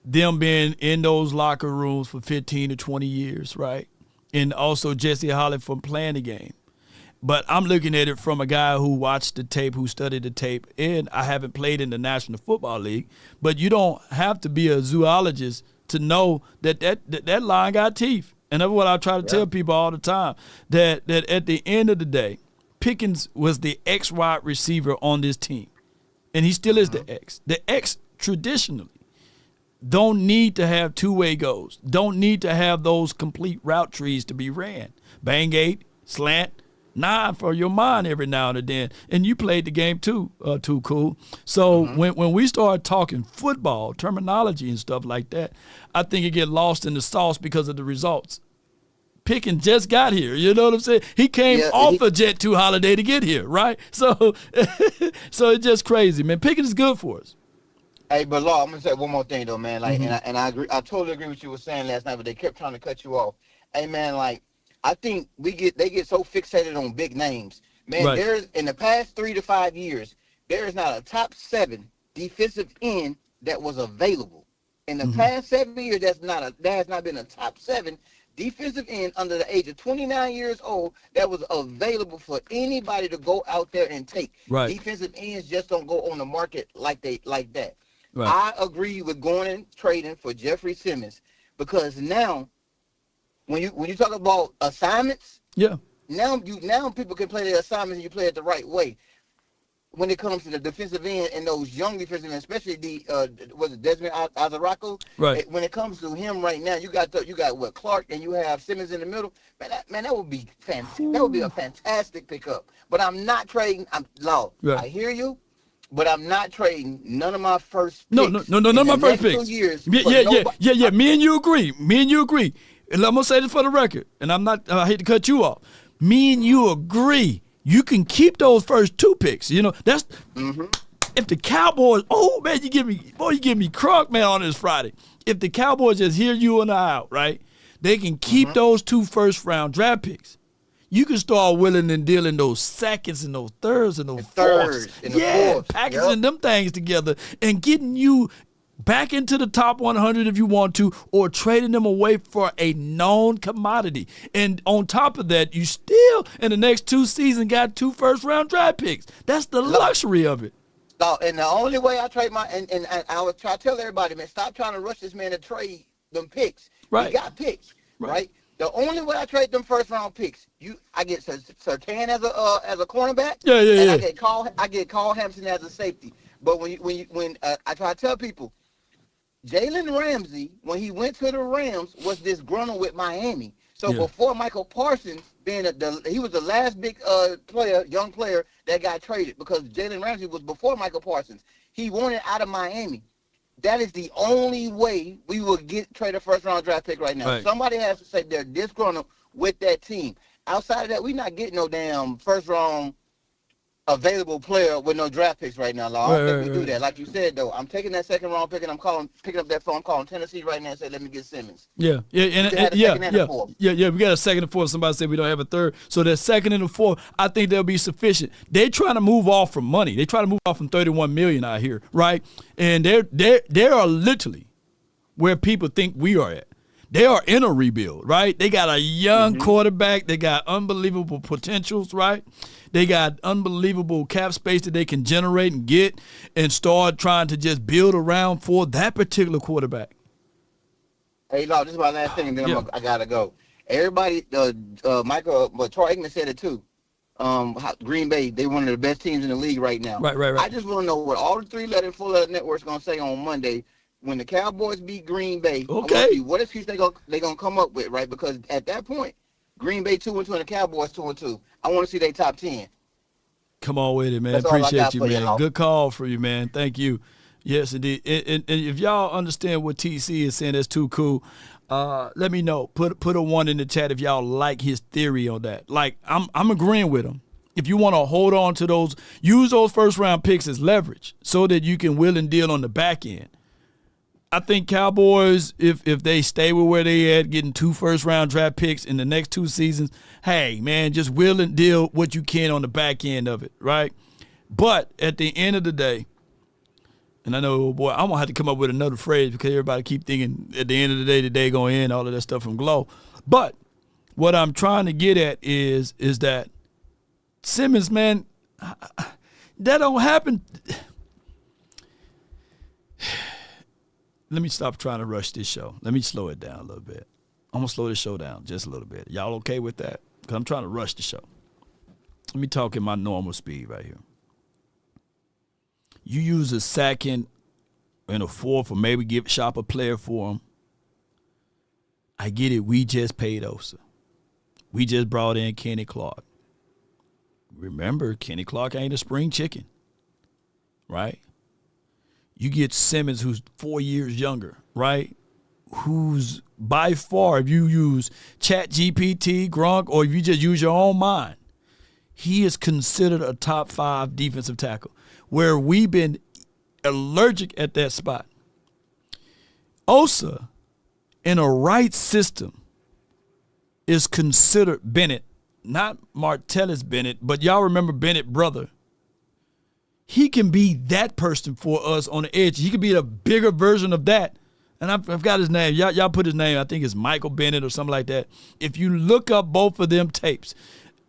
them being in those locker rooms for 15 to 20 years, right? And also Jesse Holly from playing the game. But I'm looking at it from a guy who watched the tape, who studied the tape, and I haven't played in the National Football League. But you don't have to be a zoologist to know that line got teeth. And that's what I try to tell people all the time, that at the end of the day, Pickens was the X wide receiver on this team. And he still is the X. The X traditionally don't need to have two-way goals, don't need to have those complete route trees to be ran. Bang 8, slant, 9 for your mind every now and then. And you played the game too, Too Cool. So when we start talking football, terminology and stuff like that, I think it get lost in the sauce because of the results. Pickens just got here, you know what I'm saying? He came off a Jet 2 holiday to get here, right? So so it's just crazy, man. Pickens is good for us. Hey, but Law, I'm gonna say one more thing though, man. Like, and I agree. I totally agree with what you were saying last night, but they kept trying to cut you off. Hey, man, like I think they get so fixated on big names, man. Right. There's in the past 3 to 5 years, there is not a top 7 defensive end that was available. In the past 7 years, there has not been a top 7 defensive end under the age of 29 years old that was available for anybody to go out there and take. Right. Defensive ends just don't go on the market like that. Right. I agree with going and trading for Jeffrey Simmons because now, when you talk about assignments, now people can play their assignments and you play it the right way. when it comes to the defensive end and those young defensive ends, especially was it Desmond Azaraco? Right. When it comes to him right now, you got what, Clark, and you have Simmons in the middle. Man, that would be fantastic. That would be a fantastic pickup. But I'm not trading. Right. I hear you, but I'm not trading none of my first picks. No, none of my first picks. 2 years Yeah. Me and you agree. And I'm gonna say this for the record, and I hate to cut you off. Me and you agree. You can keep those first 2 picks. That's if the Cowboys. Oh man, you give me crunk, man, on this Friday. If the Cowboys just hear you and I out, right? They can keep those 2 first-round draft picks. You can start willing and dealing those seconds and those thirds and those fourths. Packaging them things together and getting you back into the top 100 if you want to, or trading them away for a known commodity. And on top of that, you still, in the next 2 seasons, got 2 first-round draft picks. That's the luxury of it. And the only way I trade and I would try to tell everybody, man, stop trying to rush this man to trade them picks. Right. He got picks, right? The only way I trade them first-round picks, I get Surtain as a cornerback. Yeah. I get Carl Hampson as a safety. But when I try to tell people, Jalen Ramsey, when he went to the Rams, was disgruntled with Miami. So before Micah Parsons, he was the last big young player that got traded, because Jalen Ramsey was before Micah Parsons. He wanted out of Miami. That is the only way we will trade a first-round draft pick right now. Right. Somebody has to say they're disgruntled with that team. Outside of that, we're not getting no damn first-round available player with no draft picks right now, Law. I don't think we do that. Like you said, though, I'm taking that second-round pick, and I'm picking up that phone, calling Tennessee right now and saying, let me get Simmons. We got a second and fourth. Somebody said we don't have a third. So that second and the fourth, I think they'll be sufficient. They're trying to move off from money. They try to move off from $31 million out here, right? And they are literally where people think we are at. They are in a rebuild, right? They got a young quarterback. They got unbelievable potentials, right? They got unbelievable cap space that they can generate and get and start trying to just build around for that particular quarterback. Hey, Law, this is my last thing, and then I got to go. Everybody, Troy Aikman said it too. Green Bay, they one of the best teams in the league right now. Right. I just want to know what all the 3-letter and 4-letter networks going to say on Monday when the Cowboys beat Green Bay. Okay. What excuse they gonna come up with, right? Because at that point, Green Bay 2-2 and the Cowboys 2-2. I want to see their top 10. Come on with it, man. That's all I Appreciate got you, for man. y'all. Good call for you, man. Thank you. Yes, indeed. And if y'all understand what TC is saying, that's too cool. Let me know. Put a 1 in the chat if y'all like his theory on that. Like, I'm agreeing with him. If you want to hold on to those, use those first-round picks as leverage so that you can will and deal on the back end. I think Cowboys, if they stay with where they at, getting 2 first-round draft picks in the next 2 seasons, hey, man, just will and deal what you can on the back end of it, right? But at the end of the day, and I know, boy, I'm going to have to come up with another phrase because everybody keep thinking at the end of the day going in, all of that stuff from Glow. But what I'm trying to get at is that Simmons, man, that don't happen. Let me stop trying to rush this show. Let me slow it down a little bit. I'm going to slow this show down just a little bit. Y'all okay with that? Because I'm trying to rush the show. Let me talk in my normal speed right here. You use a second and a fourth or maybe shop a player for him. I get it. We just paid Osa. We just brought in Kenny Clark. Remember, Kenny Clark ain't a spring chicken, right? You get Simmons, who's 4 years younger, right? Who's by far, if you use ChatGPT, Gronk, or if you just use your own mind, he is considered a top 5 defensive tackle, where we've been allergic at that spot. Osa, in a right system, is considered Bennett, not Martellus Bennett, but y'all remember Bennett brother. He can be that person for us on the edge. He could be a bigger version of that. And I've got his name. Y'all put his name. I think it's Michael Bennett or something like that. If you look up both of them tapes,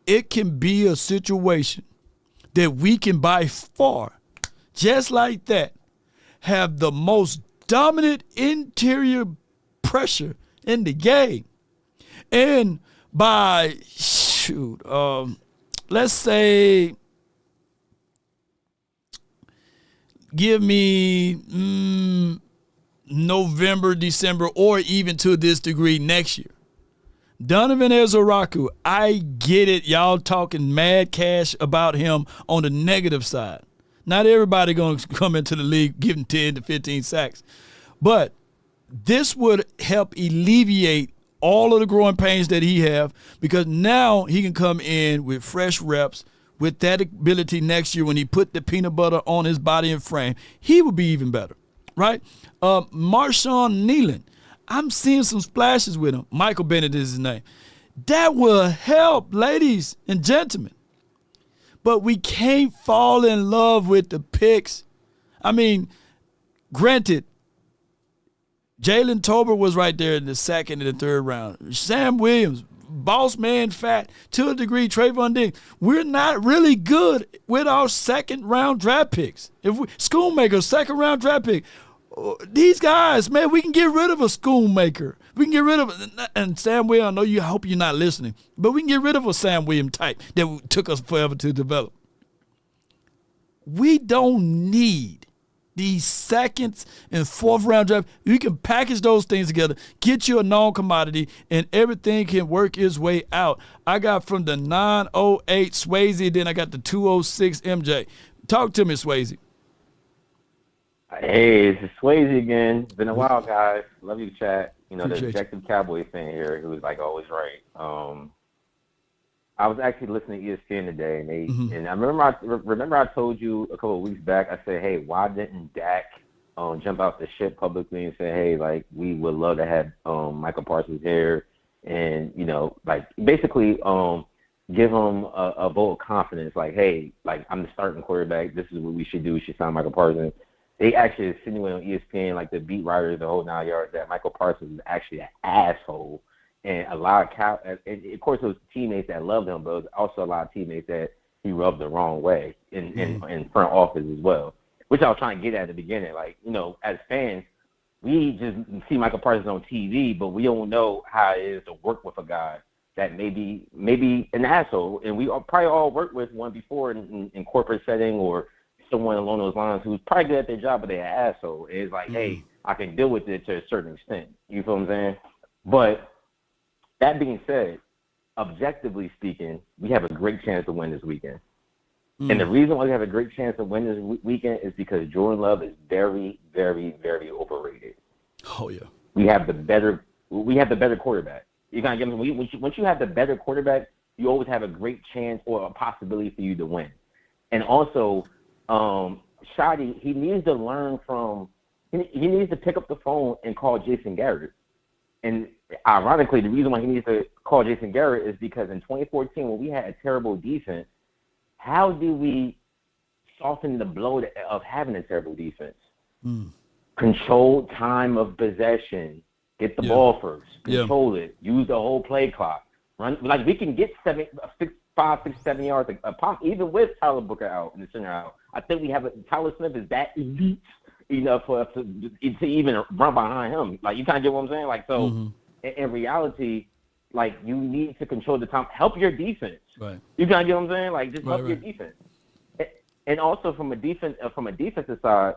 it can be a situation that we can by far, just like that, have the most dominant interior pressure in the game. And by, let's say give me November, December, or even to this degree next year. Donovan Ezeraku, I get it. Y'all talking mad cash about him on the negative side. Not everybody going to come into the league giving 10 to 15 sacks. But this would help alleviate all of the growing pains that he have, because now he can come in with fresh reps, with that ability next year when he put the peanut butter on his body and frame, he will be even better, right? Marshawn Nealon, I'm seeing some splashes with him. Michael Bennett is his name. That will help, ladies and gentlemen. But we can't fall in love with the picks. I mean, granted, Jalen Tolbert was right there in the second and the third round. Sam Williams, boss man fat, to a degree, Trayvon Diggs. We're not really good with our second-round draft picks. If we Schoonmaker, second-round draft pick. These guys, man, we can get rid of a Schoonmaker. We can get rid of, and Sam Williams, I hope you're not listening, but we can get rid of a Sam Williams type that took us forever to develop. We don't need these seconds and fourth-round draft. You can package those things together, get you a non-commodity, and everything can work its way out. I got from the 908 Swayze, then I got the 206 MJ. Talk to me, Swayze. Hey, this is Swayze again. It's been a while, guys. Love you, chat. The Appreciate objective Cowboy fan here who's like always right. I was actually listening to ESPN today, and and I remember I told you a couple of weeks back. I said, hey, why didn't Dak jump out the ship publicly and say, hey, like we would love to have Micah Parsons here, and basically give him a vote of confidence, like, hey, like I'm the starting quarterback. This is what we should do. We should sign Micah Parsons. They actually insinuate on ESPN, like the beat writers, the whole 9 yards, that Michael Parsons is actually an asshole. And a lot of and of course, it was teammates that loved him, but it was also a lot of teammates that he rubbed the wrong way in front office as well, which I was trying to get at the beginning. Like, as fans, we just see Michael Parsons on TV, but we don't know how it is to work with a guy that maybe an asshole. And we probably all worked with one before in corporate setting or someone along those lines who's probably good at their job, but they're an asshole. And it's like, hey, I can deal with it to a certain extent. You feel what I'm saying? But that being said, objectively speaking, we have a great chance to win this weekend. And the reason why we have a great chance to win this weekend is because Jordan Love is very, very, very overrated. Oh, yeah. We have the better quarterback. You gotta give him, once you have the better quarterback, you always have a great chance or a possibility for you to win. And also, Shotty, he needs to learn from he needs to pick up the phone and call Jason Garrett. And ironically, the reason why he needs to call Jason Garrett is because in 2014, when we had a terrible defense, how do we soften the blow of having a terrible defense? Control time of possession. Get the ball first. Control it. Use the whole play clock. Run like we can get 5, 6, 7 yards a pop, even with Tyler Booker out and the center out. I think we have Tyler Smith is that elite enough for us to even run behind him. Like, you kind of get what I'm saying? Like, so in reality, like, you need to control the time. Help your defense. Right. You kind of get what I'm saying? Like, just help your defense. And also from a defensive side,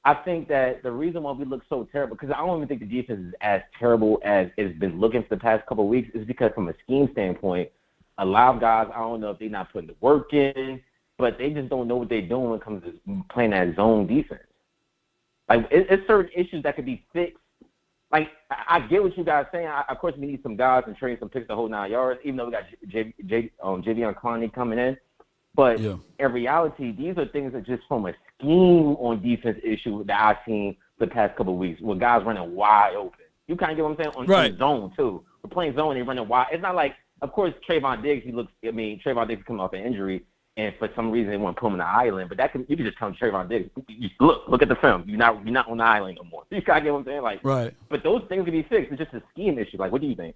I think that the reason why we look so terrible, because I don't even think the defense is as terrible as it's been looking for the past couple of weeks, is because from a scheme standpoint, a lot of guys, I don't know if they're not putting the work in, but they just don't know what they're doing when it comes to playing that zone defense. Like, it's certain issues that could be fixed. Like, I get what you guys are saying. Of course, we need some guys and trade some picks to hold 9 yards, even though we got Javion Clowney coming in. But in reality, these are things that just from a scheme on defense issue that I've seen the past couple of weeks where guys running wide open. You kind of get what I'm saying? On zone, too. We're playing zone and they're running wide. It's not like, of course, Trayvon Diggs, Trayvon Diggs is coming off an injury, and for some reason they want to put him on the island. But you can just tell Trayvon Diggs, look at the film. You're not on the island no more. You kind of get what I'm saying? Like, right. But those things can be fixed. It's just a scheme issue. Like, what do you think?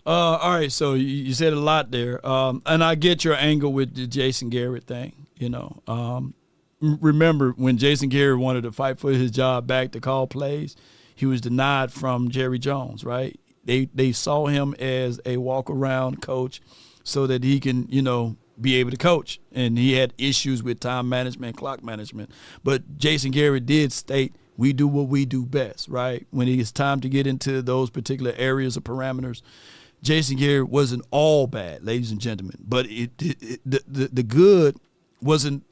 All right, so you said a lot there, and I get your angle with the Jason Garrett thing. Remember when Jason Garrett wanted to fight for his job back to call plays, he was denied from Jerry Jones, right? They saw him as a walk-around coach so that he can, be able to coach. And he had issues with time management, clock management. But Jason Garrett did state, we do what we do best, right? When it's time to get into those particular areas or parameters, Jason Garrett wasn't all bad, ladies and gentlemen. But the good wasn't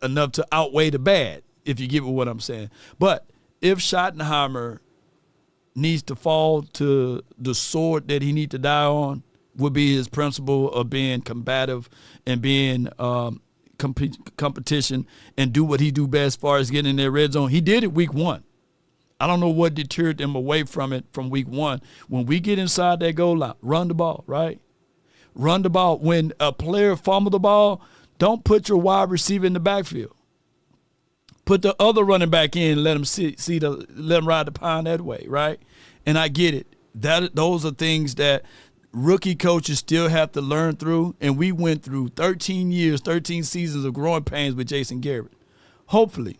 enough to outweigh the bad, if you get what I'm saying. But if Schottenheimer needs to fall to the sword that he needs to die on, would be his principle of being combative and being competition and do what he do best as far as getting in their red zone. He did it week 1. I don't know what deterred them away from it from week 1. When we get inside that goal line, run the ball, right? Run the ball. When a player fumble the ball, don't put your wide receiver in the backfield. Put the other running back in, let him let him ride the pine that way, right? And I get it. Those are things that rookie coaches still have to learn through, and we went through 13 years, 13 seasons of growing pains with Jason Garrett. Hopefully,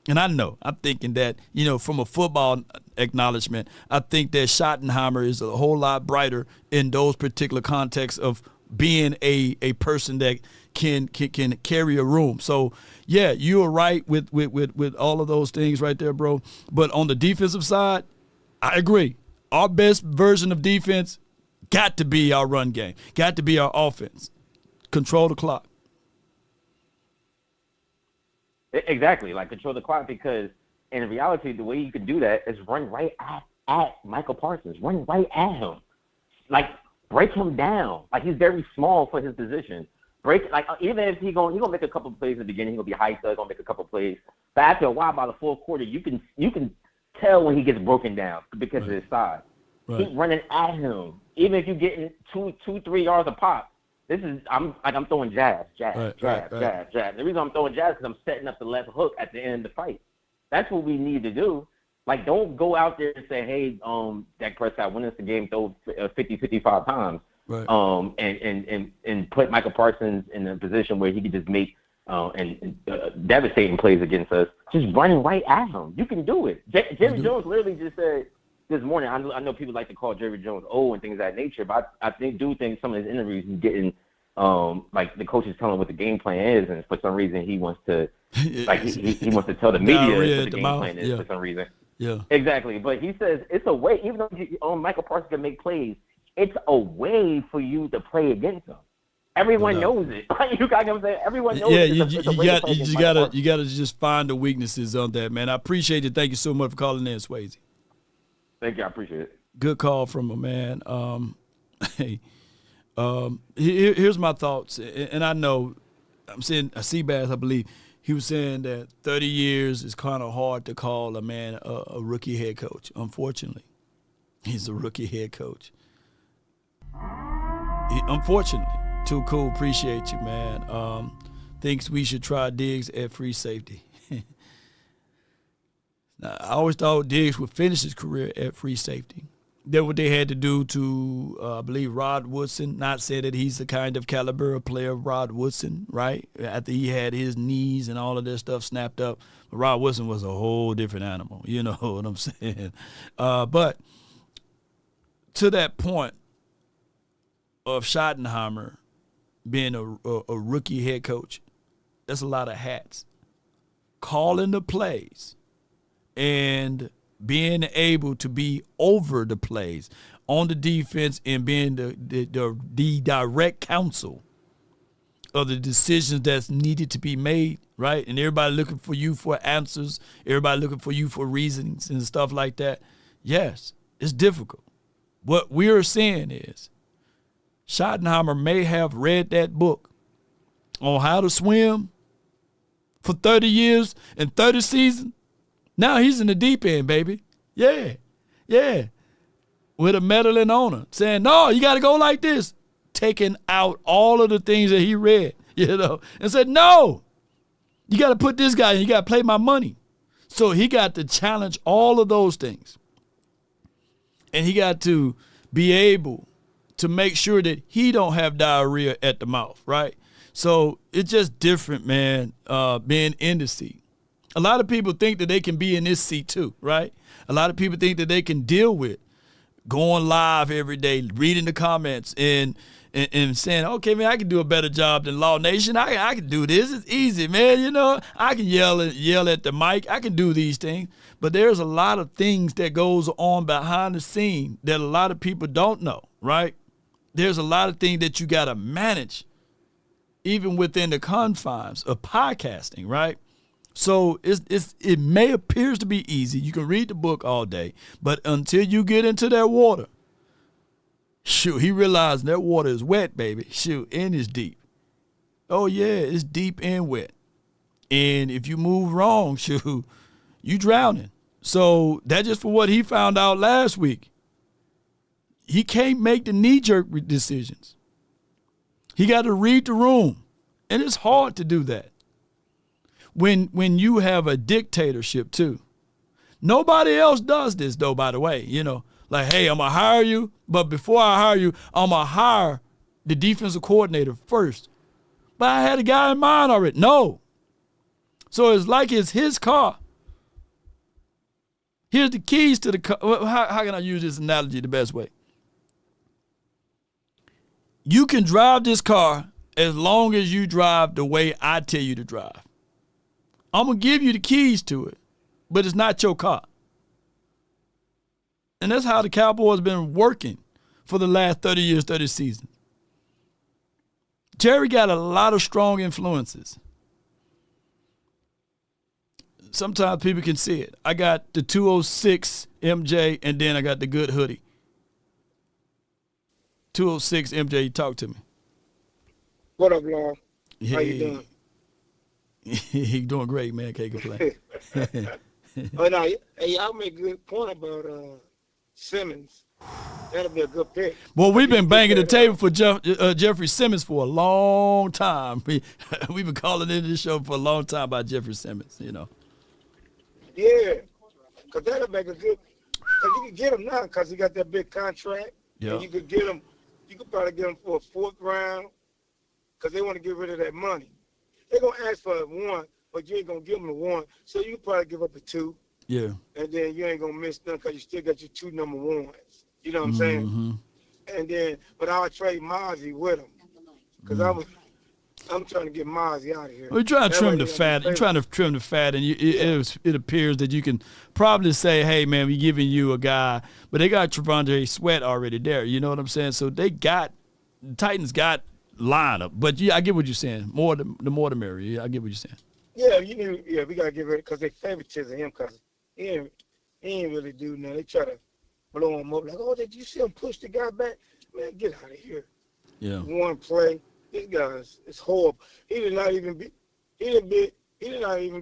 and I'm thinking that, from a football acknowledgement, I think that Schottenheimer is a whole lot brighter in those particular contexts of being a person that can carry a room. So, yeah, you are right with all of those things right there, bro. But on the defensive side, I agree. Our best version of defense got to be our run game, got to be our offense. Control the clock. Exactly, like control the clock, because in reality, the way you can do that is run right at Micah Parsons. Run right at him. Like, break him down. Like, he's very small for his position. Even if he's gonna make a couple of plays in the beginning, he's gonna be hyped up, gonna make a couple of plays. But after a while, by the fourth quarter, you can tell when he gets broken down because of his size. Right. Keep running at him. Even if you're getting 2-3 yards a pop, I'm throwing jabs. The reason I'm throwing jabs is because I'm setting up the left hook at the end of the fight. That's what we need to do. Like, don't go out there and say, hey, Dak Prescott win us the game, throw 50, 55 times. Right. And put Micah Parsons in a position where he could just make devastating plays against us. Just running right at him. You can do it. Jerry Jones literally just said this morning, I know people like to call Jerry Jones old and things of that nature, but I think some of his interviews he's getting, like the coach is telling him what the game plan is, and for some reason he wants to, like he wants to tell the media what the game plan is for some reason. Yeah. Exactly. But he says it's a way, even though Michael Parsons can make plays, it's a way for you to play against him. Everyone knows it. You got what I'm saying? Everyone knows it. You gotta just find the weaknesses on that, man. I appreciate it. Thank you so much for calling in, Swayze. Thank you. I appreciate it. Good call from a man. Here's my thoughts, and I know I'm saying Seabass, I believe he was saying that 30 years is kind of hard to call a man a rookie head coach. Unfortunately, he's a rookie head coach. Unfortunately, too cool. Appreciate you, man. Thinks we should try Diggs at free safety. Now, I always thought Diggs would finish his career at free safety. That's what they had to do to, I believe, Rod Woodson. Not say that he's the kind of caliber of player of Rod Woodson, right? After he had his knees and all of that stuff snapped up. But Rod Woodson was a whole different animal. You know what I'm saying? But to that point of Schottenheimer being a rookie head coach, that's a lot of hats. Calling the plays and being able to be over the plays on the defense and being the direct counsel of the decisions that's needed to be made, right? And everybody looking for you for answers, everybody looking for you for reasons and stuff like that. Yes, it's difficult. What we're saying is Schottenheimer may have read that book on how to swim for 30 years and 30 seasons. Now he's in the deep end, baby. Yeah. With a meddling owner saying, no, you got to go like this. Taking out all of the things that he read, and said, no, you got to put this guy in. You got to play my money. So he got to challenge all of those things. And he got to be able to make sure that he don't have diarrhea at the mouth, right? So it's just different, man, being in the seat. A lot of people think that they can be in this seat too, right? A lot of people think that they can deal with going live every day, reading the comments and and saying, okay, man, I can do a better job than Law Nation. I can do this. It's easy, man. You know, I can yell at the mic. I can do these things. But there's a lot of things that goes on behind the scene that a lot of people don't know, right? There's a lot of things that you got to manage even within the confines of podcasting, right? So it may appears to be easy. You can read the book all day, but until you get into that water, shoot, he realized that water is wet, baby. Shoot, and it's deep. Oh, yeah, it's deep and wet. And if you move wrong, shoot, you drowning. So that's just for what he found out last week. He can't make the knee-jerk decisions. He got to read the room. And it's hard to do that when you have a dictatorship too. Nobody else does this though, by the way. You know, like, hey, I'm going to hire you, but before I hire you, I'm going to hire the defensive coordinator first. But I had a guy in mind already. No. So it's like it's his car. Here's the keys to the car. How can I use this analogy the best way? You can drive this car as long as you drive the way I tell you to drive. I'm going to give you the keys to it, but it's not your car. And that's how the Cowboys been working for the last 30 years, 30 seasons. Jerry got a lot of strong influences. Sometimes people can see it. I got the 206 MJ, and then I got the good hoodie. 206 MJ, talk to me. What up, Law? Hey. How you doing? He doing great, man. Can't complain. Oh, no, hey, y'all make a good point about Simmons. That'll be a good pick. Well, we've been banging the table for Jeffrey Simmons for a long time. We've been calling into the show for a long time about Jeffrey Simmons, you know. Yeah, because that'll make a good – because you can get him now because he got that big contract. Yeah. And you could get him – you could probably get him for a fourth round because they want to get rid of that money. They're going to ask for a one, but you ain't going to give them a one. So you could probably give up a two. Yeah. And then you ain't going to miss nothing because you still got your two number ones. You know what I'm saying? And then, but I'll trade Mozzie with him because I'm trying to get Mozzie out of here. We're trying to trim the fat. You're trying to trim the fat, and it appears that you can probably say, hey, man, we're giving you a guy, but they got Trevondre Sweat already there. You know what I'm saying? So the Titans got lineup. But yeah, I get what you're saying. The more the merrier. Yeah, I get what you're saying. Yeah, we got to get rid of it because they favoritism him because he ain't really do nothing. They try to blow him up like, oh, did you see him push the guy back? Man, get out of here. Yeah. One play. This guy is horrible. He did not even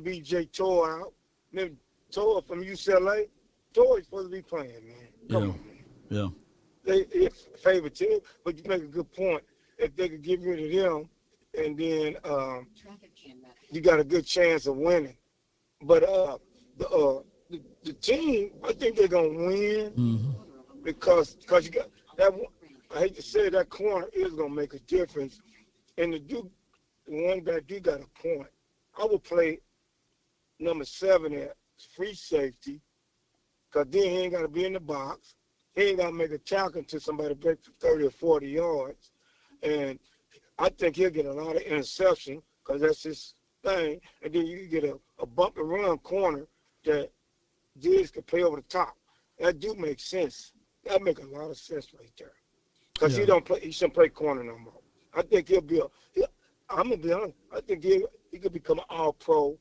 beat Jay Tor out. Then Tor from UCLA. Tor is supposed to be playing, man. Come on, man. Yeah. They favoritism, but you make a good point. If they could get rid of them, and then you got a good chance of winning. But the team, I think they're gonna win because you got that. I hate to say that corner is gonna make a difference. And the one guy do got a point. I would play number 7 at free safety, because then he ain't got to be in the box. He ain't got to make a tackle until somebody breaks 30 or 40 yards. And I think he'll get a lot of interception because that's his thing. And then you get a bump and run corner that Diggs can play over the top. That do make sense. That make a lot of sense right there. Because he shouldn't play corner no more. I think I'm going to be honest, I think he could become an all-pro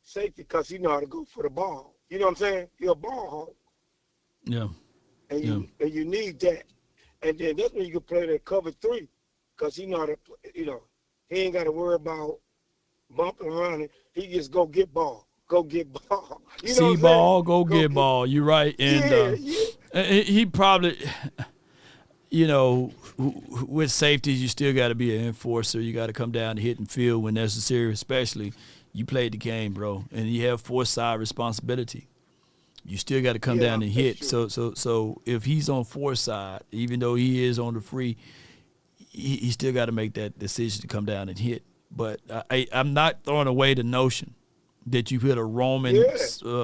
safety because he know how to go for the ball. You know what I'm saying? He's a ball hawk. Yeah. And you need that. And then that's when you can play that cover 3 because he know how to, he ain't got to worry about bumping around it. He just go get ball. Go get ball. You know See ball, go get ball. You're right. And he probably, with safeties, you still got to be an enforcer. You got to come down and hit and field when necessary, especially you played the game, bro, and you have four-side responsibility. You still got to come down and hit. True. So if he's on four-side, even though he is on the free, he still got to make that decision to come down and hit. But I'm not throwing away the notion that you put a Roman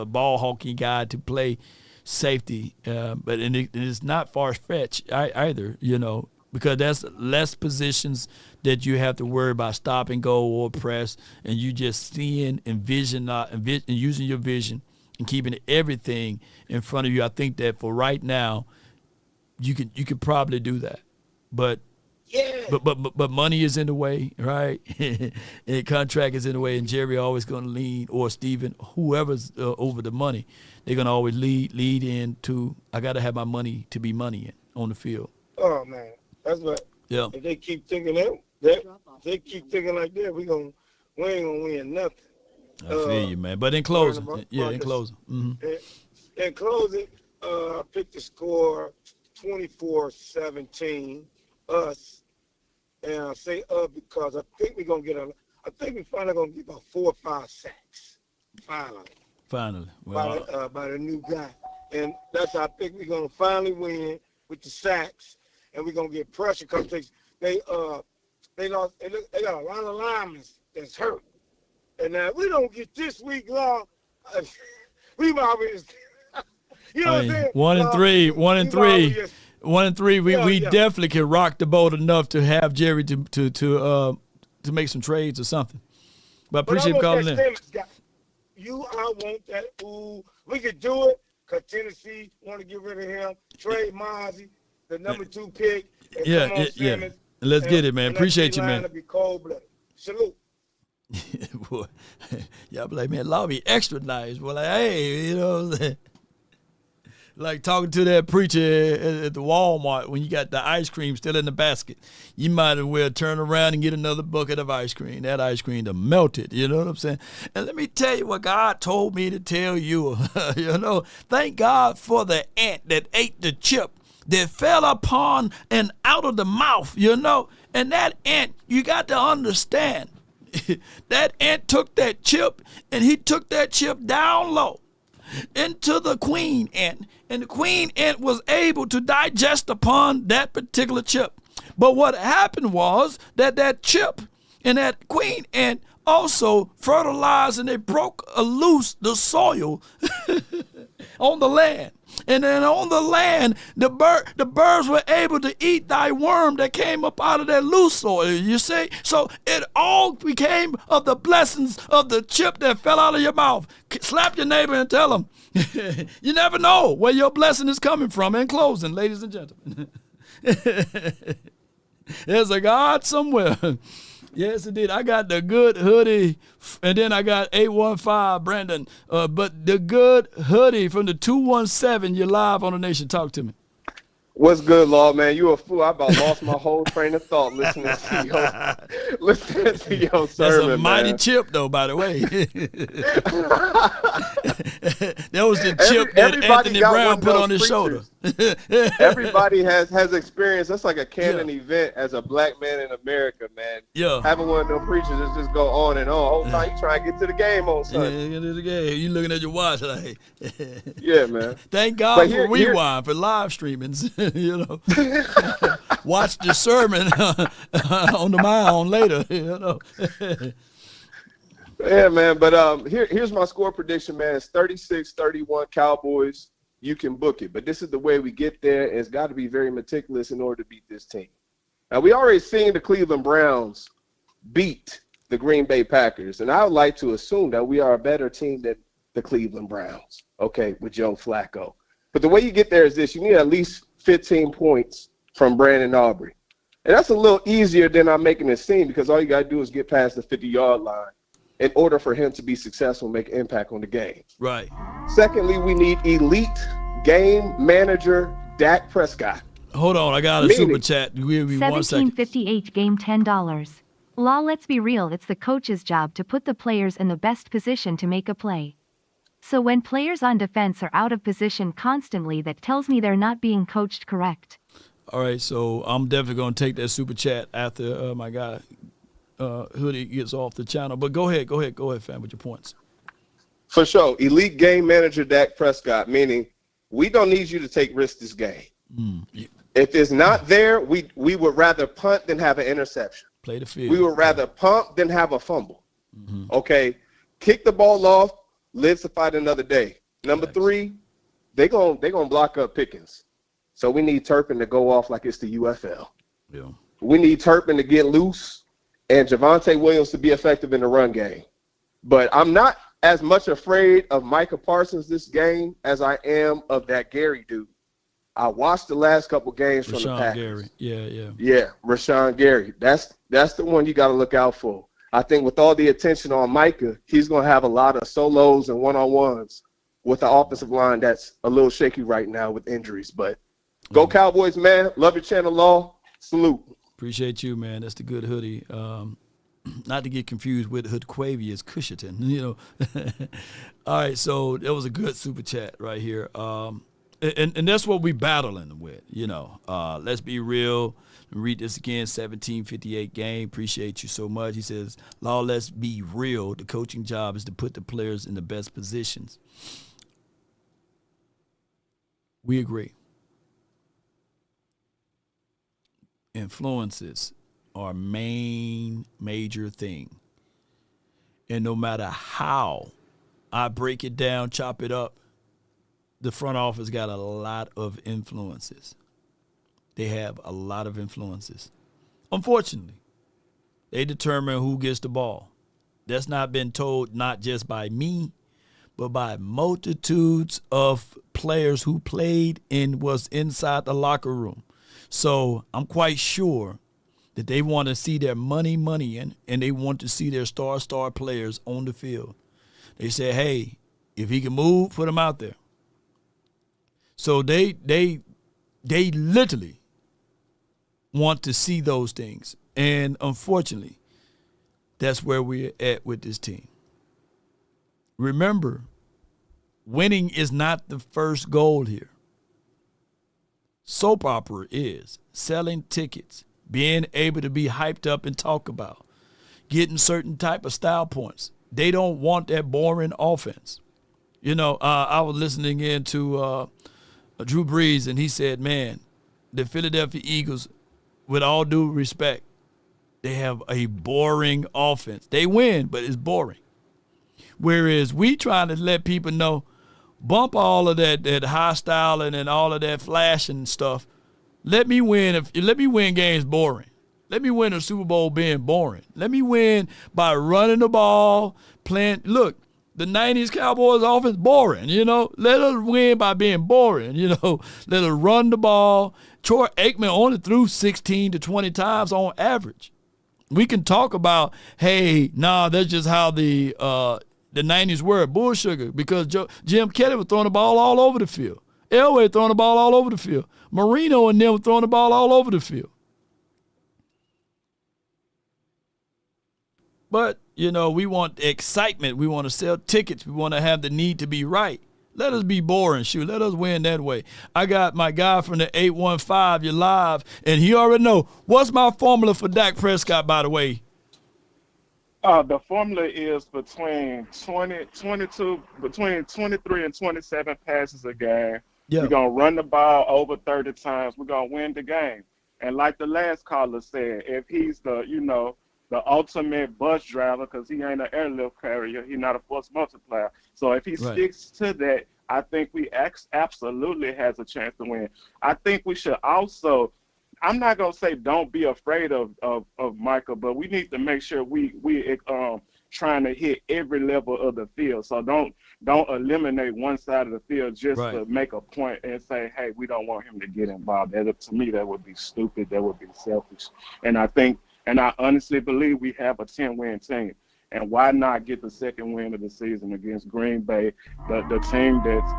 ball hawking guy to play safety, but it's not far-fetched either, because that's less positions that you have to worry about stop and go or press, and you just seeing and using your vision and keeping everything in front of you. I think that for right now, you could probably do that, but money is in the way, right? And contract is in the way, and Jerry always going to lean, or Steven, whoever's over the money, they're going to always lead into, I got to have my money to be money on the field. Oh man, that's what. Yeah. If they keep thinking that they keep thinking like that, we ain't gonna win nothing. I feel you, man. But in closing, in closing. Mm-hmm. In closing, I picked the score 24-17, us. And I say because I think we're gonna I think we finally gonna get about 4 or 5 sacks. Finally. Well, by the new guy. And that's how I think we're gonna finally win with the sacks, and we're gonna get pressure because they got a lot of linemen that's hurt. And now if we don't get this week long, we might be, you know what I'm saying? 1 and 3. We definitely can rock the boat enough to have Jerry to make some trades or something. But I appreciate calling in. I want that. Ooh, we could do it because Tennessee want to get rid of him. Trade Mozzie, the number 2 pick. Yeah. Let's get it, man. Appreciate you, man. Be cold-blooded. Salute. Boy, y'all be like, man, law be extra nice. Well, like, hey, you know what I'm saying? Like talking to that preacher at the Walmart when you got the ice cream still in the basket. You might as well turn around and get another bucket of ice cream. That ice cream done melted, you know what I'm saying? And let me tell you what God told me to tell you. Thank God for the ant that ate the chip that fell upon and out of the mouth, And that ant, you got to understand, that ant took that chip and he took that chip down low into the queen ant, and the queen ant was able to digest upon that particular chip. But what happened was that chip and that queen ant also fertilized, and they broke loose the soil on the land. And then on the land, the birds were able to eat thy worm that came up out of that loose soil, you see? So it all became of the blessings of the chip that fell out of your mouth. Slap your neighbor and tell him, you never know where your blessing is coming from. In closing, ladies and gentlemen, there's a God somewhere. Yes, indeed. I got the good hoodie, and then I got 815, Brandon. But the good hoodie from the 217, you're live on The Nation. Talk to me. What's good, Law, man? You a fool. I about lost my whole train of thought listening to your sermon. That's a mighty chip, though, by the way. That was the chip that Anthony Brown put on his shoulder. Everybody has experience. That's like a canon event as a black man in America, man. Yeah. Having one of them preachers that just go on and on. Whole time you trying to get to the game on Sunday. Yeah, get to the game. You looking at your watch like. Yeah, man. Thank God for Rewind, for live streamings. Watch the sermon on the mind later. Yeah, man. But here's my score prediction, man. It's 36-31 Cowboys. You can book it. But this is the way we get there. And it's got to be very meticulous in order to beat this team. Now, we already seen the Cleveland Browns beat the Green Bay Packers. And I would like to assume that we are a better team than the Cleveland Browns, okay, with Joe Flacco. But the way you get there is this. You need at least 15 points from Brandon Aubrey. And that's a little easier than I'm making it seem, because all you got to do is get past the 50-yard line in order for him to be successful and make an impact on the game. Right. Secondly, we need elite game manager Dak Prescott. Hold on, I got a super chat. Give me 1 second. 1758 game $10. Law, let's be real, it's the coach's job to put the players in the best position to make a play. So when players on defense are out of position constantly, that tells me they're not being coached correct. All right, so I'm definitely going to take that super chat after my guy Hoodie gets off the channel. But go ahead, fam, with your points. For sure. Elite game manager Dak Prescott, meaning we don't need you to take risks this game. If it's not there, we would rather punt than have an interception. Play the field. We would rather pump than have a fumble. Okay? Kick the ball off. Live to fight another day. Number 3, they gonna block up Pickens. So we need Turpin to go off like it's the UFL. Yeah. We need Turpin to get loose and Javonte Williams to be effective in the run game. But I'm not as much afraid of Micah Parsons this game as I am of that Gary dude. I watched the last couple games from the Packers. Gary. Yeah, Rashawn Gary. That's the one you got to look out for. I think with all the attention on Micah, he's going to have a lot of solos and one-on-ones with the offensive line that's a little shaky right now with injuries. But go Cowboys, man. Love your channel, Law. Salute. Appreciate you, man. That's the good hoodie. Not to get confused with Hood Quavius Cushion, you know. All right, so that was a good super chat right here. And that's what we battling with, you know. Let's be real. Read this again, 1758 game. Appreciate you so much. He says, Law, let's be real. The coaching job is to put the players in the best positions. We agree. Influences are major thing. And no matter how I break it down, chop it up, the front office got a lot of influences. They have a lot of influences. Unfortunately, they determine who gets the ball. That's not been told not just by me, but by multitudes of players who played and was inside the locker room. So I'm quite sure that they want to see their money in, and they want to see their star players on the field. They say, hey, if he can move, put him out there. So they literally want to see those things. And unfortunately, that's where we're at with this team. Remember, winning is not the first goal here. Soap opera is selling tickets, being able to be hyped up and talk about, getting certain type of style points. They don't want that boring offense. You know, I was listening in to Drew Brees, and he said, man, the Philadelphia Eagles, with all due respect, they have a boring offense. They win, but it's boring. Whereas we trying to let people know, bump all of that high styling and all of that flashing stuff. Let me win games boring. Let me win a Super Bowl being boring. Let me win by running the ball, playing. Look, the 90s Cowboys offense, boring, you know. Let us win by being boring, you know. Let us run the ball. Troy Aikman only threw 16 to 20 times on average. We can talk about, hey, that's just how the 90s were. Bullsugar, because Jim Kelly was throwing the ball all over the field. Elway throwing the ball all over the field. Marino and them were throwing the ball all over the field. But, you know, we want excitement. We want to sell tickets. We want to have the need to be right. Let us be boring, shoot. Let us win that way. I got my guy from the 815, you're live, and he already know. What's my formula for Dak Prescott, by the way? The formula is between 23 and 27 passes a game. Yeah. We're going to run the ball over 30 times. We're going to win the game. And like the last caller said, if he's the ultimate bus driver, because he ain't an airlift carrier, he's not a force multiplier. So if he sticks to that, I think we absolutely has a chance to win. I think we should also, I'm not gonna say don't be afraid of Michael, but we need to make sure we trying to hit every level of the field. So don't eliminate one side of the field just to make a point and say, hey, we don't want him to get involved. To me, that would be stupid. That would be selfish. And I honestly believe we have a 10-win team. And why not get the second win of the season against Green Bay, the team that's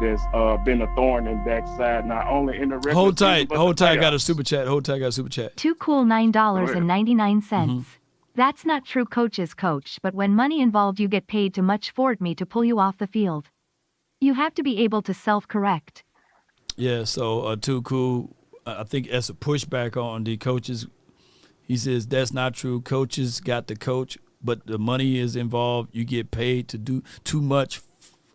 been a thorn in Dak's side, not only in the regular season, but Hold tight, got a super chat. Too cool, $9.99. That's not true coach's coach, but when money involved you get paid too much for me to pull you off the field. You have to be able to self-correct. Yeah, so Too Cool, I think that's a pushback on the coaches. He says that's not true. Coaches got the coach, but the money is involved. You get paid to do too much.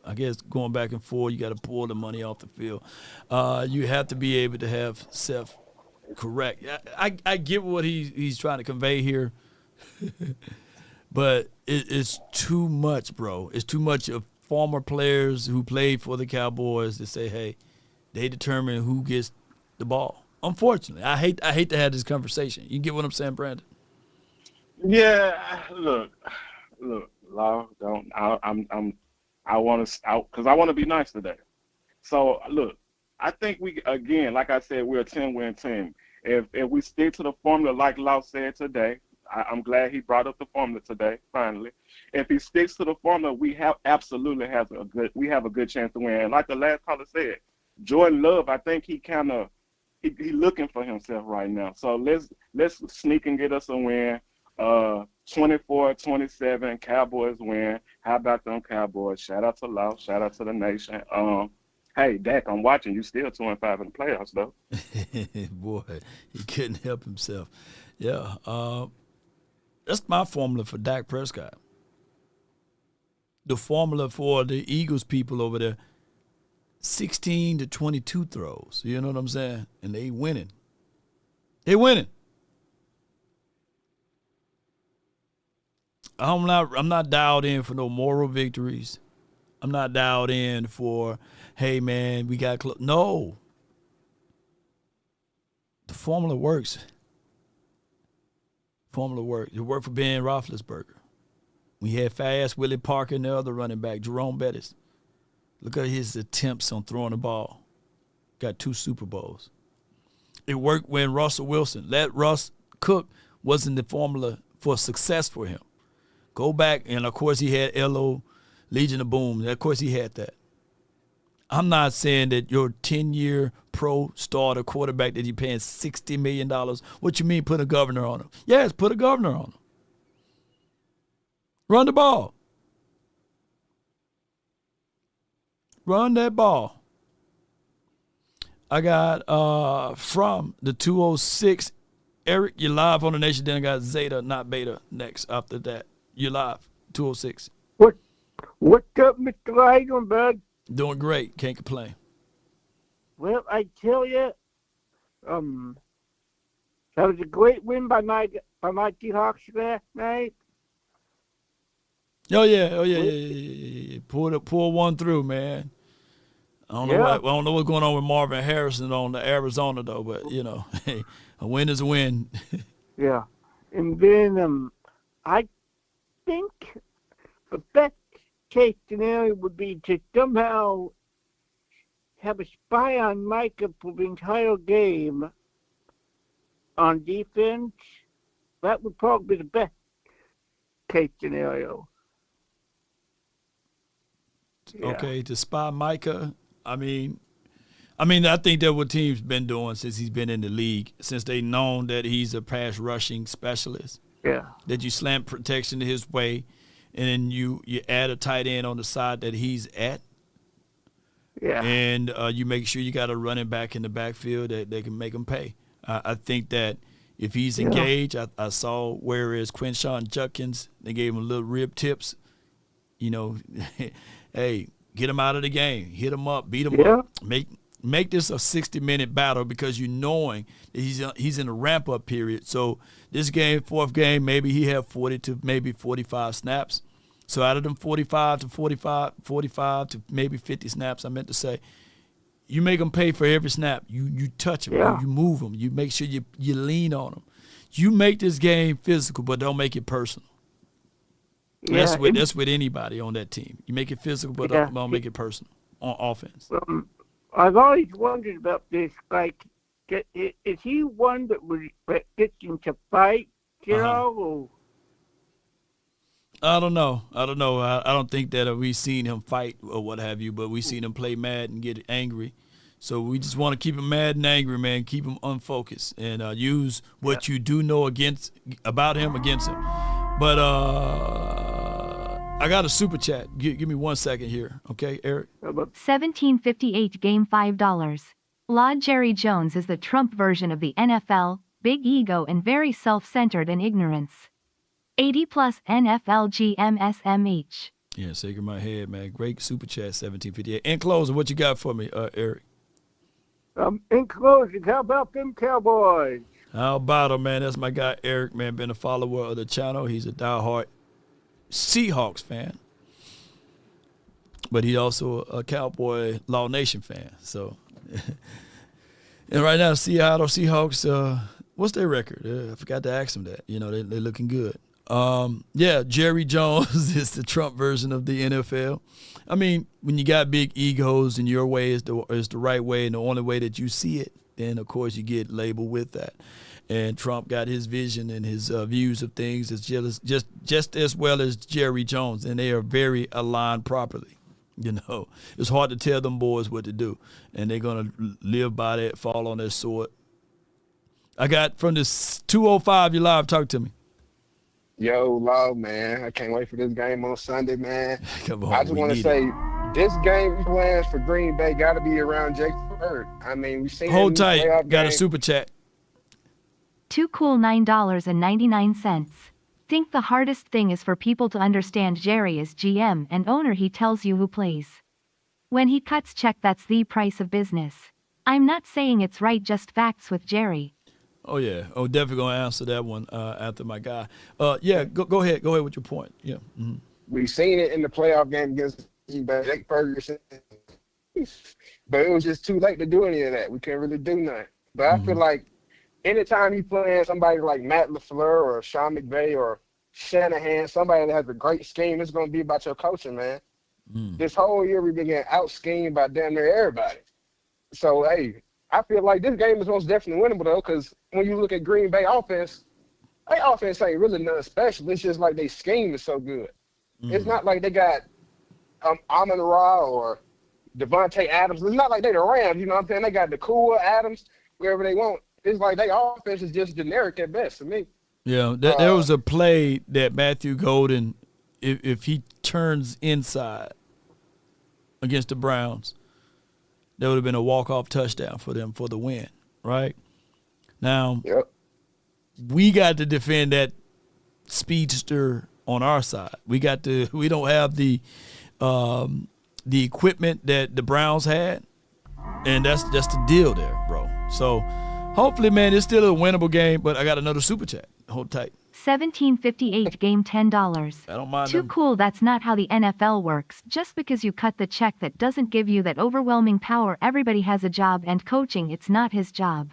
I guess going back and forth, you got to pull the money off the field. You have to be able to have self-correct. I get what he's trying to convey here, but it's too much, bro. It's too much of former players who played for the Cowboys to say, hey, they determine who gets the ball. Unfortunately, I hate to have this conversation. You get what I'm saying, Brandon? Yeah, look, Law. Don't. I want to, because I want to be nice today. So look, I think we again, like I said, we're a 10-win team. If we stick to the formula, like Law said today, I'm glad he brought up the formula today. Finally, if he sticks to the formula, we have a good chance to win. And like the last caller said, Jordan Love, I think he looking for himself right now. So let's sneak and get us a win. 24-27, Cowboys win. How about them Cowboys? Shout out to Law. Shout out to the nation. Hey, Dak, I'm watching. You still 2-5 in the playoffs, though. Boy, he couldn't help himself. Yeah, that's my formula for Dak Prescott. The formula for the Eagles people over there, 16 to 22 throws. You know what I'm saying? And they winning. They winning. I'm not dialed in for no moral victories. I'm not dialed in for, hey, man, we got close. No. The formula works. Formula works. It worked for Ben Roethlisberger. We had fast Willie Parker and the other running back, Jerome Bettis. Look at his attempts on throwing the ball. Got 2 Super Bowls. It worked when Russell Wilson. Let Russ cook wasn't the formula for success for him. Go back, and, of course, he had LO, Legion of Boom. Of course, he had that. I'm not saying that your 10-year pro starter quarterback that you're paying $60 million, what you mean put a governor on him? Yes, put a governor on him. Run the ball. Run that ball. I got from the 206, Eric, you're live on the Nation. Then I got Zeta, not Beta, next after that. You're live, 206. What's up, Mr. Aikman, bud? Doing great. Can't complain. Well, I tell you, that was a great win by my Seahawks last night. Oh yeah. Pull one through, man. I don't know what's going on with Marvin Harrison on the Arizona though, but you know, hey, a win is a win. Yeah, and then I think the best case scenario would be to somehow have a spy on Micah for the entire game on defense. That would probably be the best case scenario. Yeah. Okay, to spy Micah, I mean, I think that's what teams been doing since he's been in the league, since they known that he's a pass rushing specialist. Yeah. That you slant protection his way, and then you add a tight end on the side that he's at. Yeah. And you make sure you got a running back in the backfield that they can make him pay. I think that if he's engaged, I saw whereas Quinshawn Judkins, they gave him little rib tips. You know, hey, get him out of the game, hit him up, beat him up, make this a 60-minute battle because you knowing that he's in a ramp-up period. So this game, 4th game, maybe he had 40 to maybe 45 snaps. So out of them 45 to maybe 50 snaps, I meant to say, you make them pay for every snap. You touch them, you move them, you make sure you lean on them. You make this game physical, but don't make it personal. Yeah, that's with anybody on that team. You make it physical, but don't make it personal on offense. I've always wondered about this. Like, is he one that was expecting to fight? You know? I don't know. I don't think that we've seen him fight or what have you, but we've seen him play mad and get angry. So we just want to keep him mad and angry, man. Keep him unfocused and use what you do know about him against him. But I got a super chat. Give me 1 second here, okay, Eric? 1758 game $5. Laud Jerry Jones is the Trump version of the NFL, big ego and very self-centered and ignorance. 80+ NFL GMSMH. Yeah, shaking my head, man. Great super chat, 1758. In closing, what you got for me, Eric? In closing, how about them Cowboys? How about him, man? That's my guy, Eric, man. Been a follower of the channel. He's a diehard Seahawks fan. But he's also a Cowboy Law Nation fan. So And right now, Seattle Seahawks, what's their record? I forgot to ask them that. You know, they're looking good. Yeah, Jerry Jones is the Trump version of the NFL. I mean, when you got big egos and your way is the right way and the only way that you see it, then, of course, you get labeled with that. And Trump got his vision and his views of things just as well as Jerry Jones, and they are very aligned properly. You know, it's hard to tell them boys what to do, and they're going to live by that, fall on their sword. I got from this 205, you live, talk to me. Yo, Law, man, I can't wait for this game on Sunday, man. Come on, I just want to say, this game plans for Green Bay got to be around Jake Bird. I mean, we've seen Hold tight, got game. a super chat. Too cool, $9.99. Think the hardest thing is for people to understand Jerry is GM and owner. He tells you who plays. When he cuts check, that's the price of business. I'm not saying it's right, just facts with Jerry. Oh, yeah. Oh, definitely going to answer that one after my guy. Yeah, go ahead. Go ahead with your point. Yeah. Mm-hmm. We've seen it in the playoff game against Jake Ferguson. But it was just too late to do any of that. We couldn't really do nothing. But I feel like anytime you playing somebody like Matt LaFleur or Sean McVay or Shanahan, somebody that has a great scheme, it's going to be about your coaching, man. This whole year we've been getting out-schemed by damn near everybody. So, hey, I feel like this game is most definitely winnable, though, because when you look at Green Bay offense, their offense ain't really nothing special. It's just like their scheme is so good. It's not like they got Amon-Ra or Devontae Adams. It's not like they the Rams, you know what I'm saying? They got the cool Adams wherever they want. It's like their offense is just generic at best to me. Yeah, there was a play that Matthew Golden, if he turns inside against the Browns, that would have been a walk-off touchdown for them for the win, right? Now, we got to defend that speedster on our side. We don't have the equipment that the Browns had, and that's just the deal there, bro. So hopefully, man, it's still a winnable game, but I got another super chat. Hold tight. 1758 game $10. I don't mind Too them. cool, that's not how the NFL works. Just because you cut the check, that doesn't give you that overwhelming power. Everybody has a job, and coaching, it's not his job.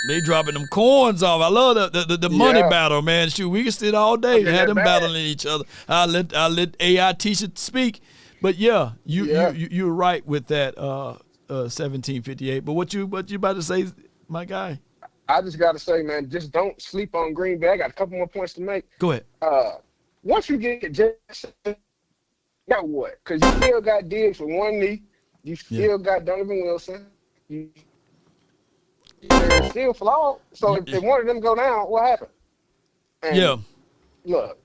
They dropping them coins off. I love the money battle, man. Shoot, we can sit all day and have them battling each other. I'll let AI teach it to speak. But yeah, you're right with that 1758. But what you about to say, my guy? I just got to say, man, just don't sleep on Green Bay. I got a couple more points to make. Go ahead. Once you get Jackson, now what? Because you still got Diggs with one knee. You still got Donovan Wilson. They're still flawed. So if one of them go down, what happened? And look,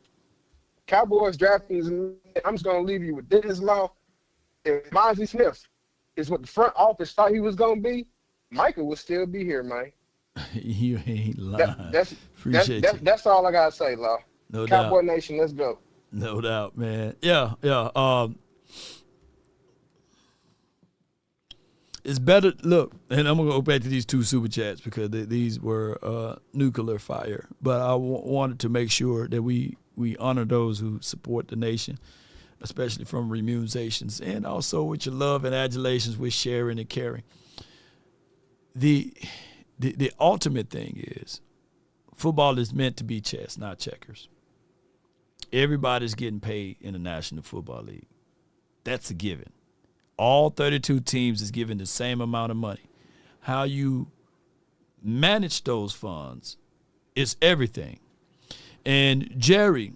Cowboys drafting, I'm just going to leave you with this law. If Mozzie Smith is what the front office thought he was going to be, Micah will still be here, man. You ain't lying. That's all I got to say, Law. No Cowboy doubt. Nation, let's go. No doubt, man. Yeah. It's better. Look, and I'm gonna go back to these two super chats because these were nuclear fire. But I wanted to make sure that we honor those who support the nation, especially from Remunizations, and also with your love and adulations with sharing and caring. The ultimate thing is football is meant to be chess, not checkers. Everybody's getting paid in the National Football League. That's a given. All 32 teams is given the same amount of money. How you manage those funds is everything. And Jerry,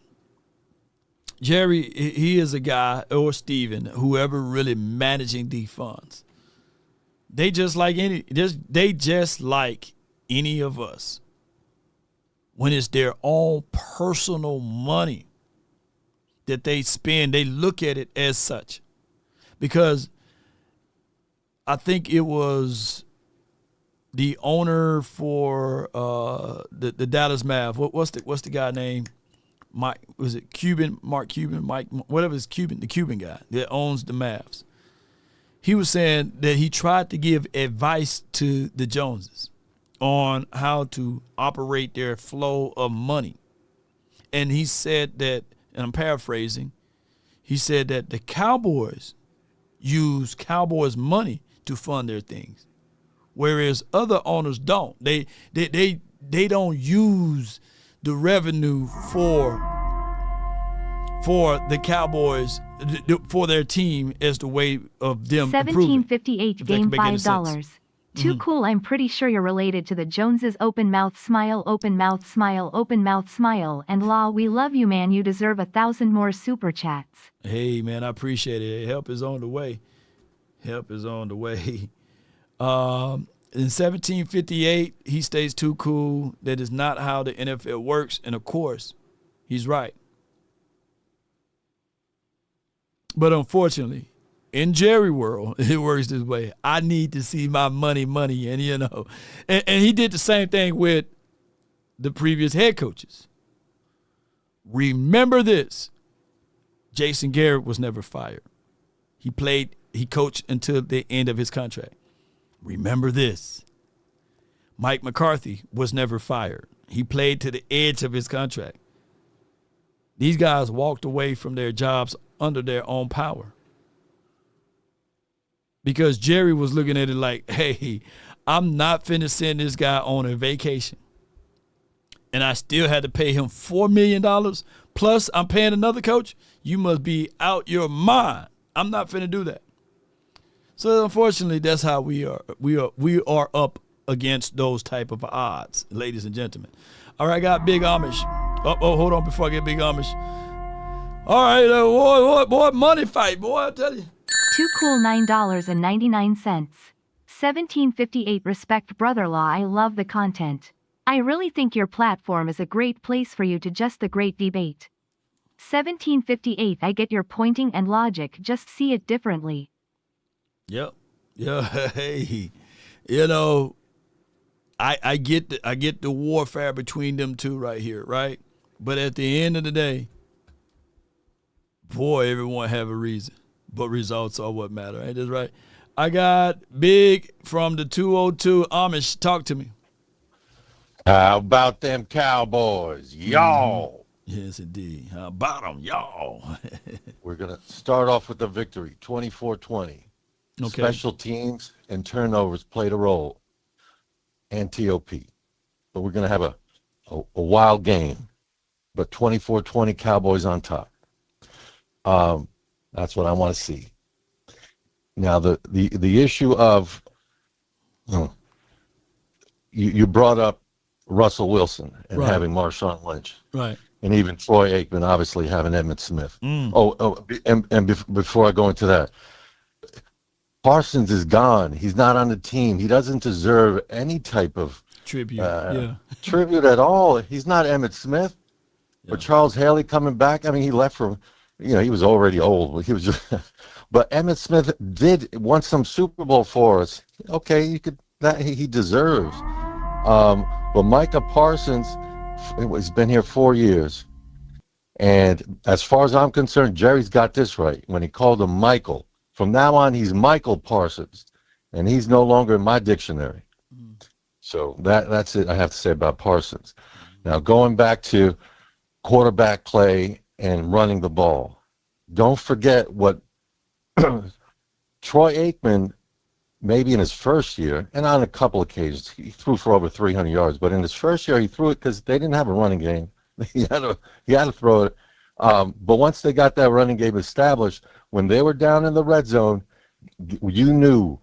he is a guy, or Steven, whoever really managing the funds. They just like any of us. When it's their own personal money that they spend, they look at it as such. Because I think it was the owner for the Dallas Mavs. What's the guy name? Mike, was it Cuban? Mark Cuban? Mike, whatever is Cuban, the Cuban guy that owns the Mavs. He was saying that he tried to give advice to the Joneses on how to operate their flow of money. And he said that, and I'm paraphrasing, he said that the Cowboys use Cowboys money to to fund their things, whereas other owners don't. They don't use the revenue for the Cowboys, for their team, as the way of them improving. 1758 game $5. Too cool. I'm pretty sure you're related to the Joneses. Open mouth smile, open mouth smile, open mouth smile. And Law, we love you, man. You deserve 1,000 more super chats. Hey, man, I appreciate it. Help is on the way. Help is on the way. In 1758, he stays too cool. That is not how the NFL works. And, of course, he's right. But unfortunately, in Jerry world, it works this way. I need to see my money. And, you know, and he did the same thing with the previous head coaches. Remember this. Jason Garrett was never fired. He coached until the end of his contract. Remember this. Mike McCarthy was never fired. He played to the edge of his contract. These guys walked away from their jobs under their own power. Because Jerry was looking at it like, hey, I'm not finna send this guy on a vacation. And I still had to pay him $4 million. Plus, I'm paying another coach. You must be out your mind. I'm not finna do that. So unfortunately, that's how we are. We are up against those type of odds, ladies and gentlemen. All right, I got Big Amish. Oh, hold on before I get Big Amish. All right, boy, money fight, boy, I tell you. Too cool. $9.99. 1758 respect, brother-law. I love the content. I really think your platform is a great place for you to just the great debate. 1758 I get your pointing and logic, just see it differently. Yep. Yeah. Hey, you know, I get the warfare between them two right here, right? But at the end of the day, boy, everyone have a reason, but results are what matter. Ain't this right? I got Big from the 202 Amish. Talk to me. How about them Cowboys, y'all? Yes, indeed. How about them, y'all? We're going to start off with the victory, 24-20. Okay. Special teams and turnovers played a role, and TOP. But we're going to have a wild game. But 24-20, Cowboys on top. That's what I want to see. Now, the issue of you brought up Russell Wilson and having Marshawn Lynch. Right. And even Troy Aikman obviously having Emmitt Smith. Before I go into that, Parsons is gone. He's not on the team. He doesn't deserve any type of tribute tribute at all. He's not Emmitt Smith or Charles Haley coming back. I mean, he left for, he was already old. He was just, but Emmitt Smith did won some Super Bowl for us. Okay, you could that he deserves. But Micah Parsons, he's been here 4 years. And as far as I'm concerned, Jerry's got this right when he called him Michael. From now on, he's Michael Parsons, and he's no longer in my dictionary. So that's it I have to say about Parsons. Now, going back to quarterback play and running the ball, don't forget what Troy Aikman, maybe in his first year, and on a couple occasions, he threw for over 300 yards. But in his first year, he threw it because they didn't have a running game. He had to throw it. But once they got that running game established, when they were down in the red zone, you knew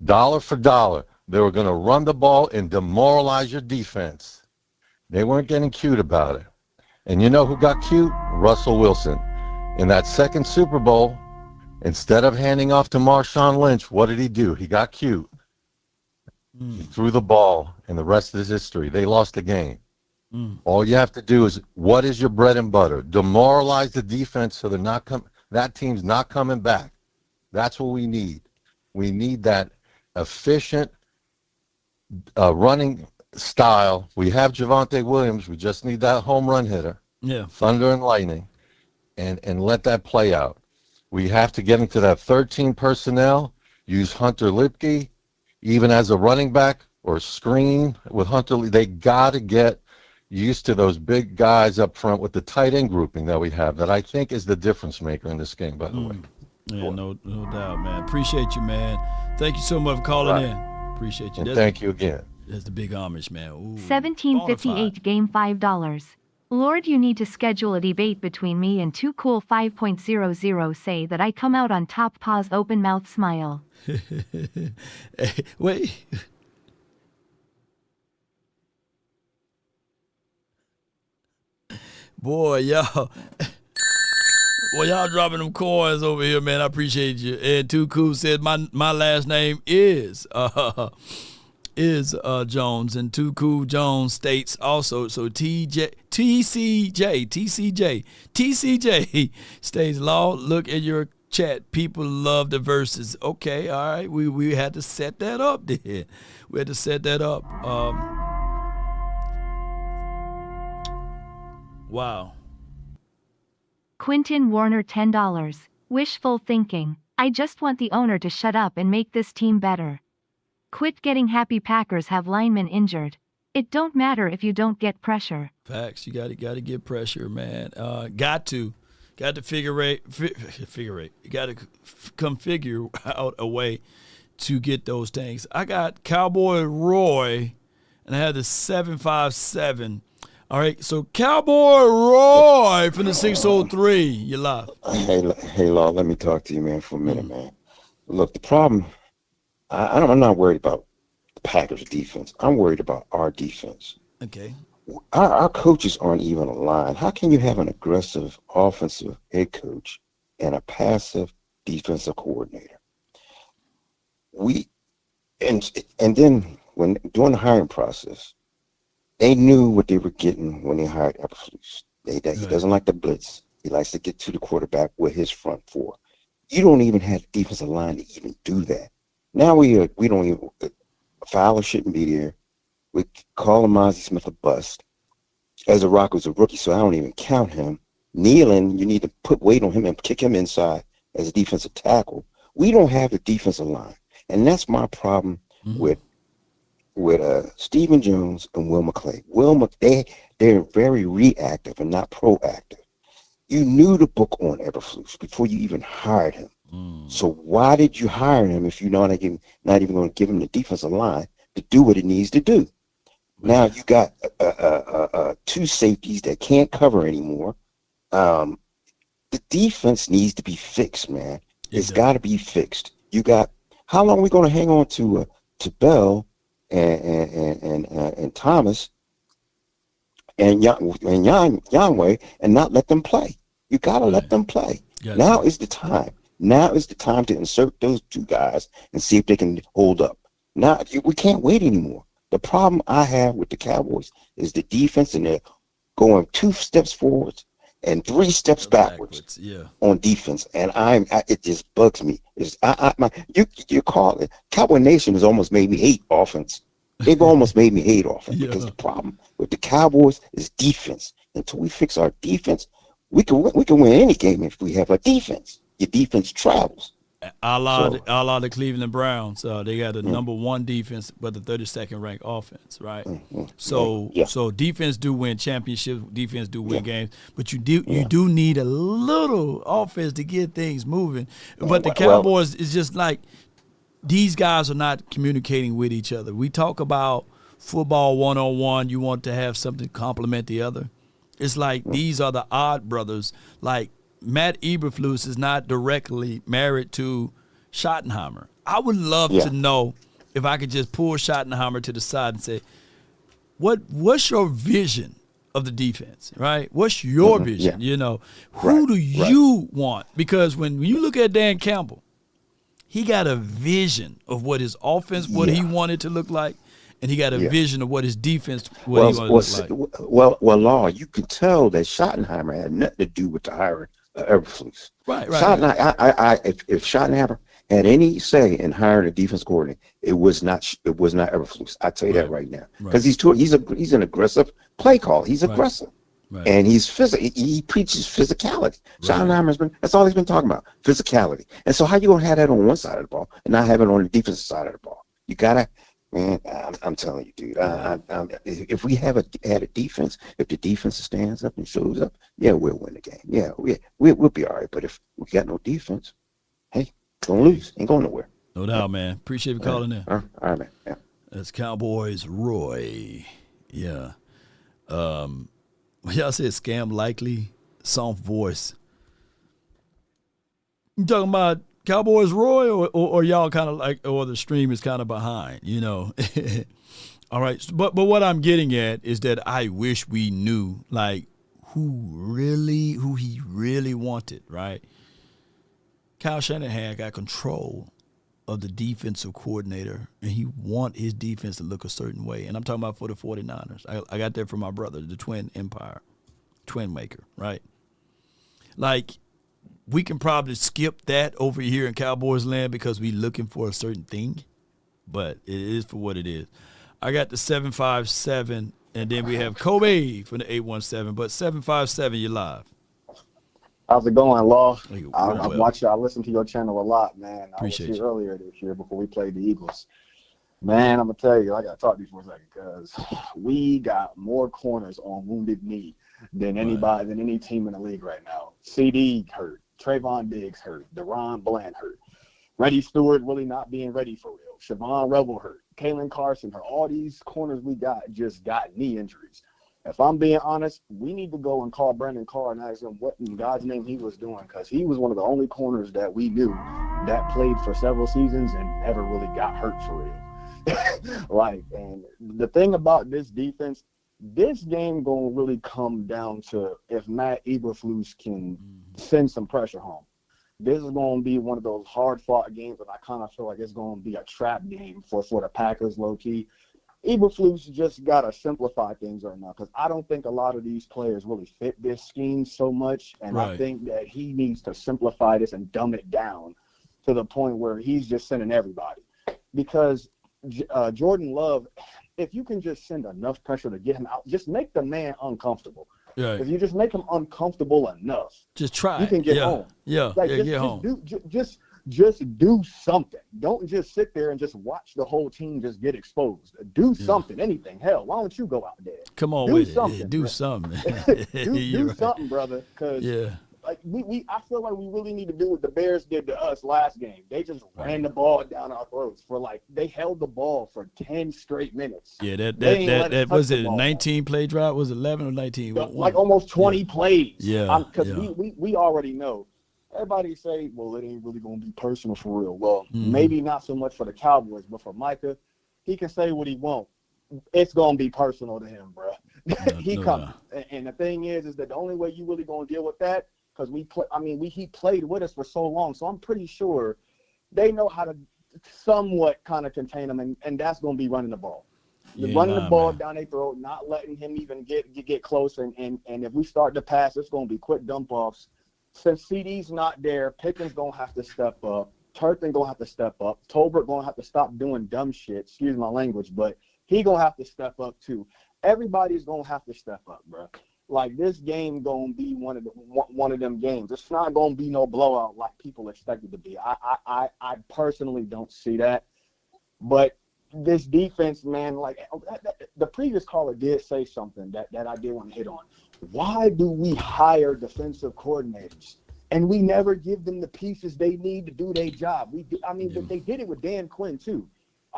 dollar for dollar they were going to run the ball and demoralize your defense. They weren't getting cute about it. And you know who got cute? Russell Wilson. In that second Super Bowl, instead of handing off to Marshawn Lynch, what did he do? He got cute. He threw the ball, and the rest is history. They lost the game. All you have to do is, what is your bread and butter? Demoralize the defense so they're not that team's not coming back. That's what we need. We need that efficient running style. We have Javonte Williams. We just need that home run hitter. Yeah. Thunder and lightning, and let that play out. We have to get into that 13 personnel, use Hunter Lipke, even as a running back or screen with Hunter. They got to get used to those big guys up front with the tight end grouping that we have, that I think is the difference maker in this game, by the way. Yeah, no doubt, man. Appreciate you, man. Thank you so much for calling in. Appreciate you. And thank you again. That's the big Amish, man. Ooh, 1758 game $5. Lord, you need to schedule a debate between me and Too Cool 5.00 say that I come out on top. Pause open mouth smile. Hey, wait. Boy, y'all dropping them coins over here, man. I appreciate you. And Too Cool said my last name is Jones, and Too Cool Jones states also. So TCJ states, Law, look at your chat. People love the verses. Okay, all right. We had to set that up then. We had to set that up. Wow. Quinton Warner $10. Wishful thinking. I just want the owner to shut up and make this team better. Quit getting happy. Packers have linemen injured. It don't matter if you don't get pressure. Facts. You got to get pressure, man. Got to figure. You got to come figure out a way to get those things. I got Cowboy Roy, and I had the 757. All right, so Cowboy Roy from the 603. You live. Hey, Law, let me talk to you, man, for a minute, man. Look, the problem, I'm not worried about the Packers' defense. I'm worried about our defense. Okay. Our coaches aren't even aligned. How can you have an aggressive offensive head coach and a passive defensive coordinator? And then when during the hiring process, they knew what they were getting when they hired Eberflus. He doesn't like the blitz. He likes to get to the quarterback with his front four. You don't even have the defensive line to even do that. Now we don't even Fowler shouldn't be there. We call Mozzie Smith a bust. Ezra Rock was a rookie, so I don't even count him. Nealon, you need to put weight on him and kick him inside as a defensive tackle. We don't have the defensive line, and that's my problem with Stephen Jones and Will McClay. They're very reactive and not proactive. You knew the book on Eberflus before you even hired him. So why did you hire him if you're not even going to give him the defensive line to do what it needs to do? Now you got two safeties that can't cover anymore. The defense needs to be fixed, man. It's got to be fixed. You got how long are we going to hang on to Bell and Thomas and Yangway and not let them play? You got to let them play. Now is the time. Now is the time to insert those two guys and see if they can hold up. Now we can't wait anymore. The problem I have with the Cowboys is the defense, and they're going 2 steps forward and 3 steps backwards on defense, and it just bugs me. You call it Cowboy Nation has almost made me hate offense. They've almost made me hate offense because the problem with the Cowboys is defense. Until we fix our defense, we can win any game if we have a defense. Your defense travels. A la the Cleveland Browns, they got the number 1 defense, but the 32nd ranked offense, right? So defense do win championships, defense do win games, but you do need a little offense to get things moving. But the Cowboys is just like these guys are not communicating with each other. We talk about football 101. You want to have something complement the other. It's like these are the odd brothers. Like Matt Eberflus is not directly married to Schottenheimer. I would love to know if I could just pull Schottenheimer to the side and say, what's your vision of the defense, right? What's your vision? You know, who do you want? Because when you look at Dan Campbell, he got a vision of what his offense, what he wanted to look like, and he got a vision of what his defense, he wanted to look like. Well, Law, you could tell that Schottenheimer had nothing to do with the hiring of Eberflus. Right. If Schottenheimer had any say in hiring a defense coordinator, it was not Eberflus. I tell you that right now, because he's an aggressive play call. He's aggressive, and he's physical. He preaches physicality. Schottenheimer's that's all he's been talking about, physicality. And so, how you gonna have that on one side of the ball and not have it on the defensive side of the ball? You gotta. Man, I'm telling you, dude. If we had a defense, if the defense stands up and shows up, we'll win the game. We'll be all right. But if we got no defense, hey, gonna lose. Ain't going nowhere. No doubt, man. Appreciate you calling in. All right, man. Yeah. That's Cowboys Roy. Yeah. Y'all said scam likely, soft voice. You talking about Cowboys Roy or y'all kind of like, or the stream is kind of behind, you know? All right. But what I'm getting at is that I wish we knew, like, who he really wanted, right? Kyle Shanahan got control of the defensive coordinator, and he want his defense to look a certain way. And I'm talking about for the 49ers. I got that from my brother, the Twin Empire, Twin Maker, right? Like, we can probably skip that over here in Cowboys land because we looking for a certain thing, but it is for what it is. I got the 757, and then we have Kobe from the 817, but 757, you're live. How's it going, Law? I listen to your channel a lot, man. Appreciate I was here you. earlier this year before we played the Eagles. Man, I'm going to tell you, I got to talk to you for a second because we got more corners on Wounded Knee than any team in the league right now. CD hurt. Trayvon Diggs hurt. Deron Bland hurt. Reddy Stewart really not being ready for real. Siobhan Rebel hurt. Kalen Carson hurt. All these corners we got just got knee injuries. If I'm being honest, we need to go and call Brandon Carr and ask him what in God's name he was doing, because he was one of the only corners that we knew that played for several seasons and never really got hurt for real. And the thing about this defense, this game gonna really come down to if Matt Eberflus can send some pressure home. This is gonna be one of those hard-fought games, and I kind of feel like it's gonna be a trap game for the Packers, low-key. Eberflus just got to simplify things right now, because I don't think a lot of these players really fit this scheme so much, and I think that he needs to simplify this and dumb it down to the point where he's just sending everybody. Because Jordan Love, if you can just send enough pressure to get him out, just make the man uncomfortable. Right. If you just make him uncomfortable enough, just try. You can get home. Get home. Just do something. Don't just sit there and just watch the whole team just get exposed. Do something, anything. Hell, why don't you go out there? Come on, do something. Yeah, do something. do something, brother. Because I feel like we really need to do what the Bears did to us last game. They just ran the ball down our throats they held the ball for 10 straight minutes. Yeah, that was it. 19 play drive. Was it 11 or 19? Like almost 20 plays. Yeah, because we already know. Everybody say, well, it ain't really going to be personal for real. Well, maybe not so much for the Cowboys, but for Micah, he can say what he wants. It's going to be personal to him, bro. He coming. And the thing is that the only way you really going to deal with that, because he played with us for so long, so I'm pretty sure they know how to somewhat kind of contain him, and that's going to be running the ball. Running the ball down their throat, not letting him even get close, and if we start to pass, it's going to be quick dump-offs. Since CD's not there, Pickens going to have to step up. Turpin going to have to step up. Tolbert going to have to stop doing dumb shit. Excuse my language, but he going to have to step up too. Everybody's going to have to step up, bro. Like, this game going to be one of them games. It's not going to be no blowout like people expect it to be. I personally don't see that. But this defense, man, like the previous caller did say something that I did want to hit on. Why do we hire defensive coordinators and we never give them the pieces they need to do their job? They did it with Dan Quinn too.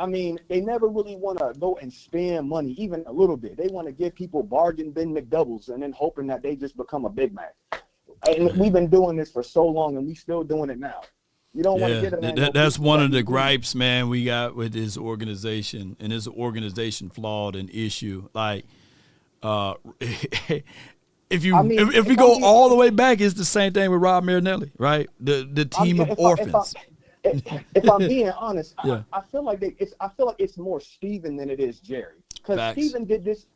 They never really want to go and spend money, even a little bit. They want to give people bargain bin McDoubles and then hoping that they just become a Big Mac. And we've been doing this for so long, and we still doing it now. You don't want to get it. That's one of the gripes, man, we got with this organization, and this organization flawed and issue. Like, if we go all the way back, it's the same thing with Rob Marinelli, right? The team of orphans. If I'm being honest, I feel like it's more Steven than it is Jerry, because Steven did this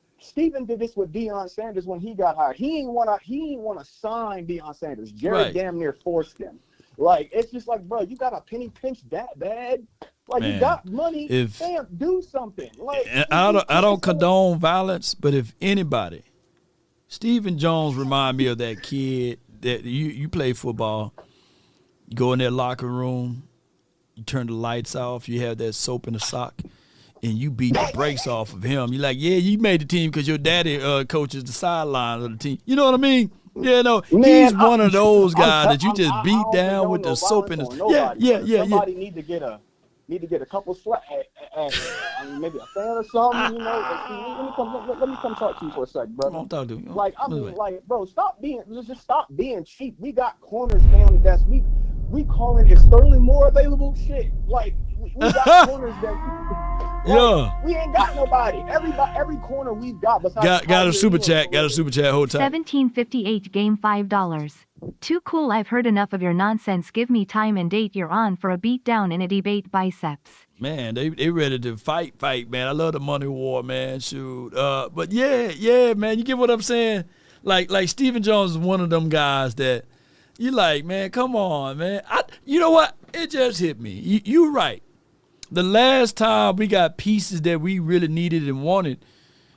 with Deion Sanders when he got hired. He ain't want to sign Deion Sanders. Jerry damn near forced him. Like, it's just like, bro, you got a penny pinch that bad? Like, man, you got money, do something. Like, I don't condone violence, but if anybody, Stephen Jones remind me of that kid that you play football, you go in that locker room, you turn the lights off, you have that soap in the sock, and you beat the brakes off of him. You're like, yeah, you made the team because your daddy coaches the sidelines of the team. You know what I mean? Yeah, no, Man, he's one of those guys that you just I beat don't down condone with the no soap violence and on the nobody. yeah. Somebody need to get a couple slaps. I mean, maybe a fan or something. You know. And see, let me come talk to you for a sec, brother. Come on, talk to me. Like I mean, like bro, just stop being cheap. We got corners, fam. That's we calling is Sterling more available? Shit, like we got corners that. Yeah. We ain't got nobody. Every corner we've got besides Got a super chat. Got a super chat. Hold tight. 1758 game $5. Too cool. I've heard enough of your nonsense. Give me time and date you're on for a beat down in a debate biceps. Man, they ready to fight, man. I love the money war, man. Shoot. But yeah, man. You get what I'm saying? Like Stephen Jones is one of them guys that you like, man. Come on, man. You know what? It just hit me. You're right. The last time we got pieces that we really needed and wanted,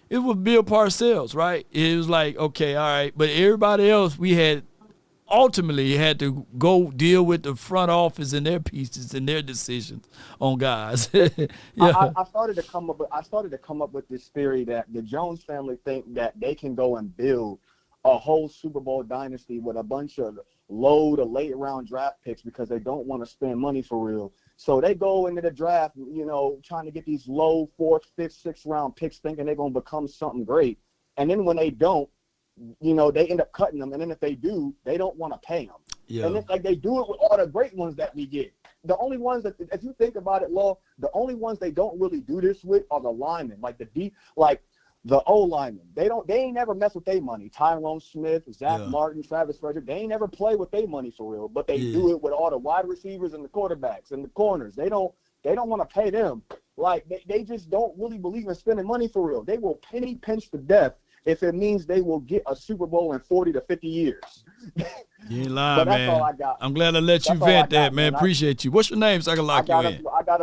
it was Bill Parcells, right? It was like, okay, all right. But everybody else, we had ultimately had to go deal with the front office and their pieces and their decisions on guys. Yeah. I started to come up with this theory that the Jones family think that they can go and build a whole Super Bowl dynasty with a bunch of low to late round draft picks because they don't want to spend money for real. So they go into the draft, you know, trying to get these low 4th, 5th, 6th round picks thinking they're going to become something great. And then when they don't, you know, they end up cutting them. And then if they do, they don't want to pay them. Yeah. And it's like they do it with all the great ones that we get. The only ones that, if you think about it, Law, the only ones they don't really do this with are the linemen, like the O linemen. They ain't never mess with their money. Tyrone Smith, Zach Martin, Travis Frederick, they ain't never play with their money for real. But they do it with all the wide receivers and the quarterbacks and the corners. They don't want to pay them. Like they just don't really believe in spending money for real. They will penny pinch to death if it means they will get a Super Bowl in 40 to 50 years. You ain't lying, that's man. all I got. I'm glad I let you vent that, man. Appreciate you. What's your name so I can lock you in? I got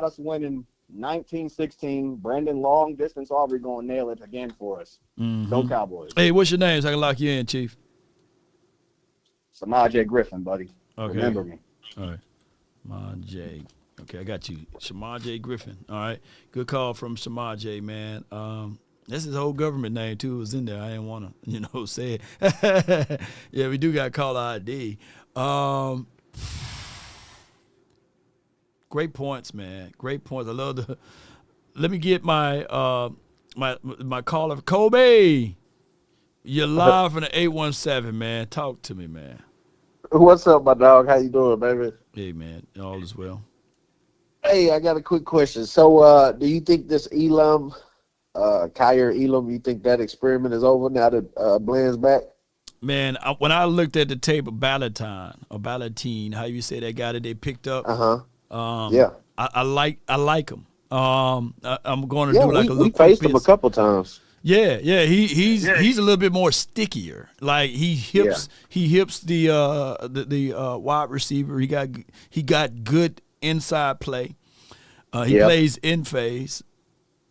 us winning 19-16. Brandon long distance Aubrey going to nail it again for us. Go Cowboys. Hey, what's your name so I can lock you in, Chief? Samaj Griffin, buddy. Okay. Remember me. All right. Samaj. Okay, I got you. Samaj Griffin. All right. Good call from Samaj, man. That's his whole government name, too. It was in there. I didn't want to, say it. Yeah, we do got caller ID. Great points, man. Great points. I love the. Let me get my my caller, Kobe. You're live from the 817, man. Talk to me, man. What's up, my dog? How you doing, baby? Hey, man. All is well. Hey, I got a quick question. So, do you think this Elam, Kyer Elam, you think that experiment is over now that Bland's back? Man, when I looked at the tape of Ballatine, how you say that guy that they picked up? Yeah. I like him. I'm going to do like a little. We faced him a couple times. Yeah. He's a little bit more stickier. Like he hips the wide receiver. He got good inside play. He plays in phase.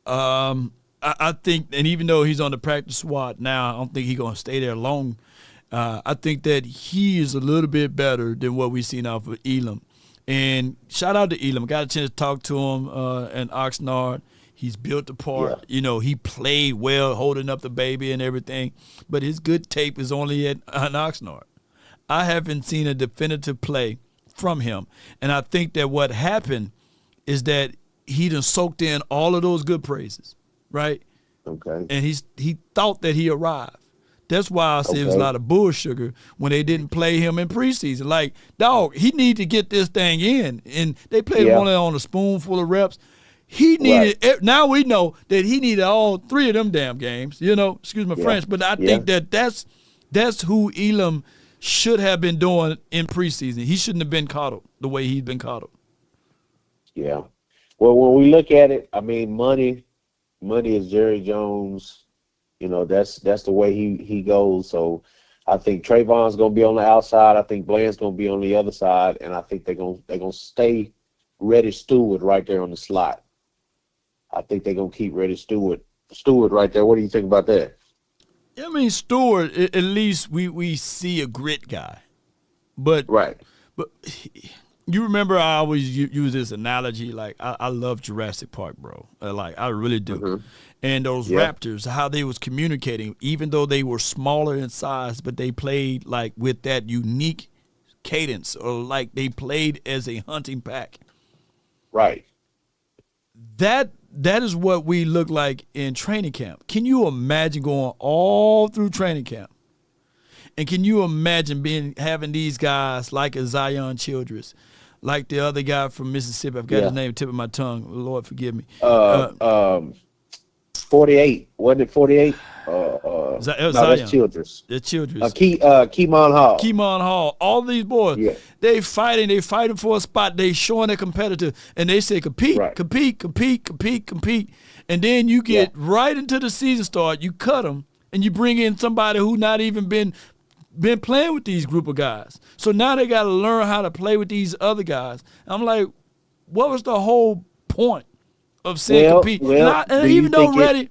I think, and even though he's on the practice squad now, I don't think he's going to stay there long. I think that he is a little bit better than what we've seen off of Elam. And shout out to Elam. Got a chance to talk to him in Oxnard. He's built the part. Yeah. He played well, holding up the baby and everything. But his good tape is only at Oxnard. I haven't seen a definitive play from him. And I think that what happened is that he done soaked in all of those good praises, right? Okay. And he thought that he arrived. That's why I said it was a lot of bull sugar when they didn't play him in preseason. Like, dog, he need to get this thing in. And they played him only on a spoonful of reps. He needed now we know that he needed all 3 of them damn games. Excuse my French, but I think that's who Elam should have been doing in preseason. He shouldn't have been coddled the way he's been coddled. Yeah. Well, when we look at it, I mean, money is Jerry Jones. That's the way he goes. So I think Trayvon's gonna be on the outside. I think Bland's gonna be on the other side, and I think they're gonna stay Reddish Stewart right there on the slot. I think they're gonna keep Reddish Stewart right there. What do you think about that? I mean, Stewart, at least we see a grit guy, but You remember I always use this analogy, like I love Jurassic Park, bro. Like I really do. Mm-hmm. And those Yeah. Raptors, how they was communicating, even though they were smaller in size, but they played like with that unique cadence, or like they played as a hunting pack. Right. That is what we look like in training camp. Can you imagine going all through training camp? And can you imagine having these guys like a Zion Childress, like the other guy from Mississippi? I've got his name tip of my tongue. Lord forgive me. 48. Wasn't it 48? No, that's Childress. The Childress. Keemon Hall. Keemon Hall. All these boys, they fighting for a spot. They showing they're competitive, and they say compete, compete. And then you get right into the season start, you cut them, and you bring in somebody who not even been playing with these group of guys. So now they got to learn how to play with these other guys. I'm like, what was the whole point of saying compete? And even though Reddy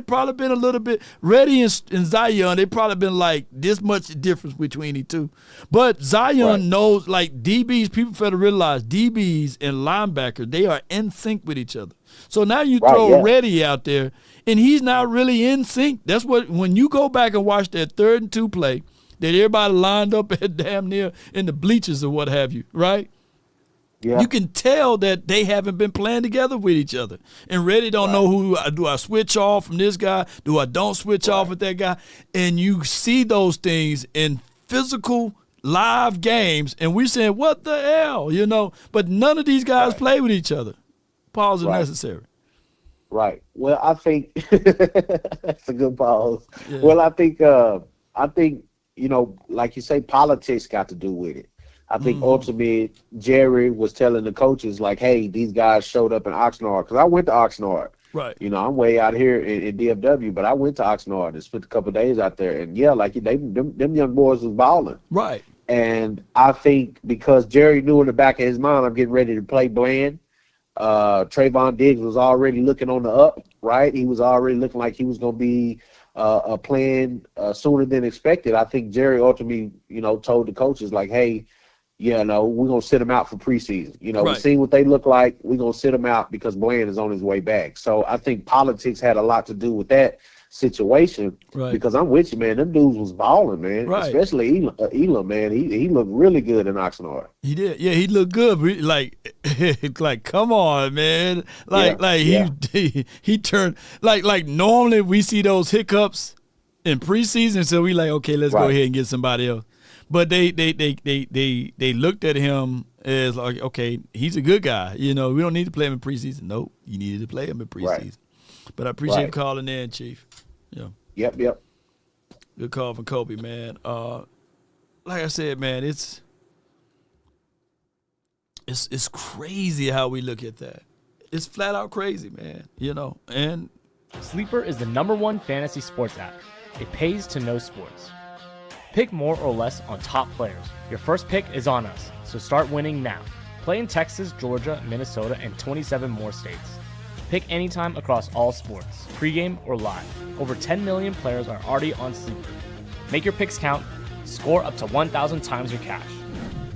probably been a little bit, Reddy and Zion, they probably been like this much difference between the two. But Zion knows, like DBs, people fail to realize DBs and linebackers, they are in sync with each other. So now you throw Reddy out there, and he's not really in sync. That's what, when you go back and watch that 3rd and 2 play, that everybody lined up at damn near in the bleachers or what have you, right? Yeah. You can tell that they haven't been playing together with each other. And Reddy don't know who, do I switch off from this guy? Do I don't switch off with that guy? And you see those things in physical live games, and we're saying, what the hell, you know? But none of these guys play with each other. Pause is necessary. Right. Well, I think that's a good pause. Yeah. Well, I think, you know, like you say, politics got to do with it. I think ultimately Jerry was telling the coaches, like, hey, these guys showed up in Oxnard. Because I went to Oxnard. Right. You know, I'm way out here in DFW, but I went to Oxnard and spent a couple of days out there. And, yeah, like, them young boys was balling. Right. And I think because Jerry knew in the back of his mind, I'm getting ready to play Bland. Trayvon Diggs was already looking on the up, right? He was already looking like he was going to be playing sooner than expected. I think Jerry ultimately, you know, told the coaches, like, hey, yeah, no, we're going to sit them out for preseason. You know, we've seen what they look like. We're going to sit them out because Bland is on his way back. So I think politics had a lot to do with that situation because I'm with you, man. Them dudes was balling, man. Especially Elam, man. He looked really good in Oxnard. He did. Yeah, he looked good. Like come on, man. He turned like normally we see those hiccups in preseason, so we like, okay, let's go ahead and get somebody else. But they looked at him as like, okay, he's a good guy. You know, we don't need to play him in preseason. Nope, you needed to play him in preseason. But I appreciate you calling in, Chief. Yeah. Yep. Good call from Kobe, man. Like I said, man, it's crazy how we look at that. It's flat out crazy, man. You know, and Sleeper is the #1 fantasy sports app. It pays to know sports. Pick more or less on top players. Your first pick is on us, so start winning now. Play in Texas, Georgia, Minnesota, and 27 more states. Pick anytime across all sports, pregame or live. Over 10 million players are already on Sleeper. Make your picks count. Score up to 1,000 times your cash.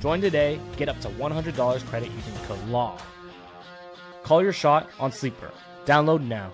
Join today. Get up to $100 credit using code LAW. Call your shot on Sleeper. Download now.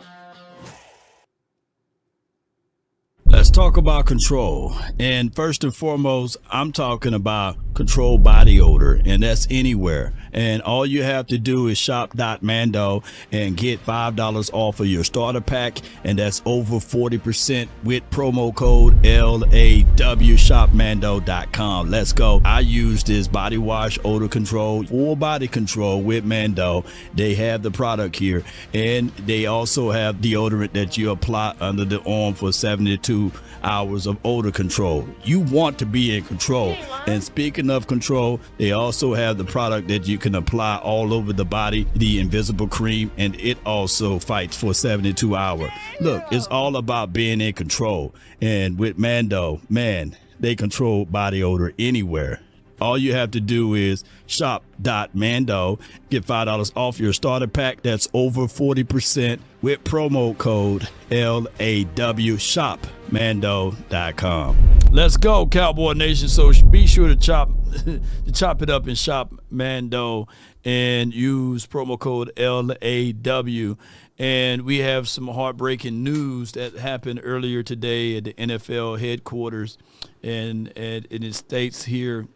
Let's talk about control. And first and foremost, I'm talking about control body odor, and that's anywhere. And all you have to do is shop.mando and get $5 off of your starter pack, and that's over 40% with promo code LAW. Shopmando.com. Let's go. I use this body wash odor control, full body control with Mando. They have the product here, and they also have deodorant that you apply under the arm for 72 hours of odor control. You want to be in control. And speaking of control, they also have the product that you can apply all over the body, the invisible cream, and it also fights for 72 hours. Look, it's all about being in control. And with Mando, man, they control body odor anywhere. All you have to do is shop.mando, get $5 off your starter pack. That's over 40% with promo code LAW, shopmando.com. Let's go, Cowboy Nation. So be sure to chop it up in Shop Mando and use promo code LAW. And we have some heartbreaking news that happened earlier today at the NFL headquarters, and it states here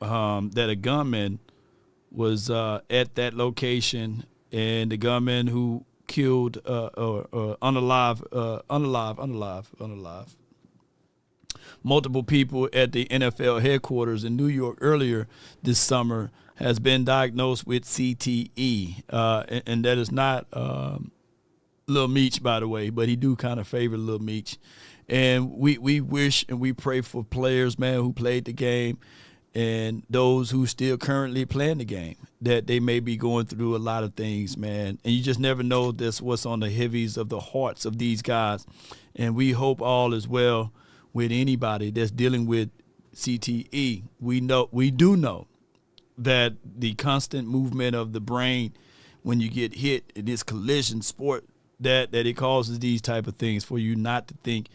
that a gunman was at that location, and the gunman who killed unalive multiple people at the NFL headquarters in New York earlier this summer has been diagnosed with CTE, and that is not Lil Meech, by the way, but he do kind of favor Lil Meech. And we wish and we pray for players, man, who played the game, and those who still currently playing the game, that they may be going through a lot of things, man. And you just never know this what's on the heavies of the hearts of these guys. And we hope all is well with anybody that's dealing with CTE. We do know that the constant movement of the brain when you get hit in this collision sport, that it causes these type of things for you not to think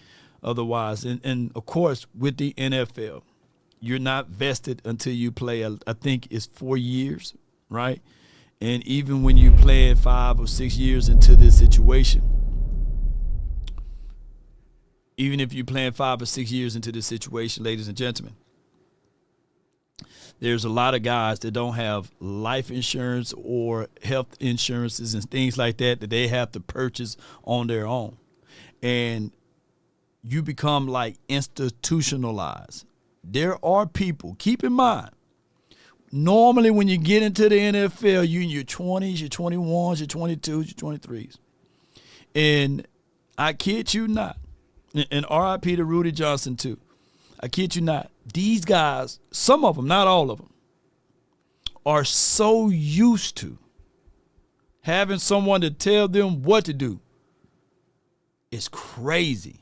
otherwise. And of course, with the NFL, you're not vested until you play, I think it's 4 years, right? And even when you play 5 or 6 years into this situation, even if you're playing 5 or 6 years into this situation, ladies and gentlemen, there's a lot of guys that don't have life insurance or health insurances and things like that they have to purchase on their own. And you become like institutionalized. There are people, keep in mind, normally when you get into the NFL, you in your 20s, your 21s, your 22s, your 23s. And I kid you not, and RIP to Rudy Johnson too, I kid you not, these guys, some of them, not all of them, are so used to having someone to tell them what to do. It's crazy.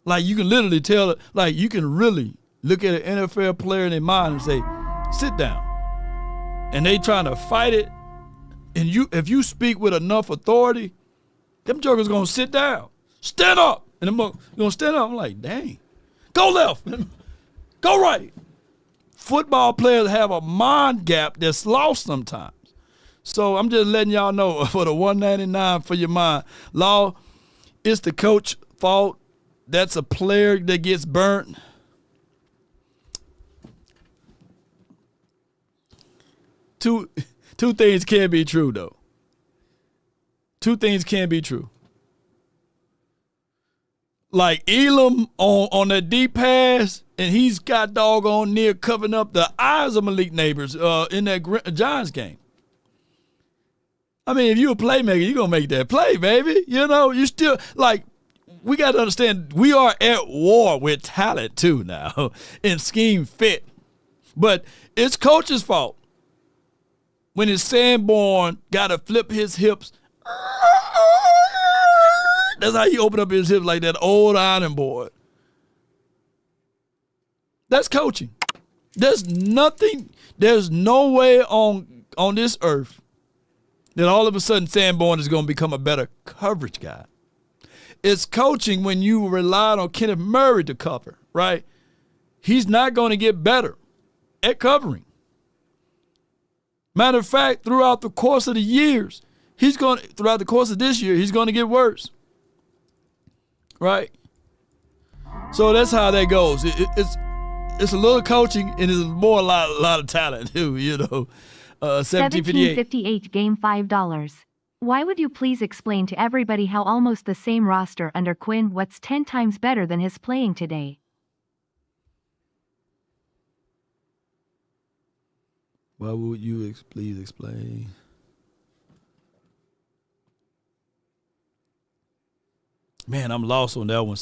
Like you can literally tell it, like you can really look at an NFL player in their mind and say, sit down. And they trying to fight it. And if you speak with enough authority, them jokers gonna sit down. Stand up. And them gonna stand up. I'm like, dang. Go left. Go right. Football players have a mind gap that's lost sometimes. So I'm just letting y'all know for the $199 for your mind. Law, it's the coach fault. That's a player that gets burnt. Two things can be true, though. Two things can be true. Like Elam on that deep pass, and he's got doggone near covering up the eyes of Malik Neighbors in that Giants game. I mean, if you're a playmaker, you're going to make that play, baby. You know, you still, like, we got to understand we are at war with talent, too, now, and scheme fit. But it's coach's fault when his Sanborn got to flip his hips. That's how he opened up his hips like that old iron board. That's coaching. There's no way on this earth that all of a sudden Sanborn is going to become a better coverage guy. It's coaching when you relied on Kenneth Murray to cover, right? He's not going to get better at covering. Matter of fact, throughout the course of the years, throughout the course of this year, he's going to get worse. Right? So that's how that goes. It's a little coaching and it's more a lot of talent too, you know. 1758 game $5. Why would you please explain to everybody how almost the same roster under Quinn what's 10 times better than his playing today? Why would you please explain? Man, I'm lost on that one.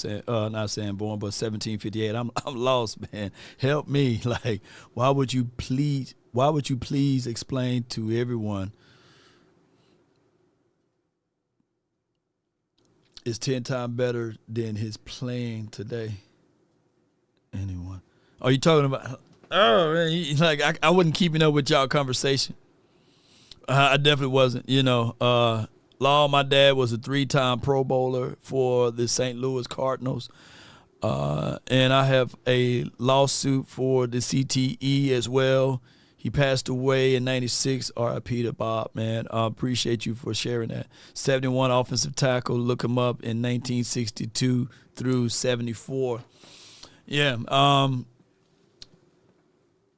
Not Sanborn, but 1758. I'm lost, man. Help me. Like, why would you please explain to everyone it's 10 times better than his playing today? Anyone? Are you talking about Oh, man, like I wasn't keeping up with y'all conversation. I definitely wasn't. Law, my dad was a 3-time Pro Bowler for the St. Louis Cardinals. And I have a lawsuit for the CTE as well. He passed away in 96. R.I.P. to Bob, man. I appreciate you for sharing that. 71 offensive tackle. Look him up in 1962 through 74. Yeah.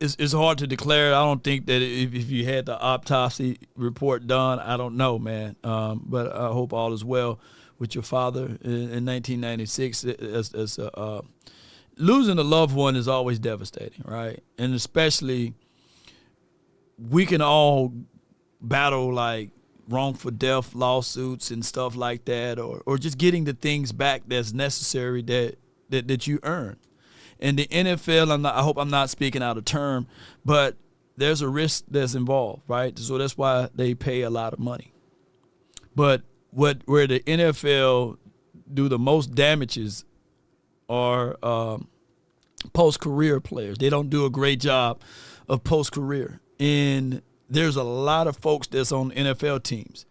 It's hard to declare. I don't think that if you had the autopsy report done, I don't know, man. But I hope all is well with your father in 1996. Losing a loved one is always devastating, right? And especially we can all battle like wrongful death lawsuits and stuff like that, or just getting the things back that's necessary that you earn. And the NFL, I hope I'm not speaking out of term, but there's a risk that's involved, right? So that's why they pay a lot of money. But where the NFL do the most damages are post-career players. They don't do a great job of post-career. And there's a lot of folks that's on NFL teams.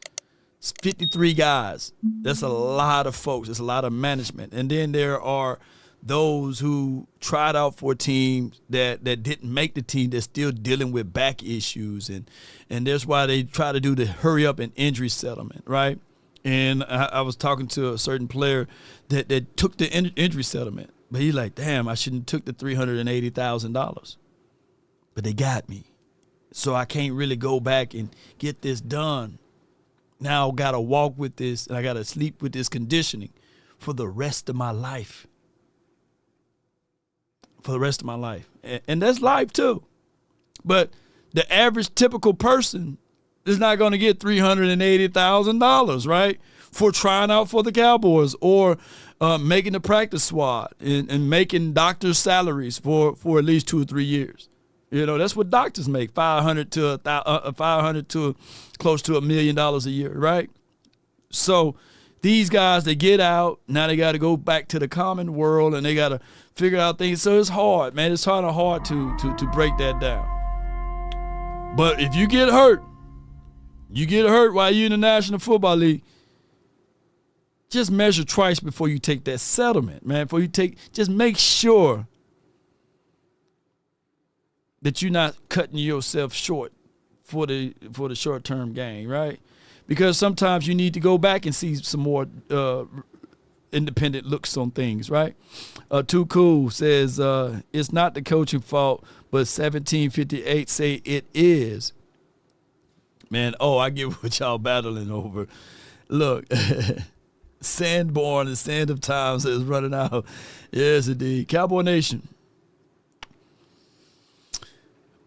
It's 53 guys. That's a lot of folks. It's a lot of management. And then there are those who tried out for teams that didn't make the team, that's still dealing with back issues. And that's why they try to do the hurry up and injury settlement, right? And I was talking to a certain player that took the injury settlement. But he's like, damn, I shouldn't have took the $380,000. But they got me. So I can't really go back and get this done. Now I got to walk with this, and I got to sleep with this conditioning for the rest of my life. For the rest of my life. And that's life too. But the average typical person is not going to get $380,000, right? For trying out for the Cowboys or making the practice squad and making doctors' salaries for at least 2 or 3 years. That's what doctors make, $500 to close to $1 million a year, right? So these guys, they get out, now they got to go back to the common world and they got to figure out things. So it's hard, man. It's hard to break that down. But if you get hurt while you're in the National Football League, just measure twice before you take that settlement, man. Just make sure that you're not cutting yourself short for the short-term gain, right? Because sometimes you need to go back and see some more independent looks on things, right? Too Cool says it's not the coaching fault, but 1758 say it is. Man, I get what y'all battling over. Look, Sandborn and Sand of Time says running out. Yes, indeed. Cowboy Nation.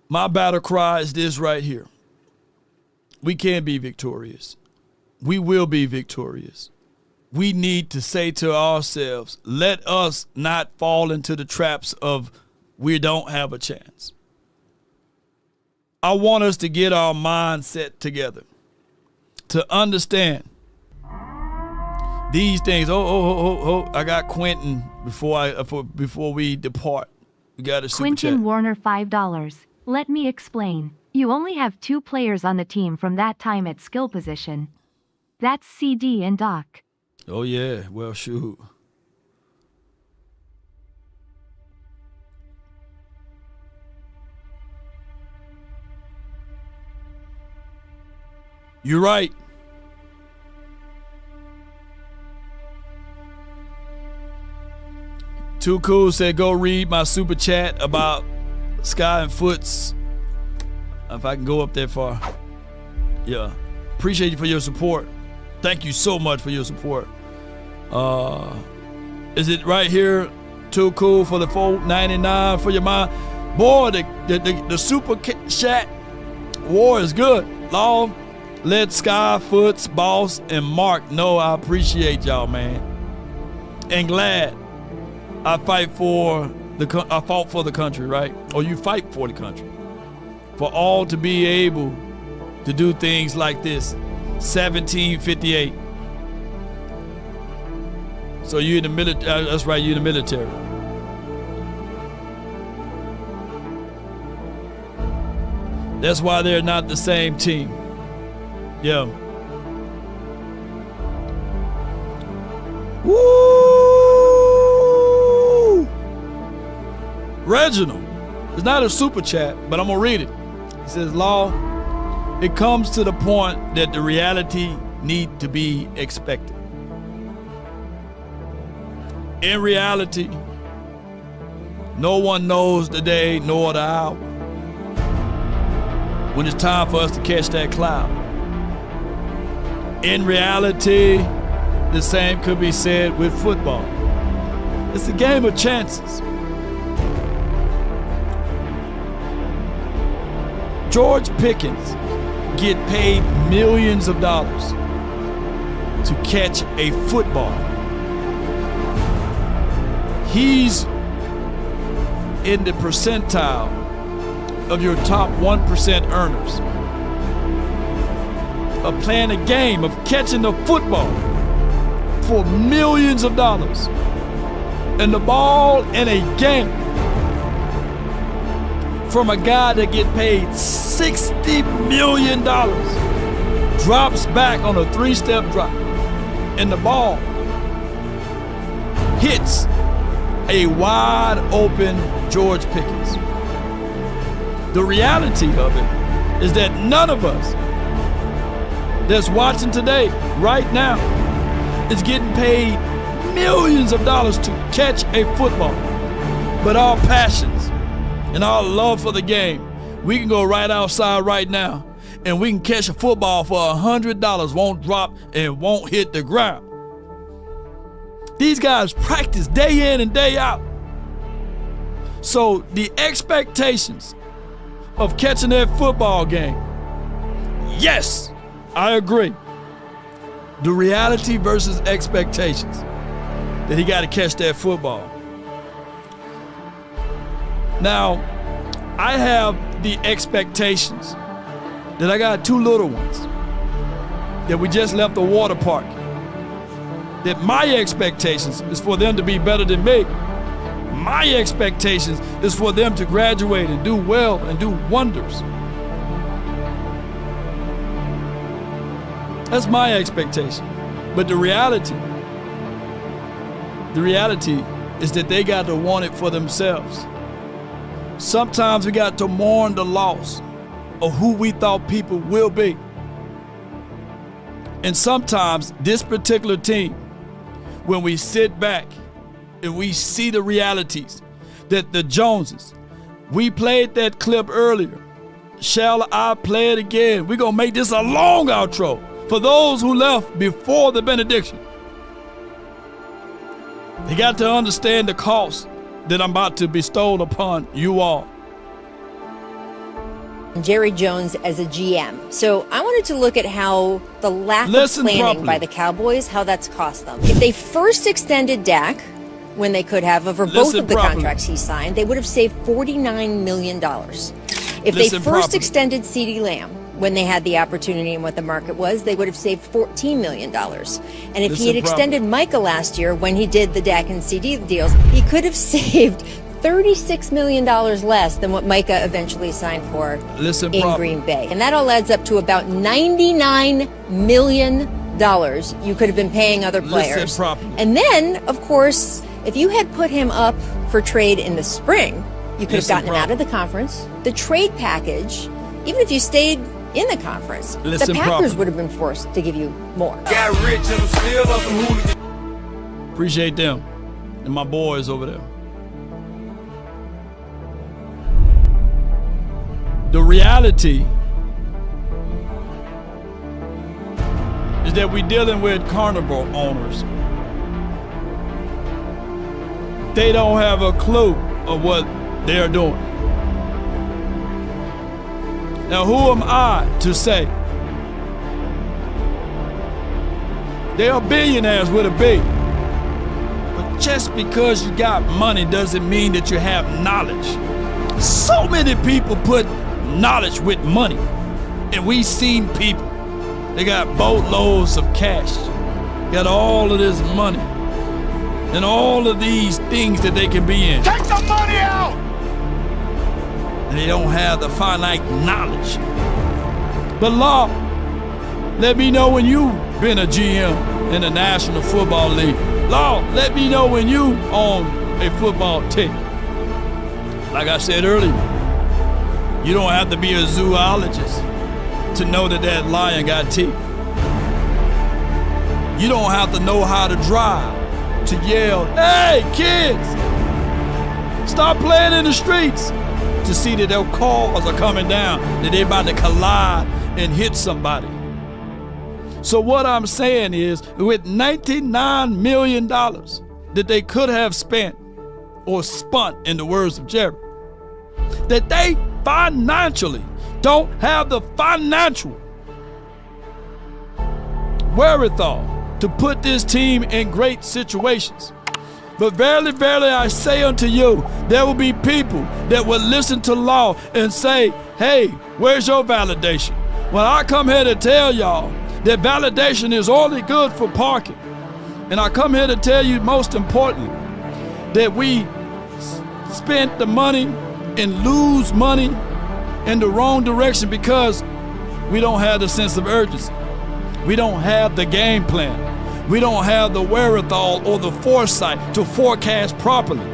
My battle cry is this right here. We can be victorious. We will be victorious. We need to say to ourselves, let us not fall into the traps of we don't have a chance. I want us to get our mindset together to understand these things. I got Quentin before we depart. We got a super Quentin chat. Warner, $5. Let me explain. You only have 2 players on the team from that time at skill position. That's CD and Doc. Oh, yeah. Well, shoot. You're right. Too Cool said, go read my super chat about Sky and Foots. If I can go up that far. Yeah. Appreciate you for your support. Thank you so much for your support. Is it right here? Too Cool for the $4.99 for your mind. Boy, the super chat war is good. Law, let Sky, Foots, Boss, and Mark know I appreciate y'all, man. And glad I fought for the country, right? Or you fight for the country. For all to be able to do things like this. 1758. So you in the military? That's right, you in the military. That's why they're not the same team. Yeah. Woo! Reginald. It's not a super chat, but I'm going to read it. It says, Law, it comes to the point that the reality need to be expected. In reality, no one knows the day nor the hour when it's time for us to catch that cloud. In reality, the same could be said with football. It's a game of chances. George Pickens get paid millions of dollars to catch a football. He's in the percentile of your top 1% earners of playing a game of catching the football for millions of dollars. And the ball in a game from a guy that get paid $60 million drops back on a 3-step drop, and the ball hits a wide open George Pickens. The reality of it is that none of us that's watching today, right now, is getting paid millions of dollars to catch a football. But our passions and our love for the game, we can go right outside right now and we can catch a football for $100, won't drop and won't hit the ground. These guys practice day in and day out. So the expectations of catching that football game, yes, I agree. The reality versus expectations that he got to catch that football. Now, I have the expectations that I got 2 little ones that we just left the water park. That my expectations is for them to be better than me. My expectations is for them to graduate and do well and do wonders. That's my expectation. But the reality is that they got to want it for themselves. Sometimes we got to mourn the loss of who we thought people will be. And sometimes this particular team, when we sit back and we see the realities that the Joneses, we played that clip earlier. Shall I play it again? We're going to make this a long outro for those who left before the benediction. They got to understand the cost that I'm about to bestow upon you all. Jerry Jones as a GM. So I wanted to look at how the lack of planning by the Cowboys, how that's cost them. If they first extended Dak when they could have over both of the contracts he signed, they would have saved $49 million. If they first extended CeeDee Lamb when they had the opportunity and what the market was, they would have saved $14 million. And if he had extended Micah last year when he did the Dak and CD deals, he could have saved $36 million less than what Micah eventually signed for in Green Bay. And that all adds up to about $99 million you could have been paying other players. And then, of course, if you had put him up for trade in the spring, you could have gotten him out of the conference. The trade package, even if you stayed in the conference, the Packers would have been forced to give you more. Got rich and still on some hooligans. Appreciate them and my boys over there. The reality is that we're dealing with carnival owners. They don't have a clue of what they're doing. Now, who am I to say? They are billionaires with a B. But just because you got money doesn't mean that you have knowledge. So many people put knowledge with money. And we've seen people, they got boatloads of cash, got all of this money, and all of these things that they can be in. Take the money out! and they don't have the finite knowledge. But Law, let me know when you've been a GM in the National Football League. Law, let me know when you own a football team. Like I said earlier, you don't have to be a zoologist to know that that lion got teeth. You don't have to know how to drive to yell, "Hey, kids, stop playing in the streets," to see that their cars are coming down, that they're about to collide and hit somebody. So what I'm saying is, with $99 million that they could have spent or spun, in the words of Jerry, that they financially don't have the financial wherewithal to put this team in great situations. But verily, verily, I say unto you, there will be people that will listen to Law and say, "Hey, where's your validation?" Well, I come here to tell y'all that validation is only good for parking. And I come here to tell you, most importantly, that we spent the money and lose money in the wrong direction because we don't have the sense of urgency. We don't have the game plan. We don't have the wherewithal or the foresight to forecast properly.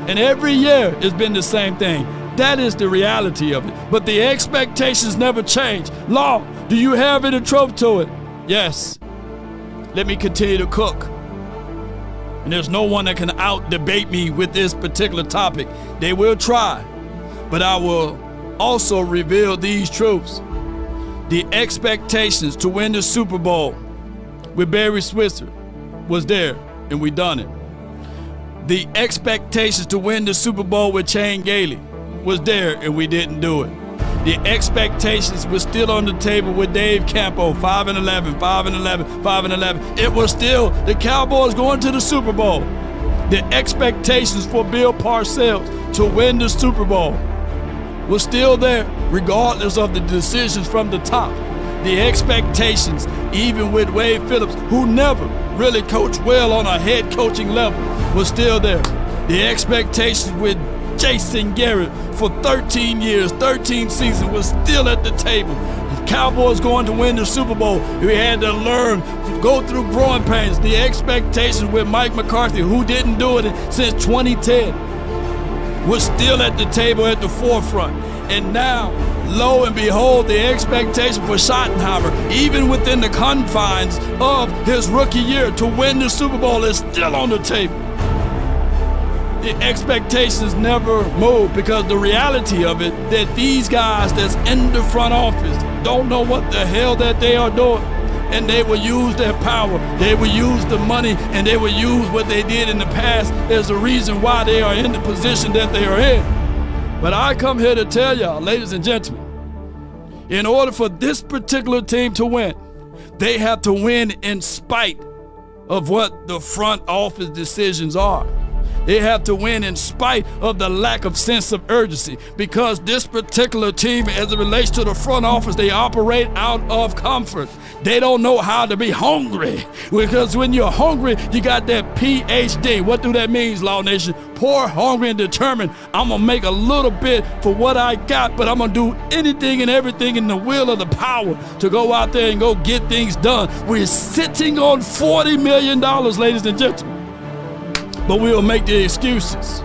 And every year it's been the same thing. That is the reality of it. But the expectations never change. Law, do you have any truth to it? Yes. Let me continue to cook. And there's no one that can out-debate me with this particular topic. They will try, but I will also reveal these truths. The expectations to win the Super Bowl with Barry Switzer was there, and we done it. The expectations to win the Super Bowl with Shane Gailey was there, and we didn't do it. The expectations were still on the table with Dave Campo, 5-11, 5-11, 5-11. It was still the Cowboys going to the Super Bowl. The expectations for Bill Parcells to win the Super Bowl was still there, regardless of the decisions from the top. The expectations, even with Wade Phillips, who never really coached well on a head coaching level, was still there. The expectations with Jason Garrett for 13 years, 13 seasons, was still at the table. The Cowboys going to win the Super Bowl. We had to learn to go through growing pains. The expectations with Mike McCarthy, who didn't do it since 2010, was still at the table at the forefront. And now, lo and behold, the expectation for Schottenheimer, even within the confines of his rookie year, to win the Super Bowl is still on the table. The expectations never move, because the reality of it, that these guys that's in the front office don't know what the hell that they are doing. And they will use their power, they will use the money, and they will use what they did in the past as the reason why they are in the position that they are in. But I come here to tell y'all, ladies and gentlemen, in order for this particular team to win, they have to win in spite of what the front office decisions are. They have to win in spite of the lack of sense of urgency, because this particular team, as it relates to the front office, they operate out of comfort. They don't know how to be hungry, because when you're hungry, you got that PhD. What do that mean, Law Nation? Poor, hungry, and determined. I'm going to make a little bit for what I got, but I'm going to do anything and everything in the will of the power to go out there and go get things done. We're sitting on $40 million, ladies and gentlemen. But we'll make the excuses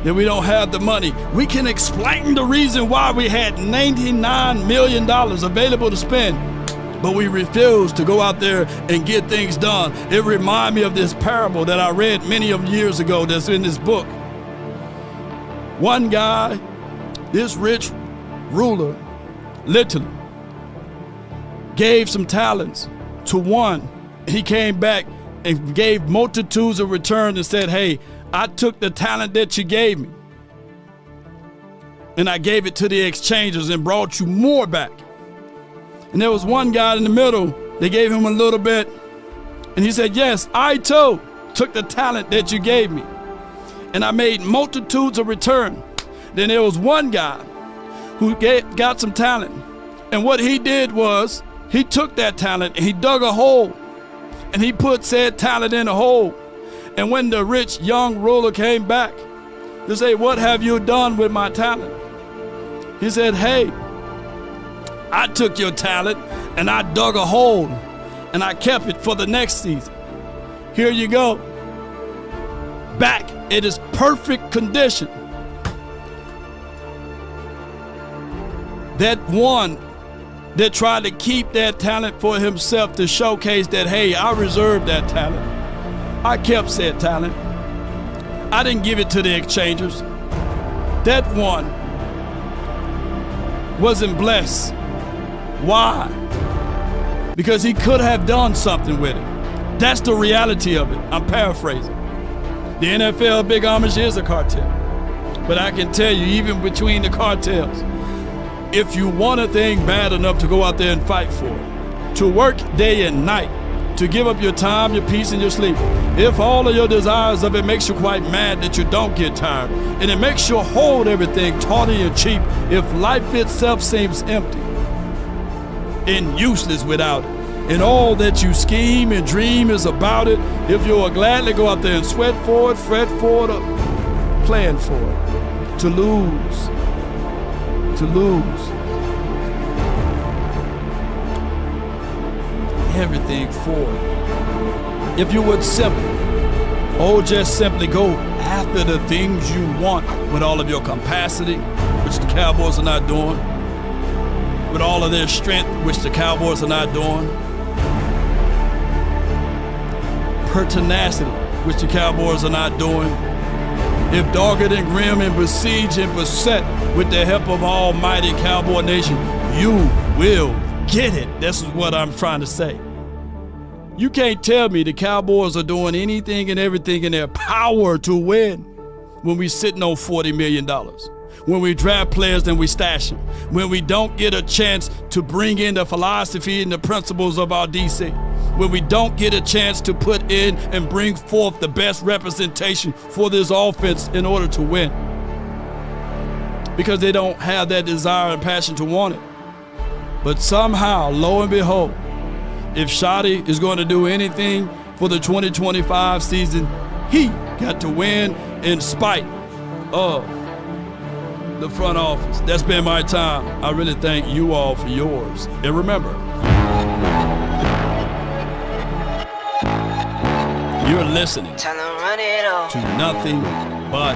that we don't have the money. We can explain the reason why we had $99 million available to spend, but we refuse to go out there and get things done. It reminds me of this parable that I read many of years ago that's in this book. One guy, this rich ruler, literally gave some talents to one. He came back and gave multitudes of return and said, "Hey, I took the talent that you gave me and I gave it to the exchangers and brought you more back." And there was one guy in the middle, they gave him a little bit, and he said, "Yes, I too took the talent that you gave me and I made multitudes of return." Then there was one guy who got some talent, and what he did was he took that talent and he dug a hole and he put said talent in a hole. And when the rich young ruler came back, to say, what have you done with my talent? He said, hey, I took your talent and I dug a hole and I kept it for the next season. Here you go. Back in its perfect condition. That one that tried to keep that talent for himself to showcase that, hey, I reserved that talent. I kept said talent. I didn't give it to the exchangers. That one wasn't blessed. Why? Because he could have done something with it. That's the reality of it. I'm paraphrasing. The NFL Big Amish is a cartel. But I can tell you, even between the cartels, if you want a thing bad enough to go out there and fight for it, to work day and night, to give up your time, your peace, and your sleep, if all of your desires of it makes you quite mad that you don't get tired, and it makes you hold everything tawny and cheap, if life itself seems empty and useless without it, and all that you scheme and dream is about it, if you'll gladly go out there and sweat for it, fret for it, or plan for it, to lose. Everything for it. If you would just simply go after the things you want with all of your capacity, which the Cowboys are not doing, with all of their strength, which the Cowboys are not doing, pertinacity, which the Cowboys are not doing. If dogged and grim and besieged and beset with the help of almighty Cowboy Nation, you will get it. This is what I'm trying to say. You can't tell me the Cowboys are doing anything and everything in their power to win when we're sitting on $40 million. When we draft players and we stash them. When we don't get a chance to bring in the philosophy and the principles of our DC. When we don't get a chance to put in and bring forth the best representation for this offense in order to win. Because they don't have that desire and passion to want it. But somehow, lo and behold, if Shotty is going to do anything for the 2025 season, he got to win in spite of the front office. That's been my time. I really thank you all for yours. And remember, you're listening to nothing but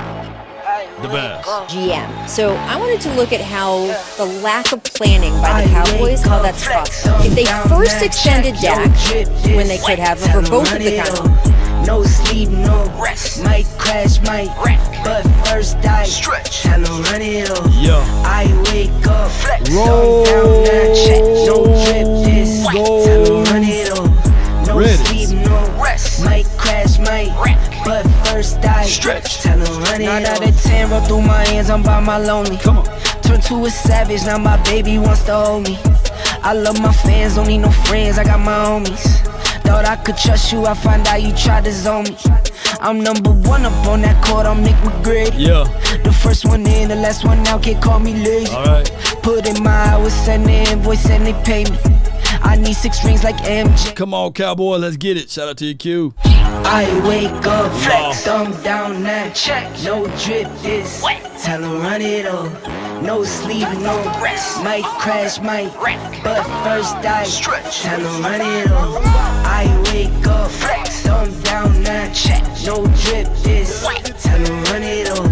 the best. GM. So I wanted to look at how the lack of planning by the Cowboys, how that's cost them. If they first extended Dak when they could have for both of the contracts. No sleep, no rest. Might crash, might wreck, but first I stretch. Tell them run it up. Yeah. I wake up, flex, roll down that check. No drip, this tell them run it up. No sleep, no rest. Might crash, might wreck, but first I stretch. Tell them run it up. 9 out of 10 roll through my hands, I'm by my lonely. Come on. Turn to a savage, now my baby wants to hold me. I love my fans, don't need no friends, I got my homies. Thought I could trust you, I find out you tried to zone me. I'm number one up on that court, I'm Nick McGrady. Yeah. The first one in, the last one out, can't call me lazy. Alright. Put in my hours, send the invoice, and they pay me. I need 6 rings like MJ. Come on, Cowboy, let's get it. Shout out to your Q. I wake up, flex, thumb down that check. No drip, this tell them run it up. No sleep, no rest. Might crash, might wreck, but first I stretch. Tell them run it up. I wake up, flex, thumb down that check. No drip, this tell them run it up.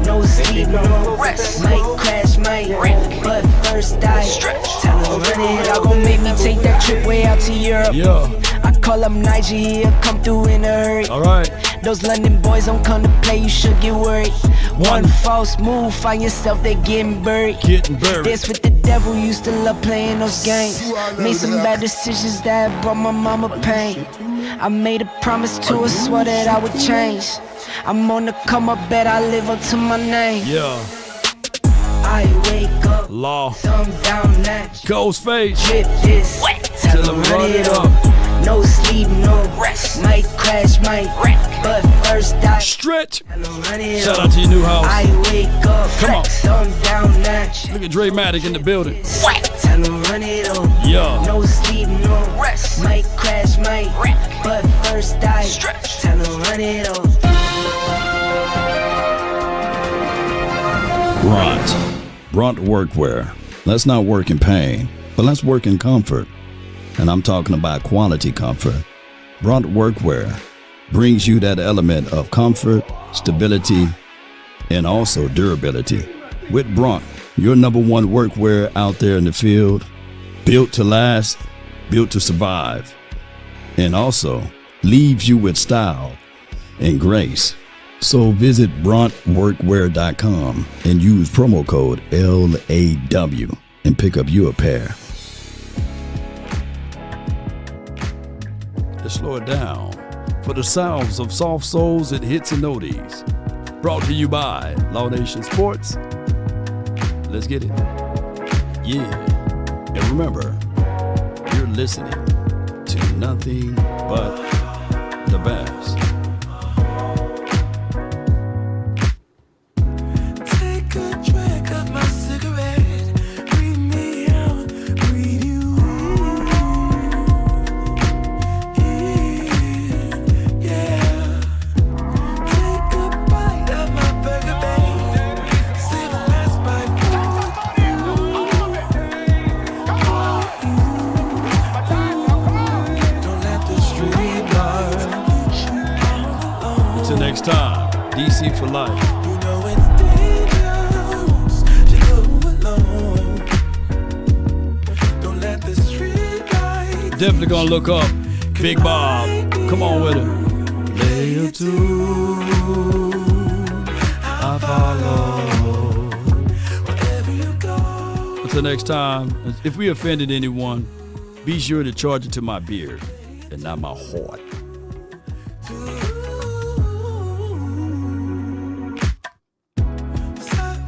No sleep, no rest. Might crash, might wreck, but first I stretch. Tell them run it up. Gon' make me take that trip way out to Europe. Yeah. I call up Nigeria, come through in a hurry. Alright. Those London boys don't come to play, you should get worried. One false move, find yourself, they getting buried. Dance with the devil, used to love playing those games. Made some bad decisions that brought my mama pain. I made a promise to her, swore that I would change. I'm on the come up, bet I live up to my name. Yeah. I wake up, Law. thumb down that Ghostface. drip this, tell them run it up. No sleep, no rest. Might crash, might wreck, but first I stretch. Shout out to your new house. I wake up, come on. Thumb down that. Look at Dre Matic in the building. Tell them run it up. Yeah. No sleep, no rest. Might crash, might wreck, but first I stretch. Tell them run it up. Brunt Workwear. Let's not work in pain, but let's work in comfort. And I'm talking about quality comfort. Brunt Workwear brings you that element of comfort, stability, and also durability. With Brunt, your number one workwear out there in the field, built to last, built to survive, and also leaves you with style and grace. So visit bruntworkwear.com and use promo code LAW and pick up you a pair. Let's slow it down for the sounds of soft souls and hits and oldies. Brought to you by Law Nation Sports. Let's get it. Yeah. And remember, you're listening to nothing but the best. Take a drag of my cigarette. Breathe me out, breathe you in. Yeah. Take a bite of my burger, babe. Save the last bite for you. Don't let the street lights get you all alone. Until next time, DC for life. You know it's dangerous to go alone. Don't let the street lights. Definitely gonna look up Big Bob. Come on with it. Layer 2, I follow. Wherever you go. Until next time, if we offended anyone, be sure to charge it to my beard and not my heart.